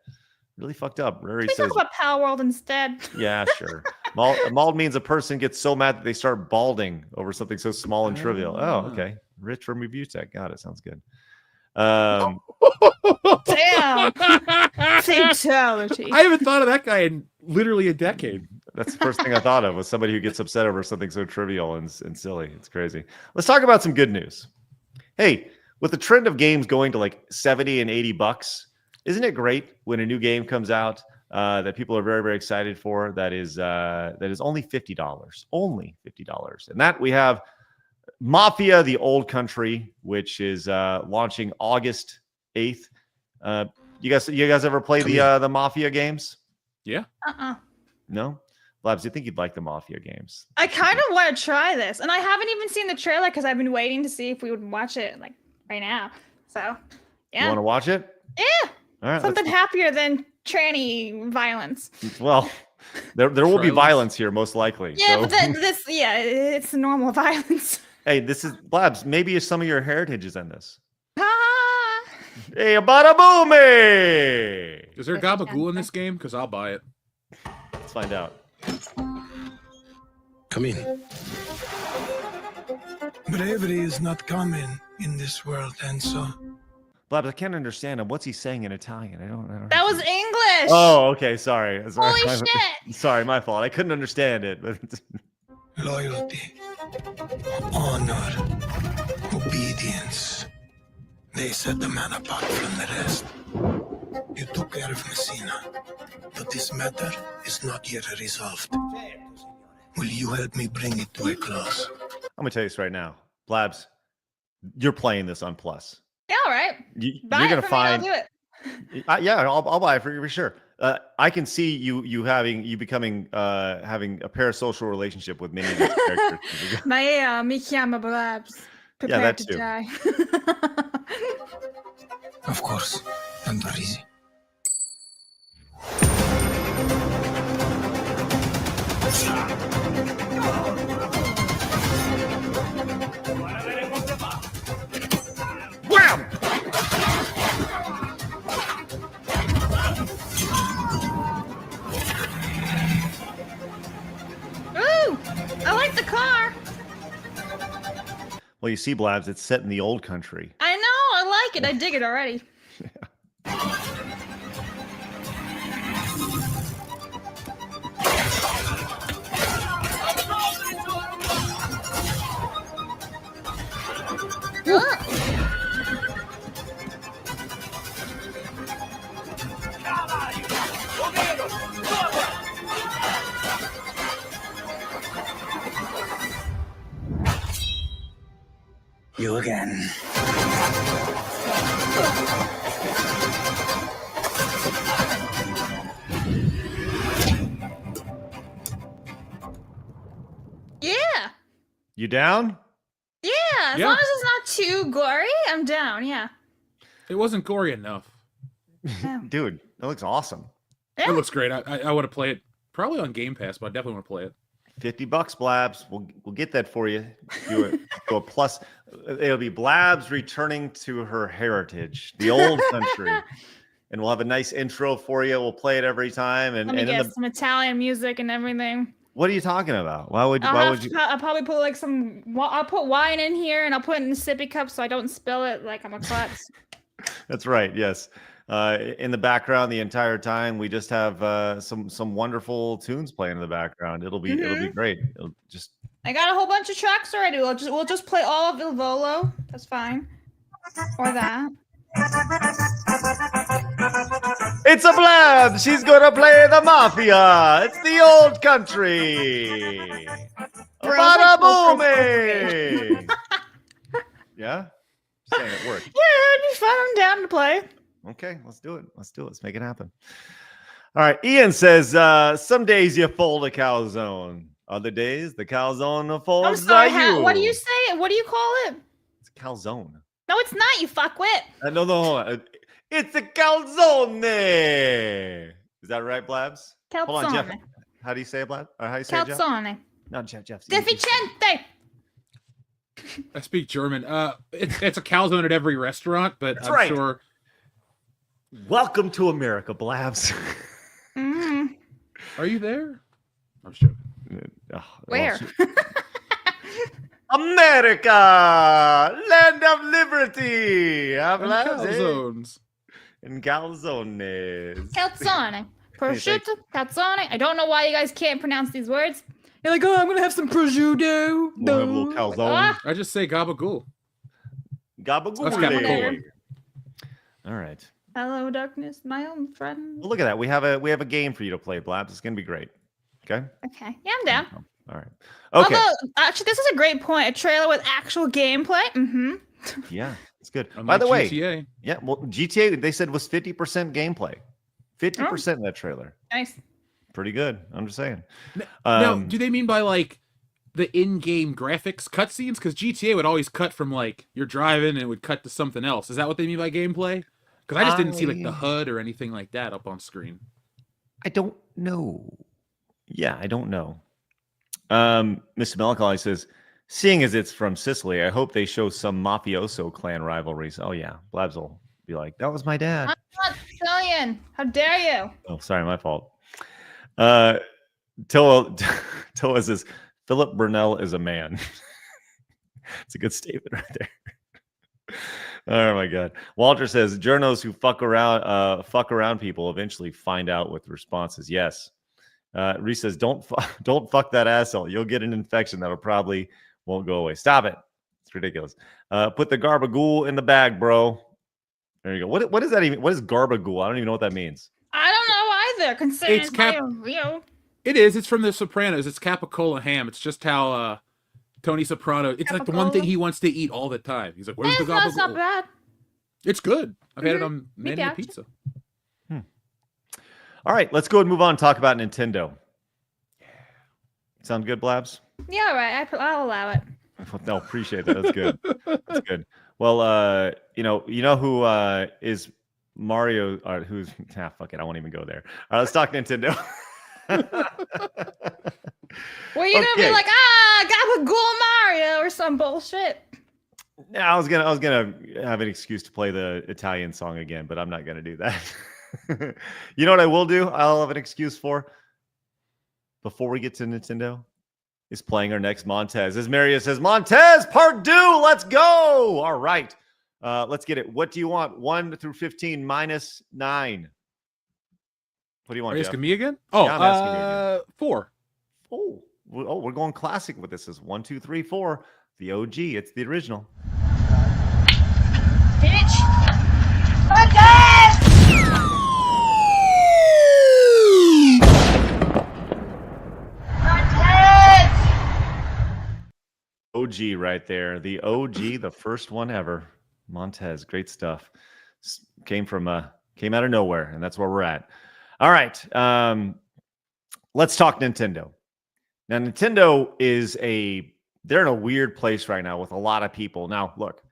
Speaker 3: Really fucked up. Rary
Speaker 6: Can we
Speaker 3: says,
Speaker 6: talk about Power World instead?
Speaker 3: yeah, sure. Mauled means a person gets so mad that they start balding over something so small and trivial. Oh, okay. Rich from Review Tech. Got it. Sounds good.
Speaker 6: Damn. Fatality.
Speaker 7: I haven't thought of that guy in literally a decade.
Speaker 3: That's the first thing I thought of was somebody who gets upset over something so trivial and silly. It's crazy. Let's talk about some good news. Hey, with the trend of games going to like 70 and 80 bucks, isn't it great when a new game comes out that people are very, very excited for that is only $50? Only $50. And that we have Mafia The Old Country, which is launching August 8th. You guys ever play the Mafia games?
Speaker 7: Yeah.
Speaker 3: No? Blabs, do you think you'd like the Mafia games?
Speaker 6: I kind of want to try this, and I haven't even seen the trailer because I've been waiting to see if we would watch it like right now. So, yeah.
Speaker 3: You want to watch it?
Speaker 6: Yeah.
Speaker 3: All right.
Speaker 6: Something happier than tranny violence.
Speaker 3: Well, there will be violence here, most likely.
Speaker 6: Yeah,
Speaker 3: so.
Speaker 6: but it's normal violence.
Speaker 3: Hey, this is Blabs. Maybe some of your heritage is in this.
Speaker 6: Ah.
Speaker 3: Hey, bada boomie!
Speaker 7: Is there gabagool in this game? Because I'll buy it.
Speaker 3: Let's find out.
Speaker 9: Come in. Bravery is not common in this world, and so.
Speaker 3: Blabs, I can't understand him. What's he saying in Italian? I don't.
Speaker 6: That was English.
Speaker 3: Oh, okay. Sorry.
Speaker 6: Holy shit!
Speaker 3: Sorry, my fault. I couldn't understand it. But
Speaker 9: Loyalty, honor, obedience. They set the man apart from the rest. You took care of Messina, but this matter is not yet resolved. Will you help me bring it to a close?
Speaker 3: I'm gonna tell you this right now, Blabs. You're playing this on Plus.
Speaker 6: Yeah, all right.
Speaker 3: You're
Speaker 6: Buy
Speaker 3: gonna
Speaker 6: it for
Speaker 3: find.
Speaker 6: me, I'll do it.
Speaker 3: Yeah, I'll buy it for you for sure. I can see you becoming having a parasocial relationship with many of these characters.
Speaker 6: Mi chiama Blabs. Prepare
Speaker 3: that
Speaker 6: to
Speaker 3: too.
Speaker 6: die.
Speaker 9: Of course, under easy.
Speaker 3: Wham!
Speaker 6: Ooh, I like the car.
Speaker 3: Well, you see, Blabs, it's set in the old country.
Speaker 6: I know, I like it. I dig it already.
Speaker 9: You again.
Speaker 6: Yeah.
Speaker 3: You down?
Speaker 6: Yeah, as long as it's not too gory, I'm down. Yeah.
Speaker 7: It wasn't gory enough.
Speaker 3: Dude, that looks awesome.
Speaker 7: It looks great. I want to play it probably on Game Pass, but I definitely want to play it.
Speaker 3: $50, Blabs. We'll get that for you. Do a plus. It'll be Blabs returning to her heritage, the old country, and we'll have a nice intro for you. We'll play it every time. And
Speaker 6: Let me get some Italian music and everything.
Speaker 3: What are you talking about? Why would you?
Speaker 6: I'll probably put like I'll put wine in here and I'll put it in a sippy cup so I don't spill it like I'm a klutz.
Speaker 3: That's right. Yes. In the background, the entire time, we just have some wonderful tunes playing in the background. It'll be great.
Speaker 6: I got a whole bunch of tracks already. We'll just play all of Il Volo. That's fine. Or that.
Speaker 3: It's a Blab. She's gonna play the Mafia. It's the old country. Bada boomie. Yeah, saying it worked.
Speaker 6: Yeah, it'd be fun. I'm down to play.
Speaker 3: Okay, let's do it. Let's make it happen. All right. Ian says, some days you fold a calzone. Other days, the calzone folds
Speaker 6: I'm sorry,
Speaker 3: you.
Speaker 6: what do you say? What do you call it?
Speaker 3: It's calzone.
Speaker 6: No, it's not, you fuckwit.
Speaker 3: No, hold on. It's a calzone. Is that right, Blabs? Hold on, Jeff.
Speaker 6: Calzone.
Speaker 3: How do you say it, Blabs? Or how do you say it, Jeff?
Speaker 6: Calzone.
Speaker 3: No, Jeff.
Speaker 6: Deficiente.
Speaker 7: I speak German. It's a calzone at every restaurant, but
Speaker 3: That's
Speaker 7: I'm
Speaker 3: right.
Speaker 7: sure.
Speaker 3: Welcome to America, Blabs.
Speaker 6: Mm.
Speaker 7: Are you there? I'm sure.
Speaker 6: Where?
Speaker 3: America, land of liberty.
Speaker 7: Calzones.
Speaker 3: And calzones.
Speaker 6: Calzone. Prosciutto. Calzone. I don't know why you guys can't pronounce these words. You're like, oh, I'm going to have some prosciutto.
Speaker 3: We'll have a little calzone.
Speaker 7: I just say gabagool.
Speaker 3: Gabagool. All right.
Speaker 6: Hello, darkness, my own friend.
Speaker 3: Well, look at that. We have a game for you to play, Blabs. It's gonna be great. Okay.
Speaker 6: Okay. Yeah, I'm down.
Speaker 3: All right. Okay.
Speaker 6: Although, actually, this is a great point. A trailer with actual gameplay. Mm-hmm.
Speaker 3: Yeah, it's good. By
Speaker 7: Unlike
Speaker 3: the way,
Speaker 7: GTA.
Speaker 3: yeah. Well, GTA they said was 50% gameplay. 50% in that trailer.
Speaker 6: Nice.
Speaker 3: Pretty good. I'm just saying.
Speaker 7: Now, do they mean by like the in-game graphics cutscenes? Because GTA would always cut from like you're driving and it would cut to something else. Is that what they mean by gameplay? Because I just didn't see like the HUD or anything like that up on screen.
Speaker 3: I don't know. Yeah, I don't know. Mr. Melancholy says, seeing as it's from Sicily, I hope they show some mafioso clan rivalries. Oh yeah, Blabs will be like, that was my dad.
Speaker 6: I'm not Sicilian. How dare you?
Speaker 3: Oh, sorry, my fault. Toa says, Philip Burnell is a man. It's a good statement right there. Oh my God. Walter says, journos who fuck around people eventually find out with responses. Yes. Reese says, don't fuck that asshole. You'll get an infection that'll probably won't go away. Stop it. It's ridiculous. Put the garbagool in the bag, bro. There you go. What is that even? What is garbagool? I don't even know what that means.
Speaker 6: I don't know either, considering
Speaker 7: It's
Speaker 6: it's not even real.
Speaker 7: It is. It's from The Sopranos. It's capicola ham. It's just how Tony Soprano. It's like the one thing he wants to eat all the time. He's like, "Where's the
Speaker 6: That's not
Speaker 7: gabagool?"
Speaker 6: bad.
Speaker 7: It's good. I've had it on many a
Speaker 6: gotcha.
Speaker 7: pizza.
Speaker 3: All right, let's go and move on and talk about Nintendo. Sound good, Blabs?
Speaker 6: Yeah, all right. I'll allow it.
Speaker 3: No, appreciate that. That's good. That's good. Well, you know who is Mario? Or who's fuck it. I won't even go there. All right, let's talk Nintendo.
Speaker 6: Well, you're gonna be like, Gabagool Mario or some bullshit.
Speaker 3: I was gonna have an excuse to play the Italian song again, but I'm not gonna do that. You know what I will do? I'll have an excuse for before we get to Nintendo is playing our next Montez. As Mario says, Montez part 2. Let's go. All right, let's get it. What do you want? 1 through 15 minus 9. What do you want?
Speaker 7: Are you
Speaker 3: Jeff?
Speaker 7: asking me again? Oh,
Speaker 3: yeah, I'm asking you again.
Speaker 7: 4.
Speaker 3: Oh, we're going classic with this. Is 1, 2, 3, 4. The OG. It's the original.
Speaker 6: Bitch.
Speaker 3: OG right there. The OG, the first one ever. Montez, great stuff. Came out of nowhere, and that's where we're at. All right. Let's talk Nintendo. Now, Nintendo they're in a weird place right now with a lot of people. Now, look,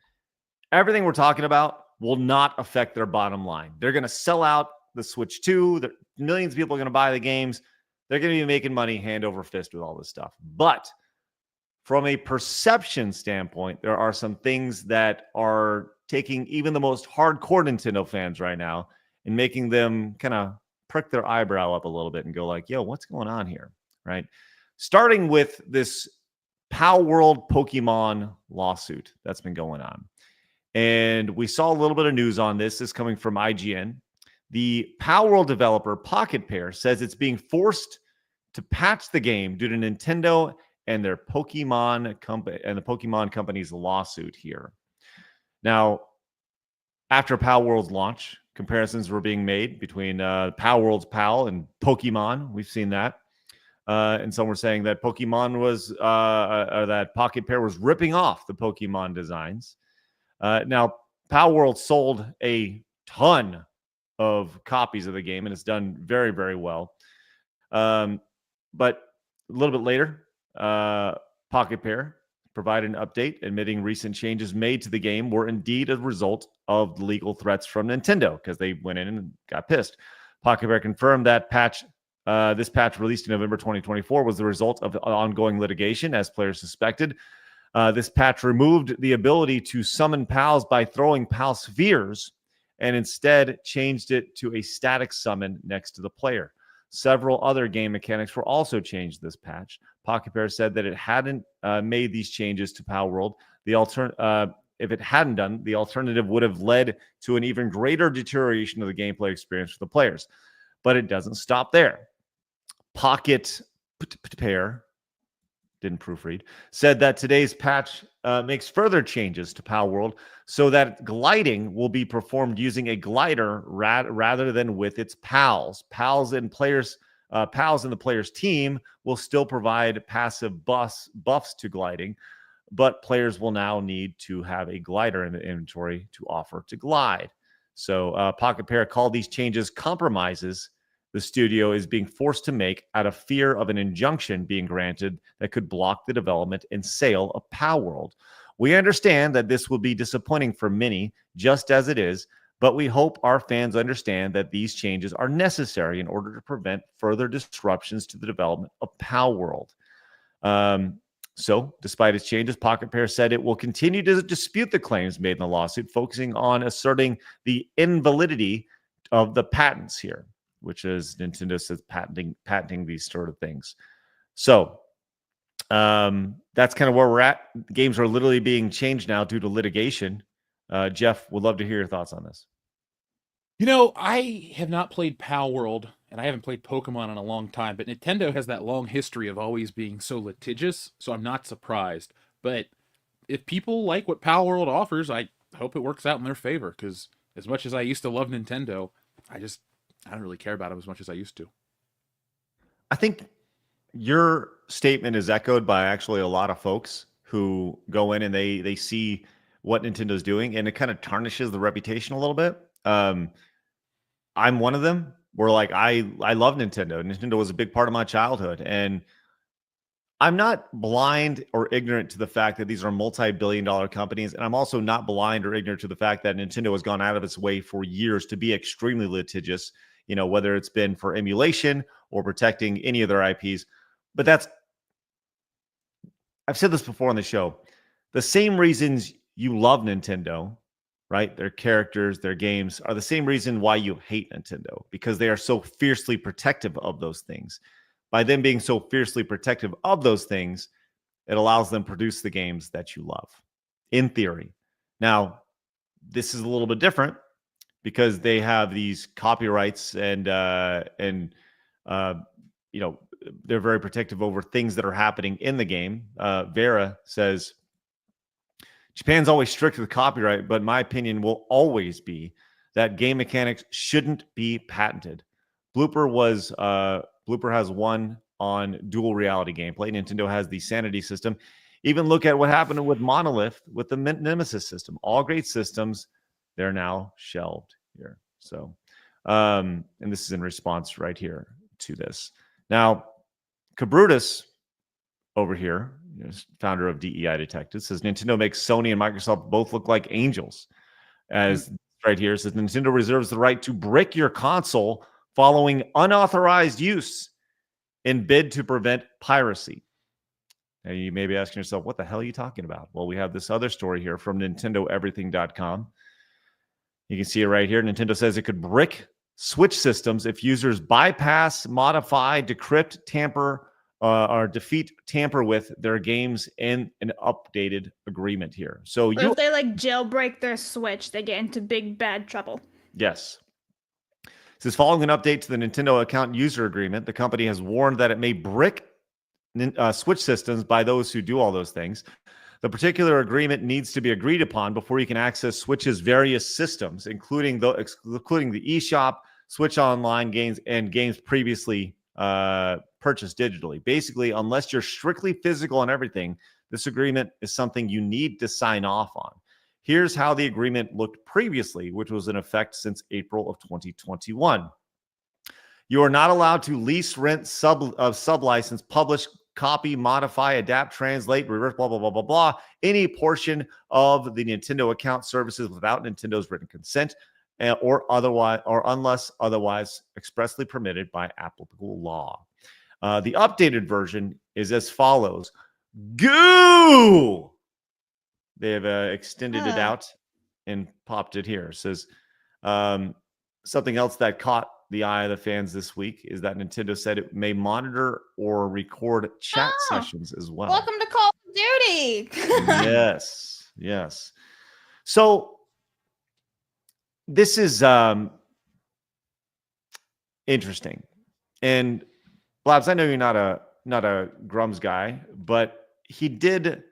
Speaker 3: everything we're talking about will not affect their bottom line. They're going to sell out the Switch 2. Millions of people are going to buy the games. They're going to be making money hand over fist with all this stuff. But from a perception standpoint, there are some things that are taking even the most hardcore Nintendo fans right now and making them kind of prick their eyebrow up a little bit and go like, yo, what's going on here? Right? Starting with this Pow World Pokemon lawsuit that's been going on. And we saw a little bit of news on this. This is coming from IGN. The Pow World developer Pocket Pair says it's being forced to patch the game due to Nintendo and their Pokemon company and the Pokemon company's lawsuit here. Now, after Pow World's launch, comparisons were being made between Pow World's PAL and Pokemon. We've seen that. And some were saying that Pokemon was, that Pocket Pair was ripping off the Pokemon designs. Now, Pow World sold a ton of copies of the game, and it's done very, very well. But a little bit later, Pocket Pair provided an update admitting recent changes made to the game were indeed a result of the legal threats from Nintendo, because they went in and got pissed. Pocket Pair confirmed that this patch released in November 2024 was the result of ongoing litigation, as players suspected. This patch removed the ability to summon pals by throwing pal spheres and instead changed it to a static summon next to the player. Several other game mechanics were also changed this patch. Pocket Pair said that it hadn't made these changes to Pal World. If it hadn't done, the alternative would have led to an even greater deterioration of the gameplay experience for the players. But it doesn't stop there. Pocket Pair, didn't proofread, said that today's patch makes further changes to Pal World so that gliding will be performed using a glider rather than with its pals. Pals in the player's team will still provide passive buffs to gliding, but players will now need to have a glider in the inventory to offer to glide. So Pocket Pair called these changes compromises the studio is being forced to make out of fear of an injunction being granted that could block the development and sale of Pal World. We understand that this will be disappointing for many, just as it is, but we hope our fans understand that these changes are necessary in order to prevent further disruptions to the development of Pal World. So, despite its changes, Pocket Pair said it will continue to dispute the claims made in the lawsuit, focusing on asserting the invalidity of the patents here, which is Nintendo says patenting these sort of things. So that's kind of where we're at. Games are literally being changed now due to litigation. Jeff, would love to hear your thoughts on this.
Speaker 7: You know, I have not played Pal World, and I haven't played Pokemon in a long time, but Nintendo has that long history of always being so litigious, so I'm not surprised. But if people like what Pal World offers, I hope it works out in their favor, because as much as I used to love Nintendo, I don't really care about them as much as I used to.
Speaker 3: I think your statement is echoed by actually a lot of folks who go in and they see what Nintendo's doing, and it kind of tarnishes the reputation a little bit. I'm one of them where I love Nintendo. Nintendo was a big part of my childhood, and I'm not blind or ignorant to the fact that these are multi-billion-dollar companies, and I'm also not blind or ignorant to the fact that Nintendo has gone out of its way for years to be extremely litigious, whether it's been for emulation or protecting any of their IPs. But I've said this before on the show, the same reasons you love Nintendo, right? Their characters, their games are the same reason why you hate Nintendo, because they are so fiercely protective of those things. By them being so fiercely protective of those things, it allows them to produce the games that you love, in theory. Now, this is a little bit different because they have these copyrights and they're very protective over things that are happening in the game. Vera says, Japan's always strict with copyright, but my opinion will always be that game mechanics shouldn't be patented. Blooper has one on dual reality gameplay. Nintendo has the Sanity system. Even look at what happened with Monolith with the Nemesis system. All great systems, they're now shelved here. So, and this is in response right here to this. Now, Cabrutus over here, founder of DEI Detectives, says Nintendo makes Sony and Microsoft both look like angels. As right here says, Nintendo reserves the right to brick your console following unauthorized use in bid to prevent piracy. Now you may be asking yourself, what the hell are you talking about? Well, we have this other story here from NintendoEverything.com. You can see it right here. Nintendo says it could brick Switch systems if users bypass, modify, decrypt, tamper, or tamper with their games in an updated agreement here. So
Speaker 6: if they jailbreak their Switch, they get into big bad trouble.
Speaker 3: Yes. It says following an update to the Nintendo account user agreement, the company has warned that it may brick Switch systems by those who do all those things. The particular agreement needs to be agreed upon before you can access Switch's various systems, including the eShop, Switch Online games, and games previously purchased digitally. Basically, unless you're strictly physical and everything, this agreement is something you need to sign off on. Here's how the agreement looked previously, which was in effect since April of 2021. You are not allowed to lease, rent, sublicense, publish, copy, modify, adapt, translate, reverse, blah, blah, blah, blah, blah, any portion of the Nintendo account services without Nintendo's written consent or unless otherwise expressly permitted by applicable law. The updated version is as follows. Goo! They have extended it out and popped it here. It says something else that caught the eye of the fans this week is that Nintendo said it may monitor or record chat sessions as well.
Speaker 6: Welcome to Call of Duty.
Speaker 3: Yes. So this is interesting. And Blabs, I know you're not a Grums guy, but he did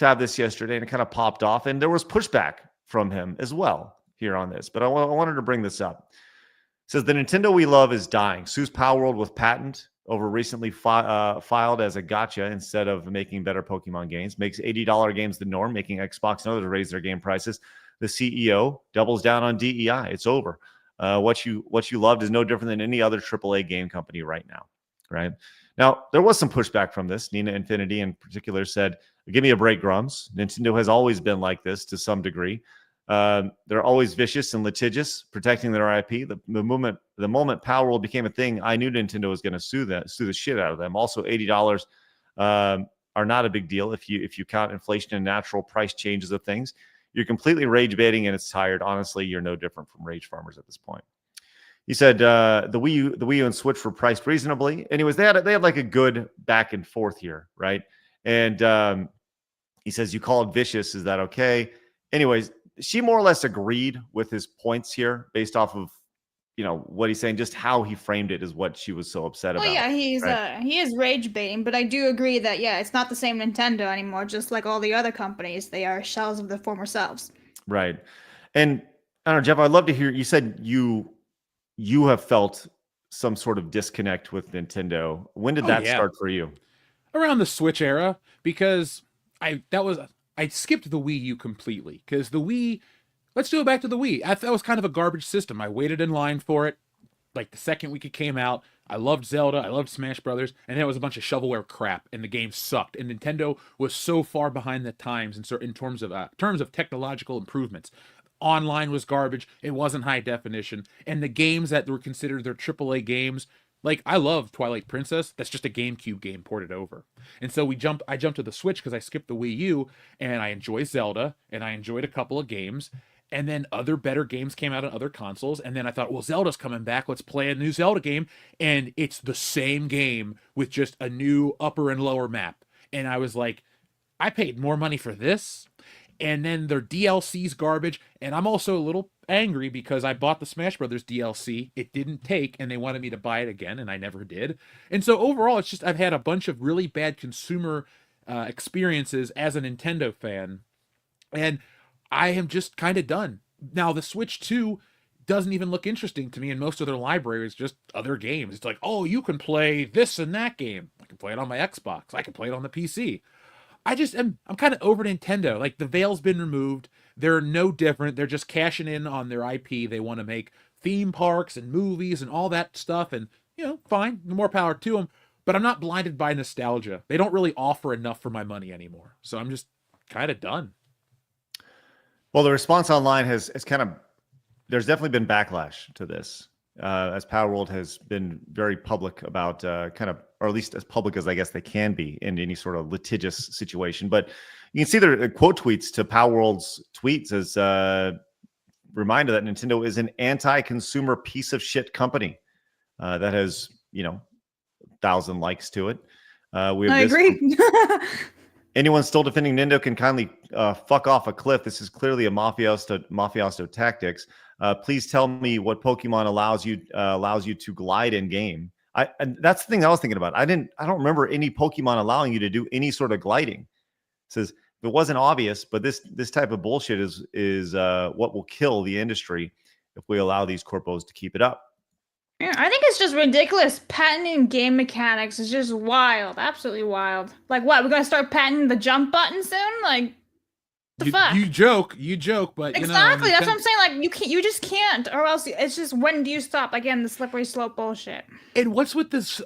Speaker 3: have this yesterday and it kind of popped off, and there was pushback from him as well here on this. But I wanted to bring this up. It says the Nintendo we love is dying. Sues Palworld with patent over recently filed as a gotcha instead of making better Pokemon games. Makes $80 games the norm, making Xbox and others raise their game prices. The CEO doubles down on DEI. It's over. What you loved is no different than any other AAA game company right now. Right now, there was some pushback from this. Nina Infinity in particular said, "Give me a break, Grums. Nintendo has always been like this to some degree. They're always vicious and litigious, protecting their IP. The moment Palworld became a thing, I knew Nintendo was going to sue the shit out of them. Also, $80 are not a big deal if you count inflation and natural price changes of things. You're completely rage baiting and it's tired. Honestly, you're no different from rage farmers at this point." He said the Wii U and Switch were priced reasonably. Anyways, they had like a good back and forth here, right? And he says, "You call it vicious. Is that okay?" Anyways, she more or less agreed with his points here based off of, what he's saying. Just how he framed it is what she was so upset about.
Speaker 6: Well, yeah,
Speaker 3: right?
Speaker 6: he is rage baiting, but I do agree that it's not the same Nintendo anymore. Just like all the other companies, they are shells of their former selves.
Speaker 3: Right. And I don't know, Jeff, I'd love to hear. You said you have felt some sort of disconnect with Nintendo. When did that start for you?
Speaker 7: Around the Switch era, because I skipped the Wii U completely, because the Wii, let's do it back to the Wii. That was kind of a garbage system. I waited in line for it, like the second week it came out. I loved Zelda, I loved Smash Brothers, and then it was a bunch of shovelware crap, and the game sucked. And Nintendo was so far behind the times in terms of technological improvements. Online was garbage. It wasn't high definition, and the games that were considered their AAA games. Like, I love Twilight Princess. That's just a GameCube game ported over. And so I jumped to the Switch because I skipped the Wii U, and I enjoy Zelda, and I enjoyed a couple of games. And then other better games came out on other consoles. And then I thought, well, Zelda's coming back. Let's play a new Zelda game. And it's the same game with just a new upper and lower map. And I was like, I paid more money for this. And then their DLC's garbage. And I'm also a little angry because I bought the Smash Brothers DLC. It didn't take, and they wanted me to buy it again, and I never did. And so overall, it's just I've had a bunch of really bad consumer experiences as a Nintendo fan, and I am just kind of done. Now, the Switch 2 doesn't even look interesting to me, and most of their library is just other games. It's like, oh, you can play this and that game. I can play it on my Xbox. I can play it on the PC. I'm kind of over Nintendo. Like, the veil's been removed. They're no different. They're just cashing in on their IP. They want to make theme parks and movies and all that stuff. And, fine, more power to them. But I'm not blinded by nostalgia. They don't really offer enough for my money anymore. So I'm just kind of done.
Speaker 3: Well, the response online has kind of, there's definitely been backlash to this. As Palworld has been very public about or at least as public as I guess they can be in any sort of litigious situation. But you can see their quote tweets to Palworld's tweets as a reminder that Nintendo is an anti-consumer piece of shit company that has, 1,000 likes to it. I
Speaker 6: agree.
Speaker 3: Anyone still defending Nintendo can kindly fuck off a cliff. This is clearly a mafioso tactics. Please tell me what Pokemon allows you to glide in game. And that's the thing I was thinking about. I don't remember any Pokemon allowing you to do any sort of gliding. It says if it wasn't obvious, but this type of bullshit is what will kill the industry if we allow these corpos to keep it up.
Speaker 6: Yeah, I think it's just ridiculous. Patenting game mechanics is just wild, absolutely wild. Like, what? We're gonna start patenting the jump button soon? Like, fuck?
Speaker 7: You joke, but
Speaker 6: Exactly. That's what I'm saying. Like you just can't, or else it's just when do you stop? Again, the slippery slope bullshit.
Speaker 7: And what's with this?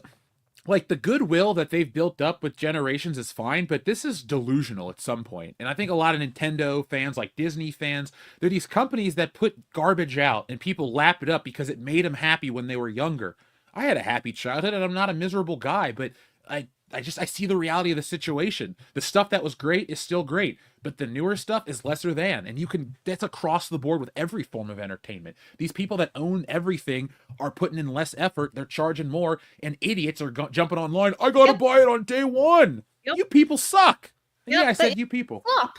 Speaker 7: Like the goodwill that they've built up with generations is fine, but this is delusional at some point. And I think a lot of Nintendo fans, like Disney fans, they're these companies that put garbage out and people lap it up because it made them happy when they were younger. I had a happy childhood and I'm not a miserable guy, but I see the reality of the situation. The stuff that was great is still great, but the newer stuff is lesser than. And that's across the board with every form of entertainment. These people that own everything are putting in less effort, they're charging more, and idiots are jumping online. I gotta buy it on day one. You people suck. Yeah, I said you people.
Speaker 6: Slop.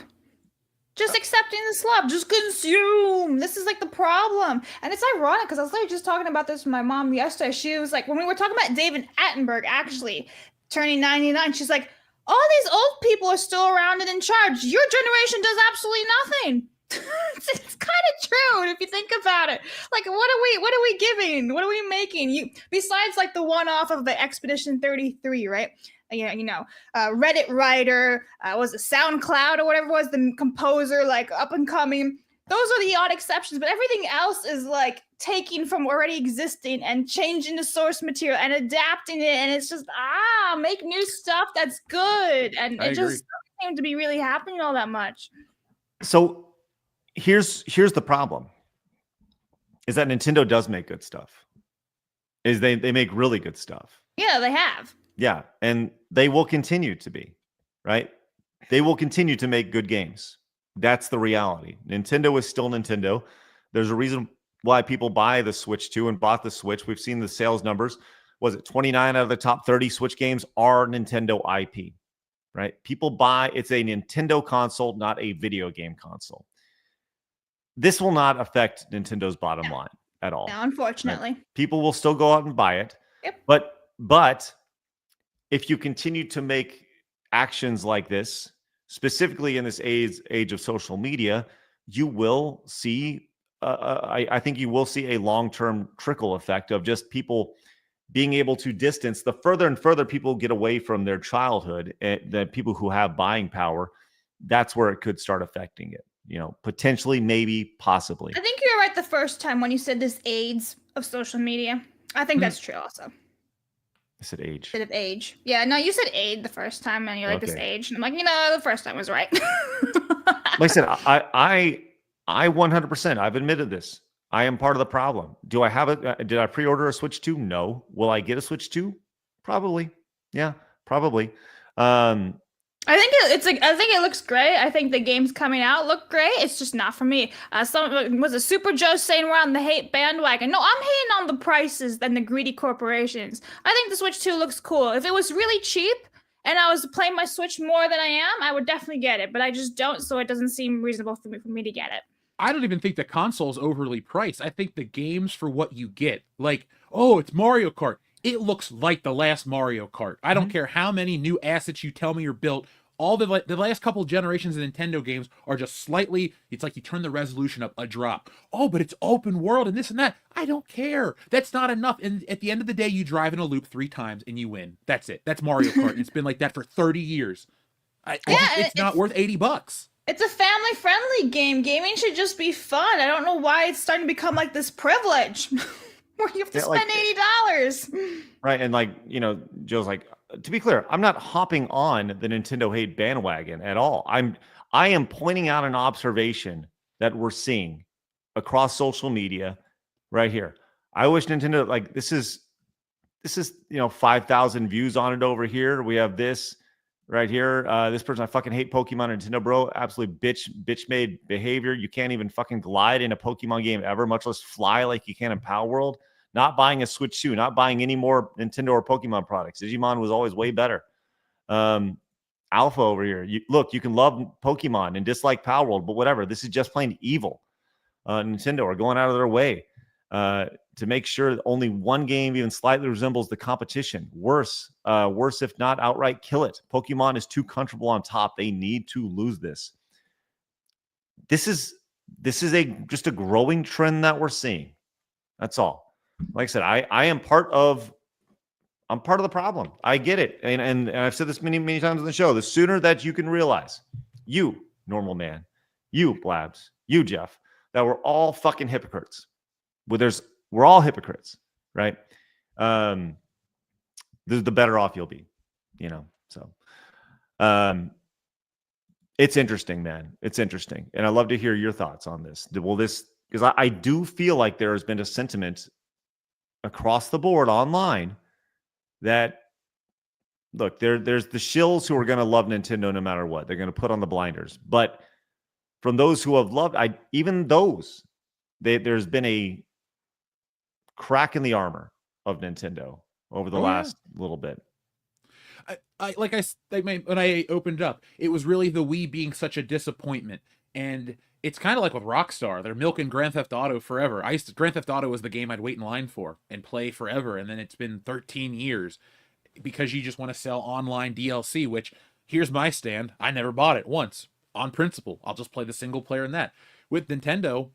Speaker 6: Just accepting the slop. Just consume. This is like the problem. And it's ironic because I was literally just talking about this with my mom yesterday. She was like, when we were talking about David Attenborough actually turning 99, she's like, all these old people are still around and in charge. Your generation does absolutely nothing. It's kind of true if you think about it. Like, what are we giving? What are we making? Besides like the one-off of the Expedition 33, right? Reddit writer, was a SoundCloud or whatever it was, the composer, like up and coming. Those are the odd exceptions, but everything else is like taking from already existing and changing the source material and adapting it. And it's just, make new stuff that's good. And it just doesn't seem to be really happening all that much.
Speaker 3: So here's the problem is that Nintendo does make good stuff. Is they make really good stuff.
Speaker 6: Yeah, they have.
Speaker 3: Yeah. And they will continue to be, right? They will continue to make good games. That's the reality. Nintendo is still Nintendo. There's a reason why people buy the Switch 2 and bought the Switch. We've seen the sales numbers. Was it 29 out of the top 30 Switch games are Nintendo IP, right? People buy, it's a Nintendo console, not a video game console. This will not affect Nintendo's bottom line at all.
Speaker 6: No, unfortunately.
Speaker 3: Right? People will still go out and buy it.
Speaker 6: Yep.
Speaker 3: But if you continue to make actions like this, specifically in this age of social media, you will see, I think you will see a long-term trickle effect of just people being able to distance. The further and further people get away from their childhood, the people who have buying power, that's where it could start affecting it. Potentially, maybe, possibly.
Speaker 6: I think you were right the first time when you said this AIDS of social media. I think that's true also.
Speaker 3: I said age.
Speaker 6: Instead of age. Yeah, no, you said aid the first time, and you're like, this age. And I'm like, the first time was right.
Speaker 3: Like I said, I 100%, I've admitted this. I am part of the problem. Do I have it? Did I pre-order a Switch 2? No. Will I get a Switch 2? Probably. Yeah, probably.
Speaker 6: I think it looks great. I think the games coming out look great. It's just not for me. Was a Super Joe saying we're on the hate bandwagon? No, I'm hating on the prices and the greedy corporations. I think the Switch 2 looks cool. If it was really cheap and I was playing my Switch more than I am, I would definitely get it. But I just don't, so it doesn't seem reasonable for me to get it.
Speaker 7: I don't even think the console's overly priced. I think the games for what you get, like, oh, it's Mario Kart. It looks like the last Mario Kart. I don't care how many new assets you tell me are built. All the last couple of generations of Nintendo games are just slightly, it's like you turn the resolution up a drop. Oh, but it's open world and this and that. I don't care. That's not enough. And at the end of the day, you drive in a loop 3 times and you win. That's it. That's Mario Kart. And it's been like that for 30 years. It's not worth $80.
Speaker 6: It's a family-friendly game. Gaming should just be fun. I don't know why it's starting to become like this privilege where you have to spend $80.
Speaker 3: Right. And Joe's like, to be clear, I'm not hopping on the Nintendo hate bandwagon at all. I am pointing out an observation that we're seeing across social media right here. I wish Nintendo, this is 5,000 views on it over here. We have this right here. This person, I fucking hate Pokemon. Nintendo, bro. Absolute bitch made behavior. You can't even fucking glide in a Pokemon game ever, much less fly like you can in Power World. Not buying a Switch 2, not buying any more Nintendo or Pokemon products. Digimon was always way better. Alpha over here. You can love Pokemon and dislike Power World, but whatever. This is just plain evil. Nintendo are going out of their way to make sure that only one game even slightly resembles the competition. Worse if not outright kill it. Pokemon is too comfortable on top. They need to lose this. This is just a growing trend that we're seeing. That's all. Like I said, I'm part of the problem. I get it. And I've said this many, many times on the show. The sooner that you can realize, you, normal man, you Blabs, you Jeff, that we're all fucking hypocrites. We're all hypocrites, right? The better off you'll be, So, it's interesting, man. It's interesting, and I'd love to hear your thoughts on this. Because I do feel like there has been a sentiment across the board online that, look, there's the shills who are going to love Nintendo no matter what. They're going to put on the blinders. But from those who have loved, there's been a crack in the armor of Nintendo over the last little bit.
Speaker 7: When I opened up, it was really the Wii being such a disappointment. And it's kind of like with Rockstar. They're milking Grand Theft Auto forever. Grand Theft Auto was the game I'd wait in line for and play forever. And then it's been 13 years because you just want to sell online DLC, which, here's my stand. I never bought it once on principle. I'll just play the single player in that. With Nintendo,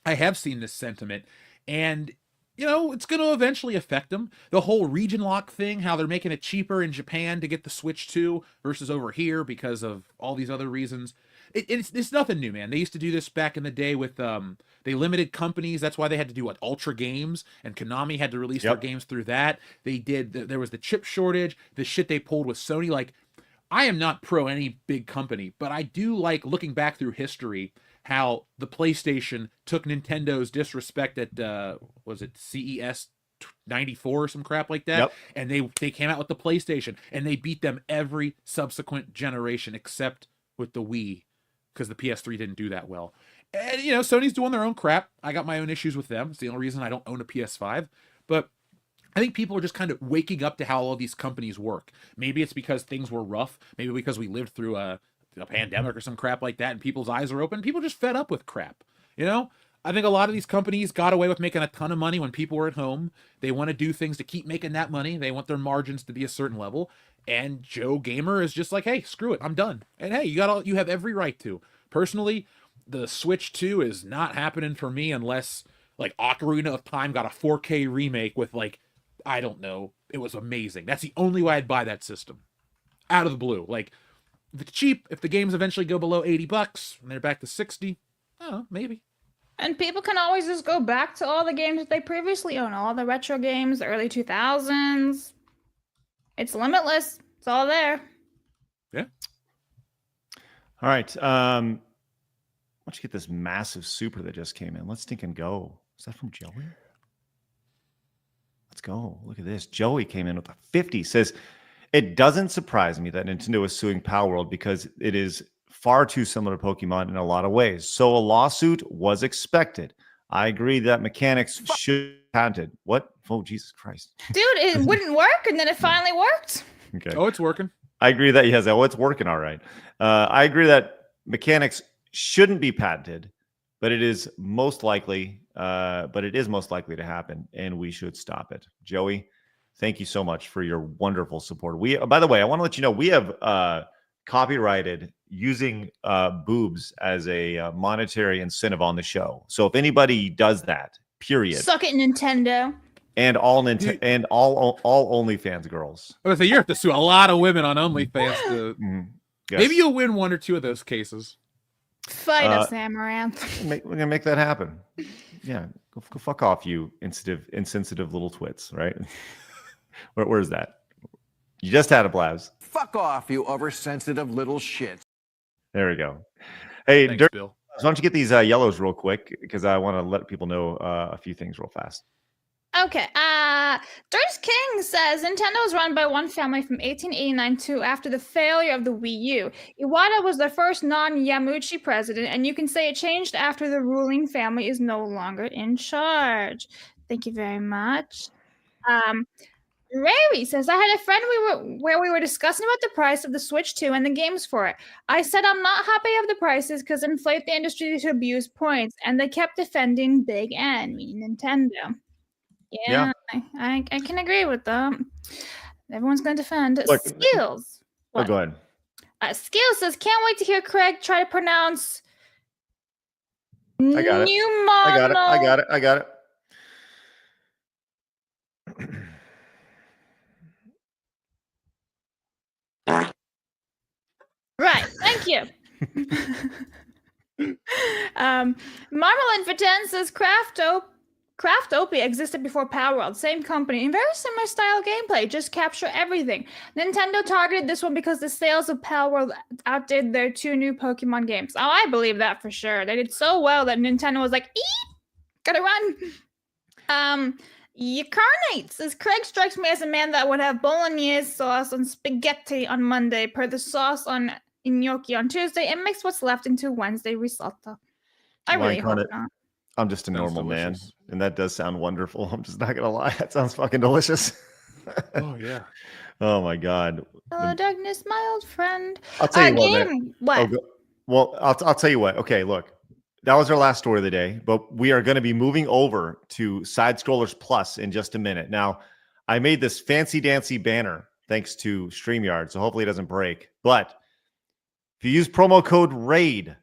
Speaker 7: I have seen this sentiment, and it's going to eventually affect them. The whole region lock thing, how they're making it cheaper in Japan to get the Switch 2 versus over here because of all these other reasons. It's nothing new, man. They used to do this back in the day with they limited companies. That's why they had to do Ultra Games, and Konami had to release their games through that. There was the chip shortage, the shit they pulled with Sony. Like, I am not pro any big company, but I do like looking back through history how the PlayStation took Nintendo's disrespect at was it CES 94 or some crap like that, and they came out with the PlayStation and they beat them every subsequent generation except with the Wii, because the PS3 didn't do that well. And Sony's doing their own crap. I got my own issues with them. It's the only reason I don't own a PS5. But I think people are just kind of waking up to how all these companies work. Maybe it's because things were rough. Maybe because we lived through a pandemic or some crap like that, and people's eyes are open. People just fed up with crap. I think a lot of these companies got away with making a ton of money when people were at home. They want to do things to keep making that money. They want their margins to be a certain level. And Joe Gamer is just like, hey, screw it, I'm done. And hey, you have every right to. Personally, the Switch 2 is not happening for me unless like Ocarina of Time got a 4K remake with I don't know, it was amazing. That's the only way I'd buy that system. Out of the blue. Like, if it's cheap, if the games eventually go below $80 and they're back to 60, I don't know, maybe.
Speaker 6: And people can always just go back to all the games that they previously owned, all the retro games, the early 2000s. It's limitless. It's all there.
Speaker 7: Yeah.
Speaker 3: All right. Why don't you get this massive super that just came in? Let's stinking go. Is that from Joey? Let's go. Look at this. Joey came in with a 50. Says, it doesn't surprise me that Nintendo is suing Palworld because it is far too similar to Pokemon in a lot of ways. So a lawsuit was expected. I agree that mechanics should be patented. What? Oh, Jesus Christ.
Speaker 6: Dude, it wouldn't work, and then it finally worked.
Speaker 3: Okay.
Speaker 7: Oh, it's working.
Speaker 3: I agree that, yes, it's working all right. I agree that mechanics shouldn't be patented, but it is most likely to happen, and we should stop it. Joey, thank you so much for your wonderful support. By the way, I want to let you know we have copyrighted using boobs as a monetary incentive on the show. So if anybody does that, period.
Speaker 6: Suck it, Nintendo.
Speaker 3: And all OnlyFans girls.
Speaker 7: I was gonna say, you have to sue a lot of women on OnlyFans to.
Speaker 3: Yes.
Speaker 7: Maybe you'll win one or two of those cases.
Speaker 6: Fight us, Amaranth.
Speaker 3: We're gonna make that happen. Yeah, go fuck off, you insensitive little twits. Right? Where's that? You just had a Blabs.
Speaker 1: Fuck off, you oversensitive little shits.
Speaker 3: There we go. Hey,
Speaker 7: Thanks, Bill.
Speaker 3: why don't you get these yellows real quick, because I want to let people know a few things real fast.
Speaker 6: Okay. Dirce King says Nintendo was run by one family from 1889 to after the failure of the Wii U. Iwata was the first non-Yamauchi president, and you can say it changed after the ruling family is no longer in charge. Thank you very much. Prairie says, I had a friend where we were discussing about the price of the Switch 2 and the games for it. I said I'm not happy of the prices because inflate the industry to abuse points, and they kept defending Big N, meaning Nintendo. Yeah. I can agree with them. Everyone's going to defend. Skills.
Speaker 3: Oh, go ahead.
Speaker 6: Skills says, can't wait to hear Craig try to pronounce
Speaker 3: I got it. I got it.
Speaker 6: Right. Thank you. Marmalin for 10 says Craftopia existed before Power World, same company, and very similar style gameplay, just capture everything. Nintendo targeted this one because the sales of Power World outdid their 2 new Pokemon games. Oh, I believe that for sure. They did so well that Nintendo was like, eep, gotta run. Yacarnate says Craig strikes me as a man that would have bolognese sauce on spaghetti on Monday, per the sauce on gnocchi on Tuesday, and mix what's left into Wednesday risotto. I really hope not.
Speaker 3: I'm just a normal man, and that does sound wonderful. I'm just not gonna lie, that sounds fucking delicious.
Speaker 7: Oh yeah.
Speaker 3: Oh my god.
Speaker 6: Hello, darkness, my old friend.
Speaker 3: I'll tell you what, man.
Speaker 6: What?
Speaker 3: Well, I'll tell you what. Okay, look, that was our last story of the day, but we are going to be moving over to Side Scrollers Plus in just a minute. Now, I made this fancy dancy banner thanks to StreamYard, so hopefully it doesn't break. But if you use promo code RAID,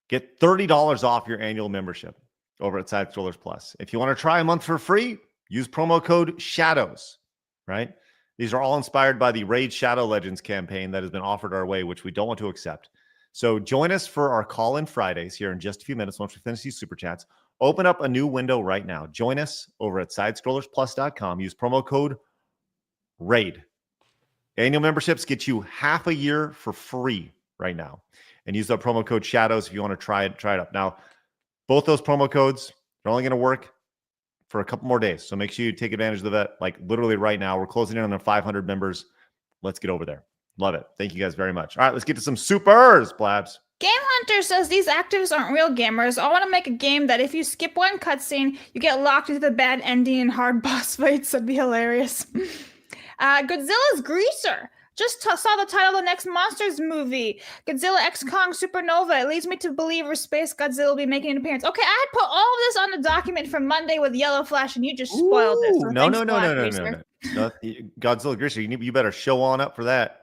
Speaker 3: get $30 off your annual membership over at Side Scrollers Plus. If you want to try a month for free, use promo code SHADOWS, right? These are all inspired by the Raid Shadow Legends campaign that has been offered our way, which we don't want to accept. So join us for our call-in Fridays here in just a few minutes once we finish these Super Chats. Open up a new window right now. Join us over at sidescrollersplus.com. Use promo code RAID. Annual memberships get you half a year for free right now. And use the promo code SHADOWS if you want to try it up. Now, both those promo codes are only going to work for a couple more days. So make sure you take advantage of that, like literally right now. We're closing in on 500 members. Let's get over there. Love it. Thank you guys very much. All right, let's get to some supers, Blabs.
Speaker 6: Game Hunter says these activists aren't real gamers. I want to make a game that if you skip one cutscene, you get locked into the bad ending and hard boss fights. That'd be hilarious. Godzilla's Greaser. Just saw the title of the next Monsters movie, Godzilla X Kong Supernova. It leads me to believe Space Godzilla will be making an appearance. Okay, I had put all of this on the document from Monday with Yellow Flash, and you just spoiled it. So
Speaker 3: No. Godzilla Greaser, you better show on up for that.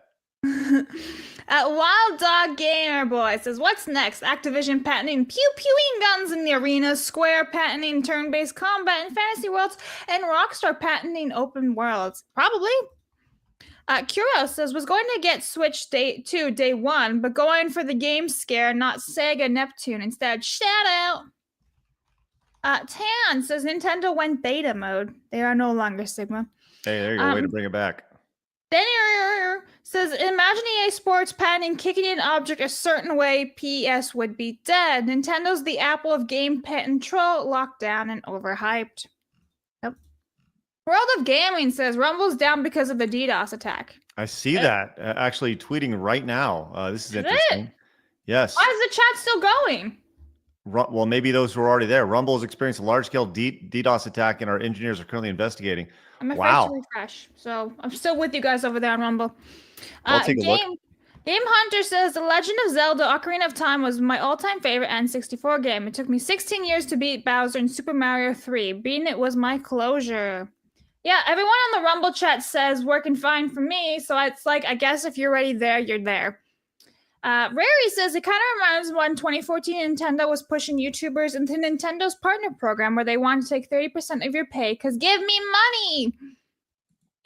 Speaker 6: Wild Dog Gamer Boy says, what's next? Activision patenting pew-pewing guns in the arena, Square patenting turn-based combat in fantasy worlds, and Rockstar patenting open worlds. Probably. Kuro says, was going to get Switch day 2, day 1, but going for the game scare, not Sega Neptune. Instead, shout out. Tan says, Nintendo went beta mode. They are no longer Sigma.
Speaker 3: Hey, there you go. Way to bring it back.
Speaker 6: Daniel says, imagine EA Sports patenting kicking an object a certain way, PS would be dead. Nintendo's the Apple of game patent troll, locked down and overhyped. Yep. World of Gaming says, Rumble's down because of the DDoS attack.
Speaker 3: I see that. Actually tweeting right now. This is interesting. Yes.
Speaker 6: Why is the chat still going?
Speaker 3: Well, maybe those who are already there. Rumble has experienced a large-scale DDoS attack, and our engineers are currently investigating.
Speaker 6: I'm afraid to refresh, so I'm still with you guys over there on Rumble.
Speaker 3: I'll take a look.
Speaker 6: Game Hunter says, The Legend of Zelda Ocarina of Time was my all-time favorite N64 game. It took me 16 years to beat Bowser in Super Mario 3. Beating it was my closure. Yeah, everyone on the Rumble chat says working fine for me, so it's like, I guess if you're already there, you're there. Rary says, it kind of reminds when 2014 Nintendo was pushing YouTubers into Nintendo's partner program where they wanted to take 30% of your pay because give me money.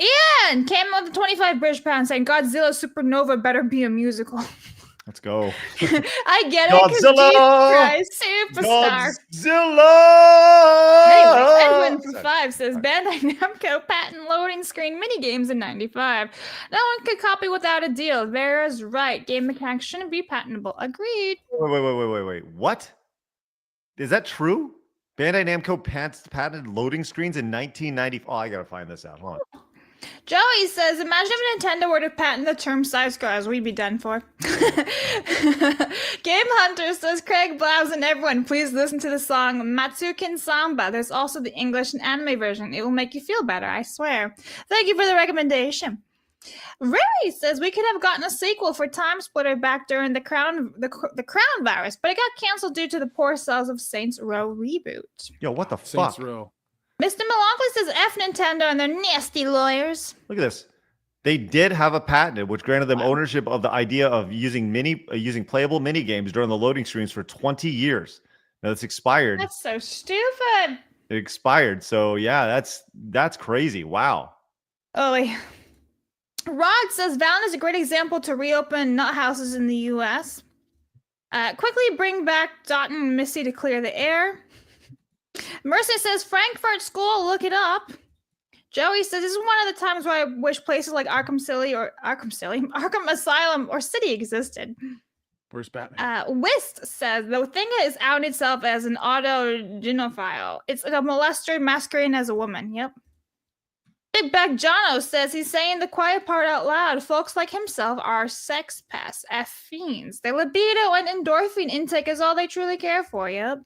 Speaker 6: Ian came with the 25 British pounds saying Godzilla Supernova better be a musical.
Speaker 3: Let's go.
Speaker 6: I get it.
Speaker 3: Godzilla!
Speaker 6: Superstar.
Speaker 3: Godzilla!
Speaker 6: Anyway, Edwin for 5 says Bandai Namco patent loading screen minigames in 95. No one could copy without a deal. Vera's right. Game mechanics shouldn't be patentable. Agreed.
Speaker 3: Wait. What? Is that true? Bandai Namco patented loading screens in 1990. Oh, I gotta find this out. Hold on.
Speaker 6: Joey says, imagine if Nintendo were to patent the term size girls, we'd be done for. Game Hunter says, Craig, Blabs, and everyone, please listen to the song Matsukin Samba. There's also the English and anime version. It will make you feel better, I swear. Thank you for the recommendation. Ray says, we could have gotten a sequel for Time Splitter back during the Crown virus, but it got canceled due to the poor sales of Saints Row reboot.
Speaker 3: Yo, what the fuck?
Speaker 7: Saints Row.
Speaker 6: Mr. Melancholy says F Nintendo and their nasty lawyers.
Speaker 3: Look at this. They did have a patent which granted them ownership of the idea of using playable mini games during the loading screens for 20 years. Now that's expired.
Speaker 6: That's so stupid.
Speaker 3: It expired. So yeah, that's crazy. Wow.
Speaker 6: Oh, Rod says Valen is a great example to reopen nut houses in the U.S. Quickly bring back Dotton and Missy to clear the air. Mercy says, Frankfurt School, look it up. Joey says, this is one of the times where I wish places like Arkham Asylum or City existed.
Speaker 7: Where's Batman?
Speaker 6: Wist says, the thing is out itself as an autogynophile. It's a molester masquerading as a woman. Yep. Big Back Jono says he's saying the quiet part out loud. Folks like himself are sex pests, fiends. Their libido and endorphin intake is all they truly care for. Yep.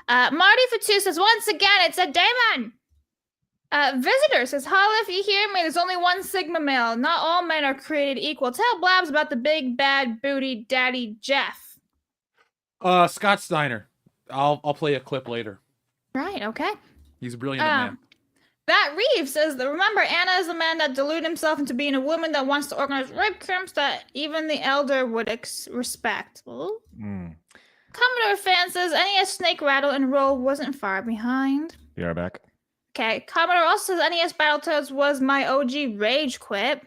Speaker 6: Marty Fatu says, once again, it's a demon. Visitor says, holla if you hear me. There's only one Sigma male. Not all men are created equal. Tell Blabs about the big bad booty daddy Jeff.
Speaker 7: Scott Steiner. I'll play a clip later.
Speaker 6: Right. Okay.
Speaker 7: He's a brilliant man.
Speaker 6: That Reeves says that remember, Anna is a man that deluded himself into being a woman that wants to organize rape camps that even the elder would respect. Commodore fan says NES Snake Rattle and Roll wasn't far behind.
Speaker 3: We are back.
Speaker 6: Okay. Commodore also says NES Battletoads was my OG rage quit.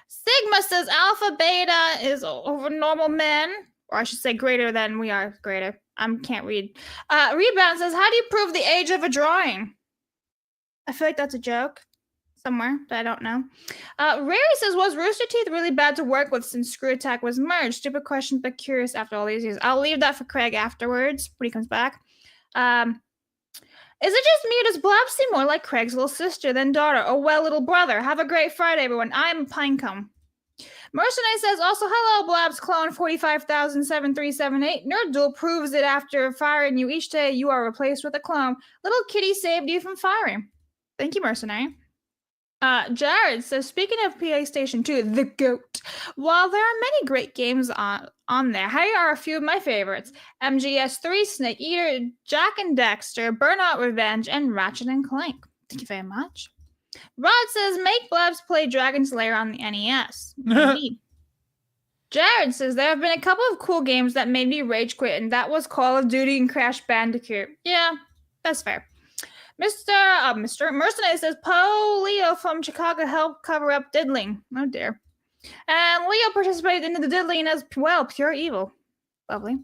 Speaker 6: Sigma says Alpha Beta is over normal men, or I should say greater than we are. Greater. I can't read. Rebound says, how do you prove the age of a drawing? I feel like that's a joke somewhere, but I don't know. Rary says, was Rooster Teeth really bad to work with since Screw Attack was merged? Stupid question, but curious after all these years. I'll leave that for Craig afterwards when he comes back. Is it just me or does Blabs seem more like Craig's little sister than daughter? Oh, well, little brother. Have a great Friday, everyone. I'm Pinecomb. Mercenary says, also, hello, Blabs clone 45,07378. Nerd Duel proves it after firing you each day, you are replaced with a clone. Little kitty saved you from firing. Thank you, Mercenary. Jared says, speaking of PlayStation 2, the GOAT. While there are many great games on there, here are a few of my favorites. MGS3, Snake Eater, Jack and Dexter, Burnout Revenge, and Ratchet and Clank. Thank you very much. Rod says, make Blabs play Dragon's Lair on the NES. Indeed. Jared says, there have been a couple of cool games that made me rage quit, and that was Call of Duty and Crash Bandicoot. Yeah, that's fair. Mr. Mercenary says, Poe Leo from Chicago helped cover up diddling. Oh, dear. And Leo participated in the diddling as well, pure evil. Lovely.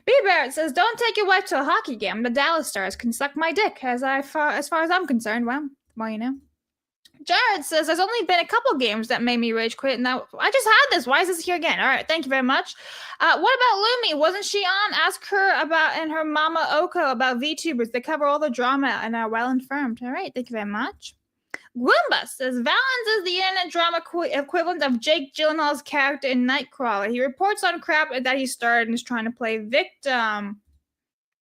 Speaker 6: B. Barrett says, don't take your wife to a hockey game. The Dallas Stars can suck my dick, as far as I'm concerned. Well, you know. Jared says, there's only been a couple games that made me rage quit, and I just had this. Why is this here again? All right, thank you very much. What about Lumi? Wasn't she on? Ask her about, and her mama Oko about VTubers. They cover all the drama and are well informed. All right, thank you very much. Goomba says, Valens is the internet drama equivalent of Jake Gyllenhaal's character in Nightcrawler. He reports on crap that he started and is trying to play victim.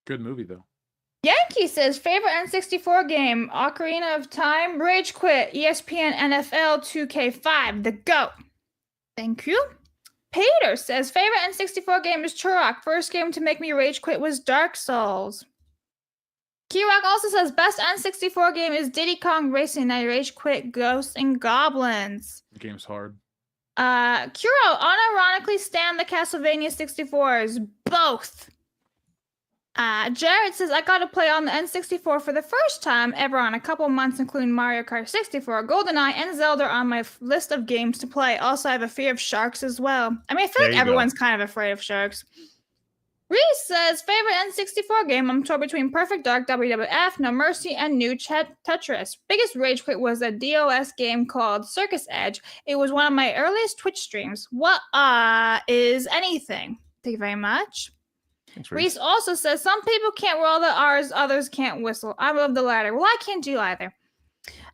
Speaker 7: Good movie, though.
Speaker 6: Yankee says, favorite N64 game, Ocarina of Time, Rage Quit, ESPN NFL 2K5, the GOAT. Thank you. Peter says, favorite N64 game is Turok. First game to make me rage quit was Dark Souls. Kirok also says, best N64 game is Diddy Kong Racing. I rage quit Ghosts and Goblins.
Speaker 7: The game's hard.
Speaker 6: Kuro, unironically stand the Castlevania 64s. Both. Jared says, I got to play on the N64 for the first time ever on a couple months, including Mario Kart 64, GoldenEye, and Zelda on my list of games to play. Also, I have a fear of sharks as well. I mean, I feel like everyone's kind of afraid of sharks. Reese says, favorite N64 game, I'm torn between Perfect Dark, WWF, No Mercy, and New Tetris. Biggest rage quit was a DOS game called Circus Edge. It was one of my earliest Twitch streams. What is anything? Thank you very much. Thanks, Reese also says, some people can't roll the R's, others can't whistle. I love the latter. Well, I can't do either.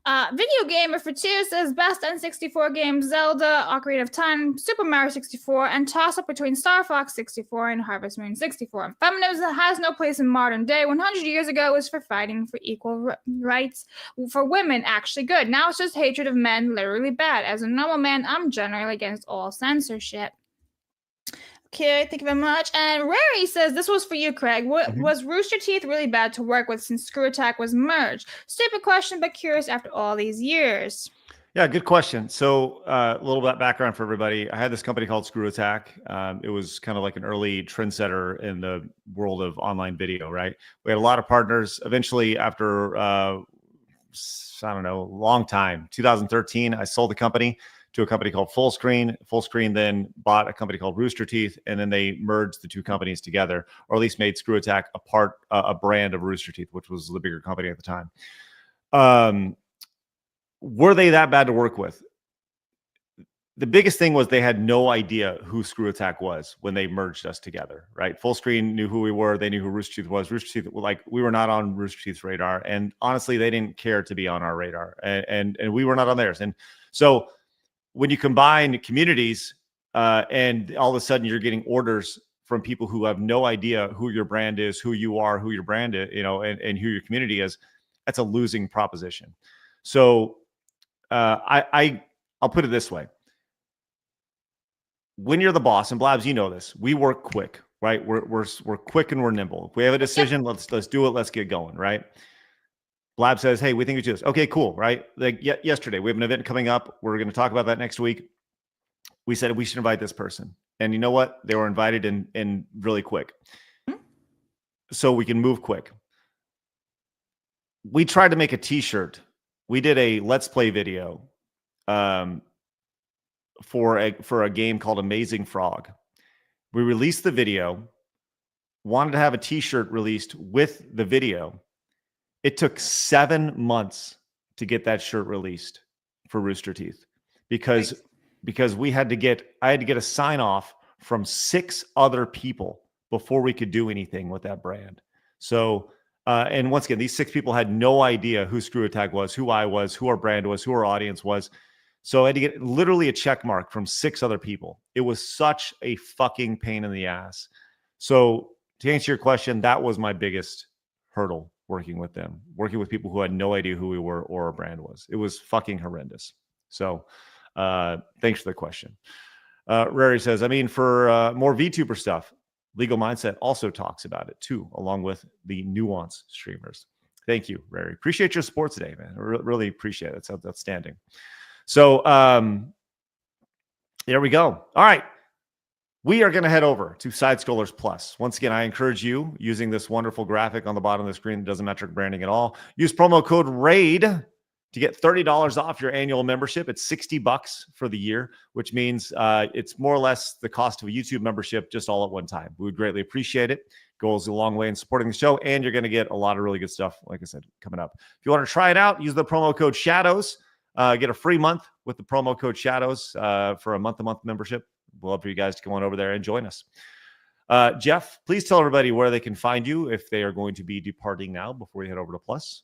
Speaker 6: Video Gamer for 2 says, best N64 game, Zelda, Ocarina of Time, Super Mario 64, and toss-up between Star Fox 64 and Harvest Moon 64. Feminism has no place in modern day. 100 years ago, it was for fighting for equal rights for women, actually good. Now it's just hatred of men, literally bad. As a normal man, I'm generally against all censorship. Okay, thank you very much. And Rary says, this was for you, Craig. Was Rooster Teeth really bad to work with since Screw Attack was merged? Stupid question, but curious after all these years.
Speaker 3: Yeah, good question. So a little bit background for everybody. I had this company called Screw Attack. It was kind of like an early trendsetter in the world of online video, right? We had a lot of partners. Eventually, after, I don't know, a long time, 2013, I sold the company to a company called Full Screen. Full Screen then bought a company called Rooster Teeth, and then they merged the two companies together, or at least made Screw Attack a brand of Rooster Teeth, which was the bigger company at the time. Were they that bad to work with? The biggest thing was they had no idea who Screw Attack was when they merged us together, right? Full Screen knew who we were. They knew who Rooster Teeth was. Rooster Teeth, like, we were not on Rooster Teeth's radar. And honestly, they didn't care to be on our radar. And we were not on theirs. And so when you combine communities and all of a sudden you're getting orders from people who have no idea who your brand is, who you are, who your brand is, you know, and who your community is, that's a losing proposition. So I'll put it this way. When you're the boss, and Blabs, you know this, we work quick, right? We're quick and we're nimble. If we have a decision, let's do it. Let's get going, right? Blab says, hey, we think we should do this. Okay, cool, right? Like yesterday, we have an event coming up. We're going to talk about that next week. We said we should invite this person. And you know what? They were invited in really quick. So we can move quick. We tried to make a t-shirt. We did a Let's Play video for a game called Amazing Frog. We released the video, wanted to have a t-shirt released with the video. It took 7 months to get that shirt released for Rooster Teeth because I had to get a sign off from 6 other people before we could do anything with that brand. So and once again, these 6 people had no idea who Screw Attack was, who I was, who our brand was, who our audience was. So I had to get literally a check mark from 6 other people. It was such a fucking pain in the ass. So to answer your question, that was my biggest hurdle working with them, working with people who had no idea who we were or our brand was. It was fucking horrendous. So thanks for the question. Prairie says, I mean, for more VTuber stuff, Legal Mindset also talks about it too, along with the Nuance streamers. Thank you, Prairie. Appreciate your support today, man. I really appreciate it. It's outstanding. So there we go. All right. We are going to head over to Side Scrollers Plus. Once again, I encourage you, using this wonderful graphic on the bottom of the screen that doesn't metric branding at all, use promo code RAID to get $30 off your annual membership. It's $60 for the year, which means it's more or less the cost of a YouTube membership just all at one time. We would greatly appreciate it. Goes a long way in supporting the show, and you're going to get a lot of really good stuff, like I said, coming up. If you want to try it out, use the promo code SHADOWS. Get a free month with the promo code SHADOWS for a month-to-month membership. We'd love for you guys to come on over there and join us. Jeff, please tell everybody where they can find you if they are going to be departing now before we head over to Plus.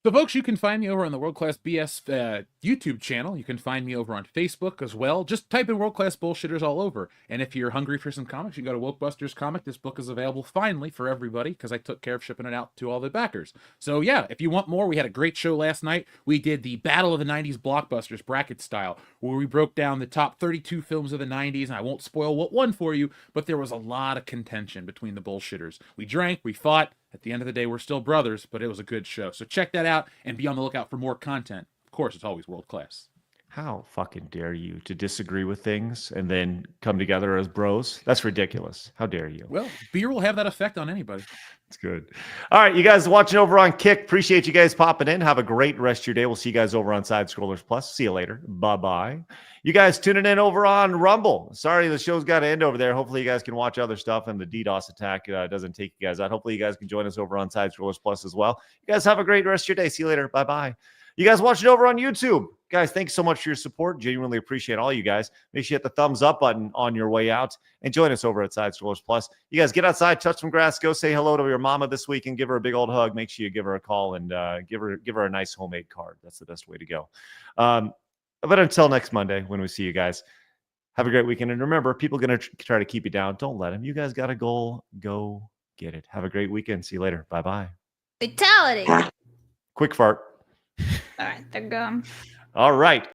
Speaker 7: So, folks, you can find me over on the World Class BS YouTube channel. You can find me over on Facebook as well. Just type in World Class Bullshitters all over. And if you're hungry for some comics, you can go to Wokebusters Comic. This book is available finally for everybody because I took care of shipping it out to all the backers. So, yeah, if you want more, we had a great show last night. We did the Battle of the 90s Blockbusters bracket style, where we broke down the top 32 films of the 90s. And I won't spoil what one for you, but there was a lot of contention between the bullshitters. We drank, we fought. At the end of the day, we're still brothers, but it was a good show. So check that out and be on the lookout for more content. Of course, it's always world class.
Speaker 3: How fucking dare you to disagree with things and then come together as bros? That's ridiculous. How dare you?
Speaker 7: Well, beer will have that effect on anybody.
Speaker 3: It's good. All right, you guys watching over on Kick. Appreciate you guys popping in. Have a great rest of your day. We'll see you guys over on Side Scrollers Plus. See you later. Bye-bye. You guys tuning in over on Rumble. Sorry, the show's got to end over there. Hopefully you guys can watch other stuff and the DDoS attack doesn't take you guys out. Hopefully you guys can join us over on Side Scrollers Plus as well. You guys have a great rest of your day. See you later. Bye-bye. You guys watching over on YouTube. Guys, thanks so much for your support. Genuinely appreciate all you guys. Make sure you hit the thumbs up button on your way out and join us over at Side Scrollers Plus. You guys get outside, touch some grass, go say hello to your mama this week and give her a big old hug. Make sure you give her a call and give her a nice homemade card. That's the best way to go. But until next Monday when we see you guys, have a great weekend. And remember, people are going to try to keep you down. Don't let them. You guys got a goal. Go get it. Have a great weekend. See you later. Bye-bye.
Speaker 6: Fatality.
Speaker 3: Quick fart.
Speaker 6: All right, they're gone.
Speaker 3: All right.